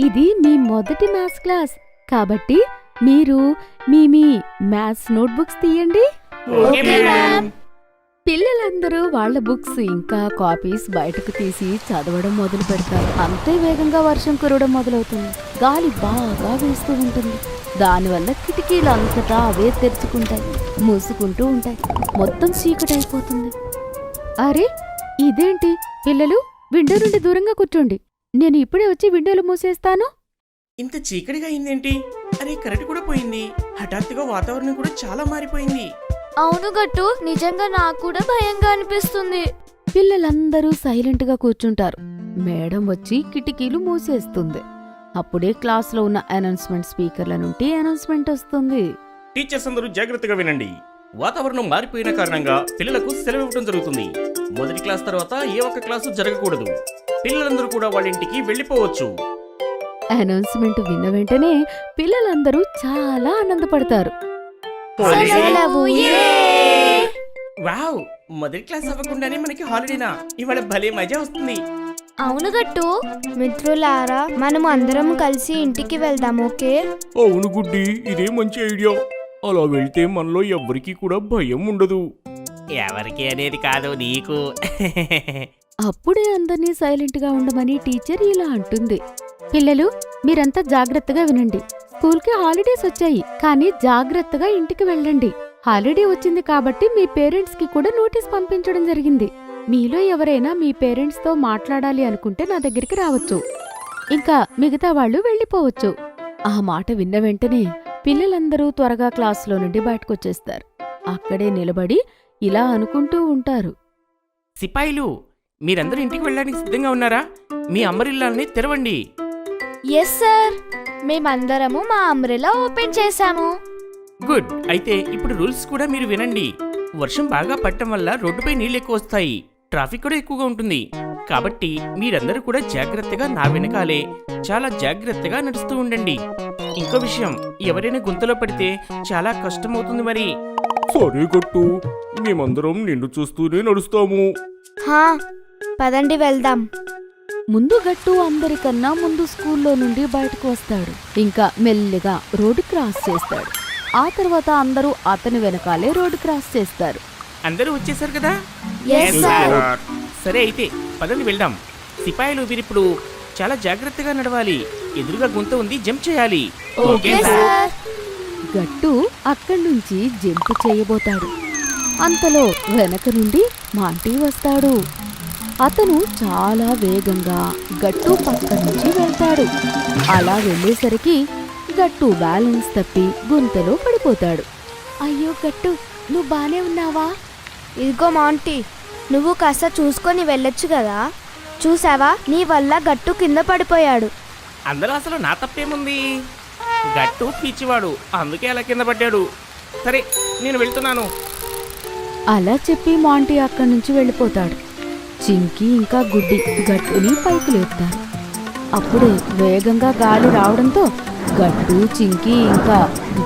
ఇది మీ మొదటి మ్యాథ్స్ క్లాస్ కాబట్టి మీరు మీ మ్యాథ్స్ నోట్బుక్స్ తీయండి. Okay ma'am. పిల్లలందరూ వాళ్ళ బుక్స్ ఇంకా కాపీస్ బయటకు తీసి చదవడం మొదలు పెడతారు. అంతే వేగంగా వర్షం కురవడం మొదలవుతుంది. గాలి బాగా వీస్తూ ఉంటుంది. దానివల్ల కిటికీలు అంతటా అవే తెరుచుకుంటాయి, మూసుకుంటూ ఉంటాయి. మొత్తం చీకటైపోతుంది. అరే ఇదేంటి? పిల్లలు, విండో నుండి దూరంగా కూర్చోండి. నేను ఇప్పుడే వచ్చి విండోలు మూసేస్తాను. ఇంత చీకటిగా అయిందేంటి? అరే కరెంట్ కూడా పోయింది. హఠాత్తుగా వాతావరణం కూడా చాలా మారిపోయింది. అవును గట్టు, నిజంగా నాకు కూడా భయంగా అనిపిస్తుంది. పిల్లలందరూ సైలెంట్ గా కూర్చుంటారు. మేడం వచ్చి కిటికీలు మూసేస్తుంది. అప్పుడే క్లాస్లో ఉన్న అనౌన్స్మెంట్ స్పీకర్ల నుండి అనౌన్స్మెంట్ వస్తుంది. టీచర్స్ అందరూ జాగ్రత్తగా వినండి. వాతావరణం మారిపోయిన కారణంగా పిల్లలకు సెలవు ఇవ్వడం జరుగుతుంది. మొదటి క్లాస్ తర్వాత ఏ ఒక్క క్లాసు జరగకూడదు. పిల్లలందరూ కూడా వాళ్ళ ఇంటికి వెళ్ళిపోవచ్చు. అనౌన్స్మెంట్ విన్న వెంటనే పిల్లలందరూ చాలా ఆనందపడతారు. సెలవు, యే! వావ్, మొదటి క్లాస్ అవ్వకుండానే మనకి హాలిడేనా? ఇవాళ భలే మజా వస్తుంది. అవును గట్టు, మిత్రులారా మనం అందరం కలిసి ఇంటికి వెళ్దాం. ఓకే? అవును గుడ్డి, ఇదే మంచి ఐడియా. అలా వెళ్తే మనలో ఎవ్వరికీ కూడా భయం ఉండదు. ఎవరికి అనేది కాదు, నీకు. అప్పుడే అందర్నీ సైలెంట్ గా ఉండమని టీచర్ ఇలా అంటుంది. పిల్లలు, మీరంతా జాగ్రత్తగా వినండి. స్కూల్కి హాలిడేస్ వచ్చాయి, కానీ జాగ్రత్తగా ఇంటికి వెళ్ళండి. హాలిడే వచ్చింది కాబట్టి మీ పేరెంట్స్ కి కూడా నోటీస్ పంపించడం జరిగింది. మీలో ఎవరైనా మీ పేరెంట్స్ తో మాట్లాడాలి అనుకుంటే నా దగ్గరికి రావచ్చు. ఇంకా మిగతా వాళ్ళు వెళ్ళిపోవచ్చు. ఆ మాట విన్న వెంటనే పిల్లలందరూ త్వరగా క్లాసులో నుండి బయటకొచ్చేస్తారు. అక్కడే నిలబడి ఇలా అనుకుంటూ ఉంటారు. సిపాయిలు, మీరందరూ ఇంటికి వెళ్ళడానికి సిద్ధంగా ఉన్నారా? మీ అంబరిల్లాల్ని తెరవండి. ఎస్ సార్, మేమందరము మా అంబ్రెలా ఓపెన్ చేశాము. గుడ్. అయితే ఇప్పుడు రూల్స్ కూడా మీరు వినండి. వర్షం బాగా పడటం వల్ల రోడ్డుపై నీళ్ళు ఎక్కువ వస్తాయి, ట్రాఫిక్ కూడా ఎక్కువగా ఉంటుంది. కాబట్టి మీరందరూ కూడా జాగ్రత్తగా నా వెనకాలే చాలా జాగ్రత్తగా నడుస్తూ ఉండండి. ఇంకో విషయం, ఎవరైనా గుంతలో పడితే చాలా కష్టమవుతుంది మరి. సరే గట్టు, మేమందరం నిన్ను చూస్తూనే నడుస్తాము. హా, పదండి వెళ్దాం. ముందు గట్టు అందరికన్నా ముందు స్కూల్లో నుండి బయటకు వస్తాడు. ఇంకా మెల్లిగా రోడ్డు క్రాస్ చేస్తాడు. ఆ తర్వాత అందరూ అతని వెనకాలే రోడ్డు క్రాస్ చేస్తారు. అందరూ వచ్చేసారు కదా? Yes, sir. సరే అయితే పదండి వెళ్దాం. సిపాయిలు, వీరిప్పుడు చాలా జాగ్రత్తగా నడవాలి. ఎదురుగా గుంత ఉంది, జంప్ చేయాలి. Okay sir. గట్టు అక్కడి నుంచి జంప్ చేయబోతాడు. అంతలో వెనక నుండి మాంటీ వస్తాడు. అతను చాలా వేగంగా గట్టు పక్క నుంచి వెళ్తాడు. అలా వెళ్ళేసరికి గట్టు బ్యాలెన్స్ తప్పి గుంతలో పడిపోతాడు. అయ్యో గట్టు, నువ్వు బానే ఉన్నావా? ఇదిగో మాంటీ, నువ్వు కాస్త చూసుకొని వెళ్ళొచ్చు కదా. చూసావా, నీ వల్ల గట్టు కింద పడిపోయాడు. అందులో అసలు నా తప్పేముంది? గట్టు పిచ్చివాడు, అందుకే అలా కింద పడ్డాడు. సరే, నేను వెళ్తున్నాను. అలా చెప్పి మాంటీ అక్కడి నుంచి వెళ్ళిపోతాడు. చింకీ ఇంకా గుడ్డి గట్టుని పైకి లేపుతారు. అప్పుడే వేగంగా గాలి రావడంతో గట్టు, చింకీ ఇంకా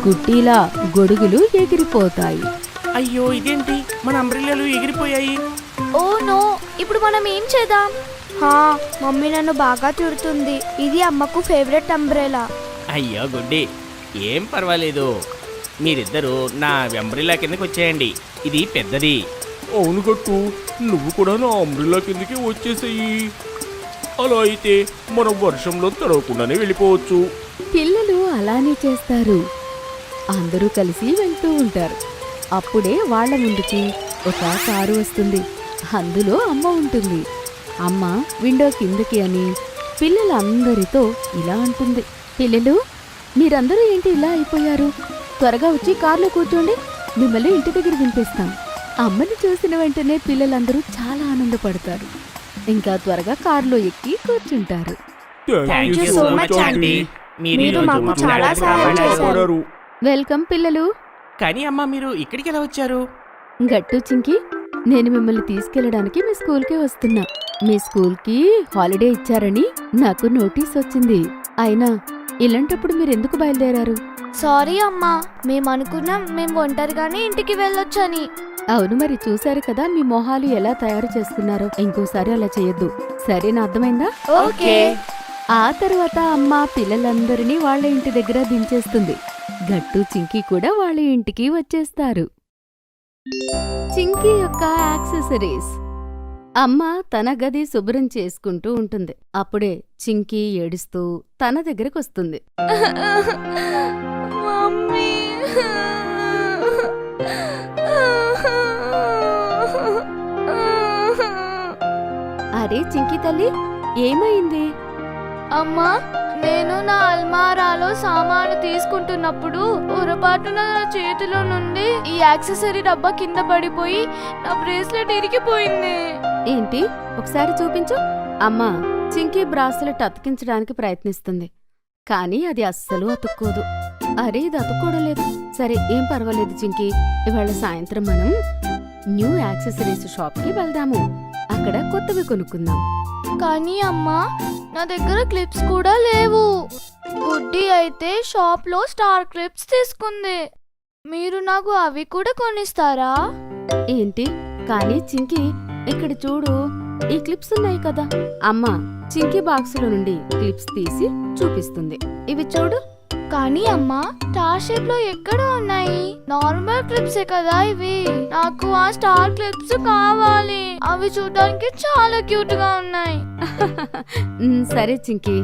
గుడ్డిలా గొడుగులు ఎగిరిపోతాయి. అయ్యో, ఇదేంటి? మన అంబ్రెల్లాలు ఎగిరిపోయాయి. ఓ నో, ఇప్పుడు మనం ఏం చేద్దాం? హా, మమ్మీ నన్ను బాగా తిడుతుంది. ఇది అమ్మకు ఫేవరెట్ అంబ్రెలా. అయ్యో గుడ్డి, ఏం పర్వాలేదు. మీరిద్దరూ నా అంబ్రెల్లా కిందకి వచ్చేయండి. ఇది పెద్దది. అవును గట్టు, నువ్వు కూడా నా అంబ్రెల్లా కిందకి వచ్చేసేయి. అలా అయితే మనం వర్షంలో తడవకుండానే వెళ్ళిపోవచ్చు. పిల్లలు అలానే చేస్తారు. అందరూ కలిసి వెళ్తూ ఉంటారు. అప్పుడే వాళ్ళ ముందుకి ఒక కారు వస్తుంది. అందులో అమ్మ ఉంటుంది. అమ్మ విండో కిందకి అని పిల్లలందరితో ఇలా అంటుంది. పిల్లలు, మీరందరూ ఏంటి ఇలా అయిపోయారు? త్వరగా వచ్చి కారులో కూర్చోండి, మిమ్మల్ని ఇంటి దగ్గర దింపేస్తాం. అమ్మని చూసిన వెంటనే పిల్లలందరూ చాలా ఆనందపడతారు. ఇంకా త్వరగా కారులో ఎక్కి కూర్చుంటారు. Thank you so much aunty. మీరు మీరు ఈరోజు మాకు మా చాలా ప్లాన్ సహాయం కాపాడారు. చేశారు. వెల్కమ్ పిల్లలు. కానీ అమ్మా మీరు ఇక్కడికి ఎలా వచ్చారు? గట్టు చింకి, నేను మిమ్మల్ని తీసుకెళ్ళడానికి మీ స్కూల్కే వస్తున్నా. మీ స్కూల్కి హాలిడే ఇచ్చారని నాకు నోటీస్ వచ్చింది. అయినా ఇలాంటప్పుడు మీరెందుకు బయలుదేరారు? సారీ అమ్మా, మేము అనుకున్నాం మేము ఒంటరిగానే ఇంటికి వెళ్ళొచ్చని. అవును, మరి చూశారు కదా మీ మొహాలు ఎలా తయారు చేసుకున్నారో. ఇంకోసారి అలా చేయొద్దు, సరేనా? అర్థమైందా? ఓకే. ఆ తర్వాత అమ్మ పిల్లలందరినీ వాళ్ళ ఇంటి దగ్గర దించేస్తుంది. గట్టు చింకి కూడా వాళ్ళ ఇంటికి వచ్చేస్తారు. చింకి యొక్క యాక్సెసరీస్. అమ్మ తన గది శుభ్రం చేసుకుంటూ ఉంటుంది. అప్పుడే చింకి ఏడుస్తూ తన దగ్గరకొస్తుంది. మమ్మీ. అరే చింకి తల్లి, ఏమైంది? అమ్మా, నేను నా అల్మారాలో సామాను తీసుకుంటున్నప్పుడు పొరపాటున నా చేతిలో నుండి ఈ యాక్సెసరీ డబ్బా కింద పడిపోయి నా బ్రేస్లెట్ ఇరిగిపోయింది. ఏంటి? ఒకసారి చూపించు. అమ్మ చింకి బ్రాస్లెట్ అతికించడానికి ప్రయత్నిస్తుంది, కానీ అది అస్సలు అతుక్కోదు. అరే, ఇది అతుక్కోవడం లేదు. సరే, ఏం పర్వాలేదు చింకి. ఇవాళ సాయంత్రం మనం న్యూ యాక్సెసరీస్ షాప్కి వెళ్దాము. అక్కడ కొత్తవి కొనుక్కుందాం. కానీ అమ్మా, నా దగ్గర క్లిప్స్ కూడా లేవు. గుడ్డి అయితే షాప్లో స్టార్ క్లిప్స్ తీసుకుంది. మీరు నాకు అవి కూడా కొనిస్తారా? ఏంటి? కానీ చింకి, ఇక్కడ చూడు, ఈ క్లిప్స్ ఉన్నాయి కదా. అమ్మ చింకి బాక్సులో నుండి క్లిప్స్ తీసి చూపిస్తుంది. ఇవి చూడు. కానీ అమ్మా, స్టార్ షేప్ లో ఎక్కడ ఉన్నాయి? నార్మల్ క్లిప్సే కదా ఇవి. నాకు ఆ స్టార్ క్లిప్స్ కావాలి. అవి చూడడానికి చాలా క్యూట్ గా ఉన్నాయి. సరే చింకి,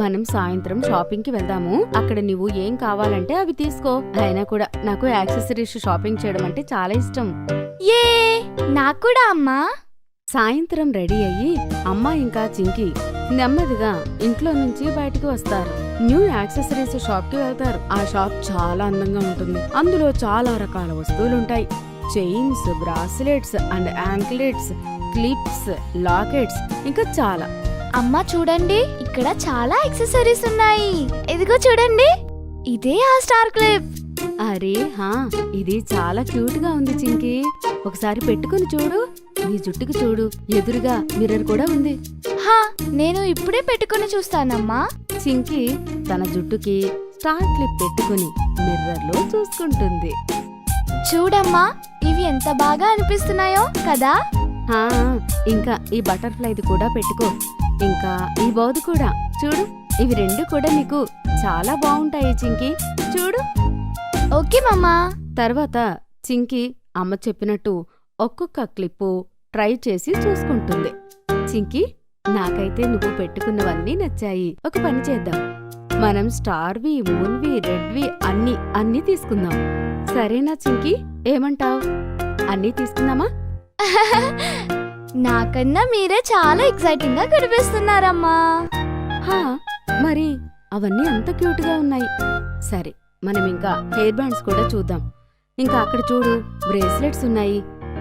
మనం సాయంత్రం షాపింగ్ కి వెళ్దాము. అక్కడ నువ్వు ఏం కావాలంటే అవి తీసుకో. అయినా కూడా నాకు యాక్సెసరీస్ షాపింగ్ చేయడం అంటే చాలా ఇష్టం. ఏ నాకు కూడా అమ్మా. సాయంత్రం రెడీ అయ్యి అమ్మ ఇంకా చింకి నెమ్మదిగా ఇంట్లో నుంచి బయటికి వస్తారు. న్యూ యాక్సెసరీస్ షాప్ కి వెళ్తారు. ఆ షాప్ చాలా అందంగా ఉంటుంది. అందులో చాలా రకాల వస్తువులుంటాయి. Chains, bracelets and anklets, clips, lockets, ఇంకా చాలా. అమ్మా చూడండి, ఇక్కడ చాలా యాక్సెసరీస్ ఉన్నాయి. ఇదిగో చూడండి, ఇదే ఆ స్టార్ క్లిప్. అరే హా, ఇది చాలా క్యూట్ గా ఉంది చింకి. ఒకసారి పెట్టుకుని చూడు. నీ జుట్టుకి చూడు, ఎదురుగా మిర్రర్ కూడా ఉంది. హా, నేను ఇప్పుడే పెట్టుకుని చూస్తానమ్మా. చింకి తన జుట్టుకి స్టార్ క్లిప్ పెట్టుకుని మిర్రర్ లో చూసుకుంటుంది. చూడమ్మా, ఇవి ఎంత బాగా అనిపిస్తున్నాయో కదా. హా, ఇంకా ఈ బటర్ఫ్లైది కూడా పెట్టుకో. ఇంకా ఈ బౌద్ కూడా చూడు. ఇవి రెండు కూడా నీకు చాలా బాగుంటాయి చింకి. చూడు. ఓకే మమ్మా. తర్వాత చింకి అమ్మ చెప్పినట్టు ఒక్కొక్క క్లిప్పు ట్రై చేసి చూసుకుంటుంది. చింకి, నాకైతే నువ్వు పెట్టుకున్నవన్నీ నచ్చాయి. ఒక పని చేద్దాం, మనం స్టార్వి, మూన్వి, రెడ్వి అన్నీ తీసుకుందాం. సరేనా చింకి? ఏమంటావ్? అన్నీ తీసుకుందామా? నాకన్నా మీరే చాలా ఎక్సైటింగ్ గా కనిపిస్తున్నారమ్మా. హా, మరి అవన్నీ అంత క్యూట్ గా ఉన్నాయి. సరే, మనం ఇంకా హెయిర్ బ్యాండ్స్ కూడా చూద్దాం. ఇంకా అక్కడ చూడు, బ్రేస్లెట్స్ ఉన్నాయి.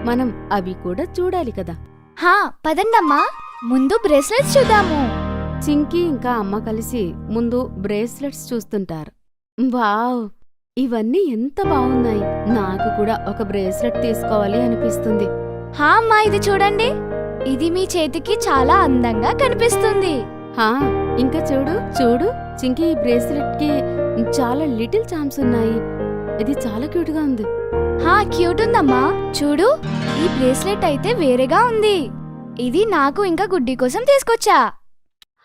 మనం అవి కూడా చూడాలి కదా. హా, పదండమ్మా, ముందు బ్రేస్లెట్స్ చూద్దాము. చింకి ఇంకా అమ్మ కలిసి ముందు బ్రేస్లెట్స్ చూస్తుంటారు. వావ్, ఇవన్నీ ఎంత బాగున్నాయి. నాకు కూడా ఒక బ్రేస్లెట్ తీసుకోవాలి అనిపిస్తుంది. హా అమ్మా, ఇది చూడండి, ఇది మీ చేతికి చాలా అందంగా కనిపిస్తుంది. హా, ఇంకా చూడు చూడు చింకి, ఈ బ్రేస్లెట్ కి చాలా లిటిల్ చామ్స్ ఉన్నాయి. ఇది చాలా క్యూట్ గా ఉంది. హా, క్యూట్ ఉందమ్మా. చూడు, ఈ బ్రేస్లెట్ అయితే వేరేగా ఉంది. ఇది నాకు ఇంకా గుడ్డి కోసం తీసుకొచ్చా.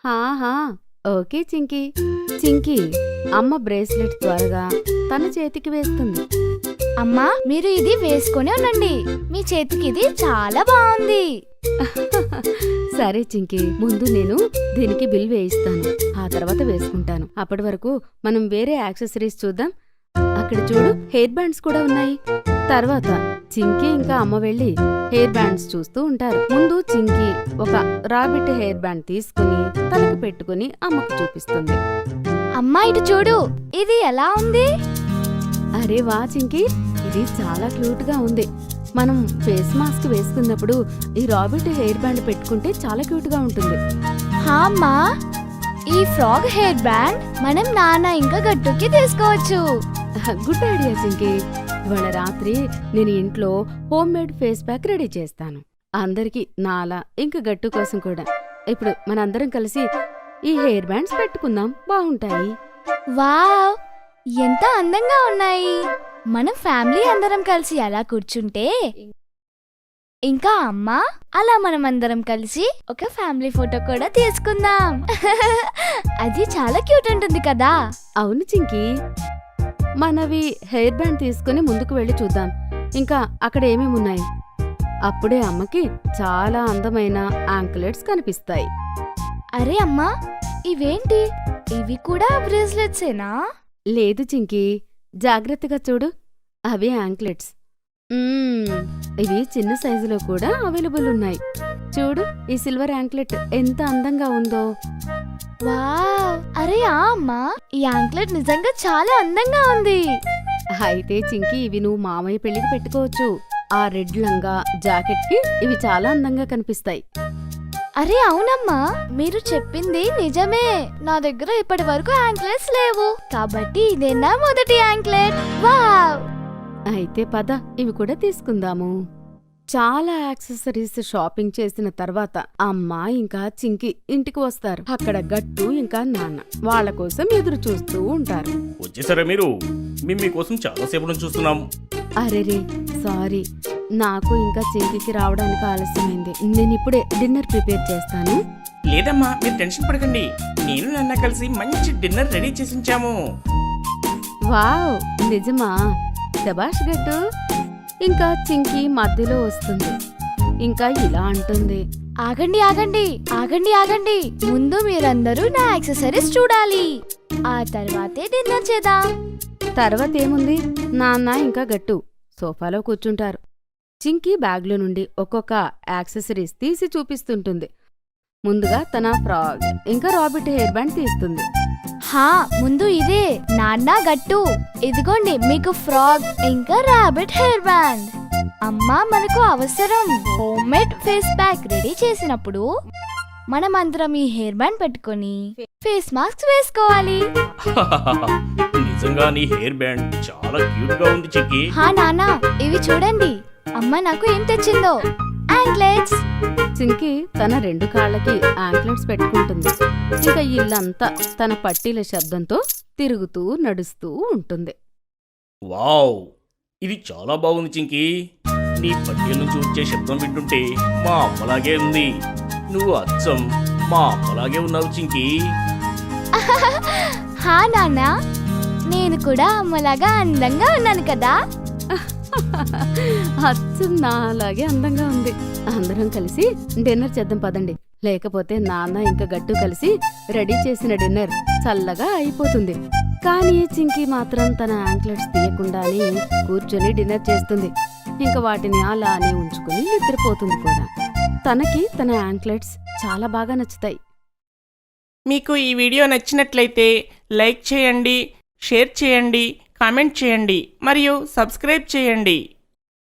హా, ఓకే చింకి. చింకి అమ్మ బ్రేస్లెట్ త్వరగా తన చేతికి వేస్తుంది. అమ్మా, మీరు ఇది వేసుకొని ఉండండి. మీ చేతికి ఇది చాలా బాగుంది. సరే చింకి, ముందు నేను దీనికి బిల్ వేయిస్తాను. ఆ తర్వాత వేసుకుంటాను. అప్పటి వరకు మనం వేరే యాక్సెసరీస్ చూద్దాం. అక్కడ చూడు, హెయిర్ బ్యాండ్స్ కూడా ఉన్నాయి. తర్వాత చింకి ఇంకా అమ్మ వెళ్ళి హెయిర్ బ్యాండ్స్ చూస్తూ ఉంటారు. ముందు చింకి ఒక రాబిట్ హెయిర్ బ్యాండ్ తీసుకుని తనకు పెట్టుకుని అమ్మకు చూపిస్తుంది. అమ్మా, ఇటు చూడు, ఇది ఎలా ఉంది? అరే వా చింకి, ఇది చాలా క్యూట్ గా ఉంది. మనం ఫేస్ మాస్క్ వేసుకున్నప్పుడు ఈ రాబిట్ హెయిర్ బ్యాండ్ పెట్టుకుంటే చాలా క్యూట్ గా ఉంటుంది. హా అమ్మా, ఈ ఫ్రాగ్ హెయిర్ బ్యాండ్ మనం నాన్న ఇంకా గట్టుకి తీసుకోవచ్చు. Good idea Chinki. ఇవాళ రాత్రి నేను ఇంట్లో homemade face pack ready చేస్తాను అందరికి, నాలా ఇంకా గట్టు కోసం కూడా. ఇప్పుడు మనందరం కలిసి ఈ హెయిర్ బ్యాండ్స్ పెట్టుకుందాం, బాగుంటాయి. వావ్, ఎంత అందంగా ఉన్నాయి. మనం ఫ్యామిలీ అందరం కలిసి అలా కూర్చుంటే, ఇంకా అమ్మ, అలా మనం అందరం కలిసి ఒక ఫ్యామిలీ ఫోటో కూడా తీసుకుందాం. అది చాలా క్యూట్ ఉంటుంది కదా. అవును చింకి, మనవి హెయిర్ బ్యాండ్ తీసుకుని ముందుకు వెళ్ళి చూద్దాం ఇంకా అక్కడ ఏమేమి ఉన్నాయి. అప్పుడే అమ్మకి చాలా అందమైన యాంక్లెట్స్ కనిపిస్తాయి. అరే అమ్మా, ఇవేంటి? ఇవి కూడా బ్రేస్లెట్సేనా? లేదు చింకి, జాగ్రత్తగా చూడు, అవి యాంక్లెట్స్. ఇవి చిన్న సైజులో కూడా అవైలబుల్ ఉన్నాయి. చూడు, ఈ సిల్వర్ యాంక్లెట్ ఎంత అందంగా ఉందో. వావ్, అరే ఆ అమ్మా, ఈ యాంక్లెట్ నిజంగా చాలా అందంగా ఉంది. అయితే చింకి, ఇవి నువ్వు మామయ్య పెళ్లికి పెట్టుకోవచ్చు. ఆ రెడ్ లంగా జాకెట్ కి ఇవి చాలా అందంగా కనిపిస్తాయి. అరే అవునమ్మా, మీరు చెప్పింది నిజమే. నా దగ్గర ఇప్పటి వరకు యాంక్లెట్స్ లేవు, కాబట్టి ఇదే నా మొదటి యాంక్లెట్. వావ్. అయితే పద, ఇవి కూడా తీసుకుందాము. చాలా యాక్సెసరీస్ షాపింగ్ చేసిన తర్వాత అమ్మ ఇంకా చింకి ఇంటికి వస్తారు. అక్కడ గట్టు ఇంకా నాన్న వాళ్ళ కోసం ఎదురు చూస్తూ ఉంటారు. వచ్చేసారా మీరు? మేము మీకోసం చాలాసేపు నుంచి చూస్తున్నాం. అరెరే, సారీ, నాకు ఇంకా చింకికి రావడానికి ఆలస్యమైంది. నేను ఇప్పుడే డిన్నర్ ప్రిపేర్ చేస్తాను. లేదమ్మా, మీరు టెన్షన్ పడకండి. నేను నాన్న కలిసి మంచి డిన్నర్ రెడీ చేసి ఉంచాము. వావ్, నిజమా? శబాష్ గట్టు. ఇంకా చింకి మధ్యలో వస్తుంది, ఇంకా ఇలా అంటుంది. ఆగండి ఆగండి ఆగండి ఆగండి, ముందు మీరందరూ నా యాక్సెసరీస్ చూడాలి, ఆ తర్వాతే డిన్నర్ చేద్దాం. తర్వాత ఏముంది, నాన్న ఇంకా గట్టు సోఫాలో కూర్చుంటారు. చింకి బ్యాగ్లో నుండి ఒక్కొక్క యాక్సెసరీస్ తీసి చూపిస్తుంటుంది. ముందుగా తన ఫ్రాగ్ ఇంకా రాబిట్ హెయిర్ బ్యాండ్ తీస్తుంది. హా, ముందు ఇదే నాన్న గట్టు, ఇదిగోండి మీకు ఫ్రాగ్ ఇంకా రాబిట్ హెయిర్ బ్యాండ్. అమ్మా, మనకు అవసరం. Home made face pack ready చేసినప్పుడు మనం అందరం ఈ హెయిర్ బ్యాండ్ పెట్టుకొని ఫేస్ మాస్క్ వేసుకోవాలి. నిజంగా నీ హెయిర్ బ్యాండ్ చాలా క్యూట్ గా ఉంది చిక్కి. హా నాన్న, ఇవి చూడండి, అమ్మ నాకు ఏం తెచ్చిందో. యాంక్లెట్స్. చింకి తన 2 కాళ్ళకి యాంక్లెట్స్ పెట్టుకుంటుంది. ఇంకా ఇల్లంతా తన పట్టీల శబ్దంతో తిరుగుతూ నడుస్తూ ఉంటుంది. వావ్, ఇది చాలా బాగుంది చింకి. నీ పట్టీల నుంచి వచ్చే శబ్దం వింటుంటే మా అమ్మలాగే ఉంది. నువ్వు అచ్చం మా అమ్మలాగే ఉన్నావు చింకి. హా నాన్న, నేను కూడా అమ్మలాగా అందంగా ఉన్నాను కదా. అచ్చం నాలాగే అందంగా ఉంది. అందరం కలిసి డిన్నర్ చేద్దాం పదండి, లేకపోతే నాన్న ఇంకా గట్టు కలిసి రెడీ చేసిన డిన్నర్ చల్లగా అయిపోతుంది. కానీ చింకి మాత్రం తన యాంక్లెట్స్ తీయకుండానే కూర్చొని డిన్నర్ చేస్తుంది. ఇంకా వాటిని అలానే ఉంచుకుని నిద్రపోతుంది కూడా. తనకి తన యాంక్లెట్స్ చాలా బాగా నచ్చుతాయి. మీకు ఈ వీడియో నచ్చినట్లయితే లైక్ చేయండి, షేర్ చేయండి, కామెంట్ చేయండి మరియు సబ్స్క్రైబ్ చేయండి.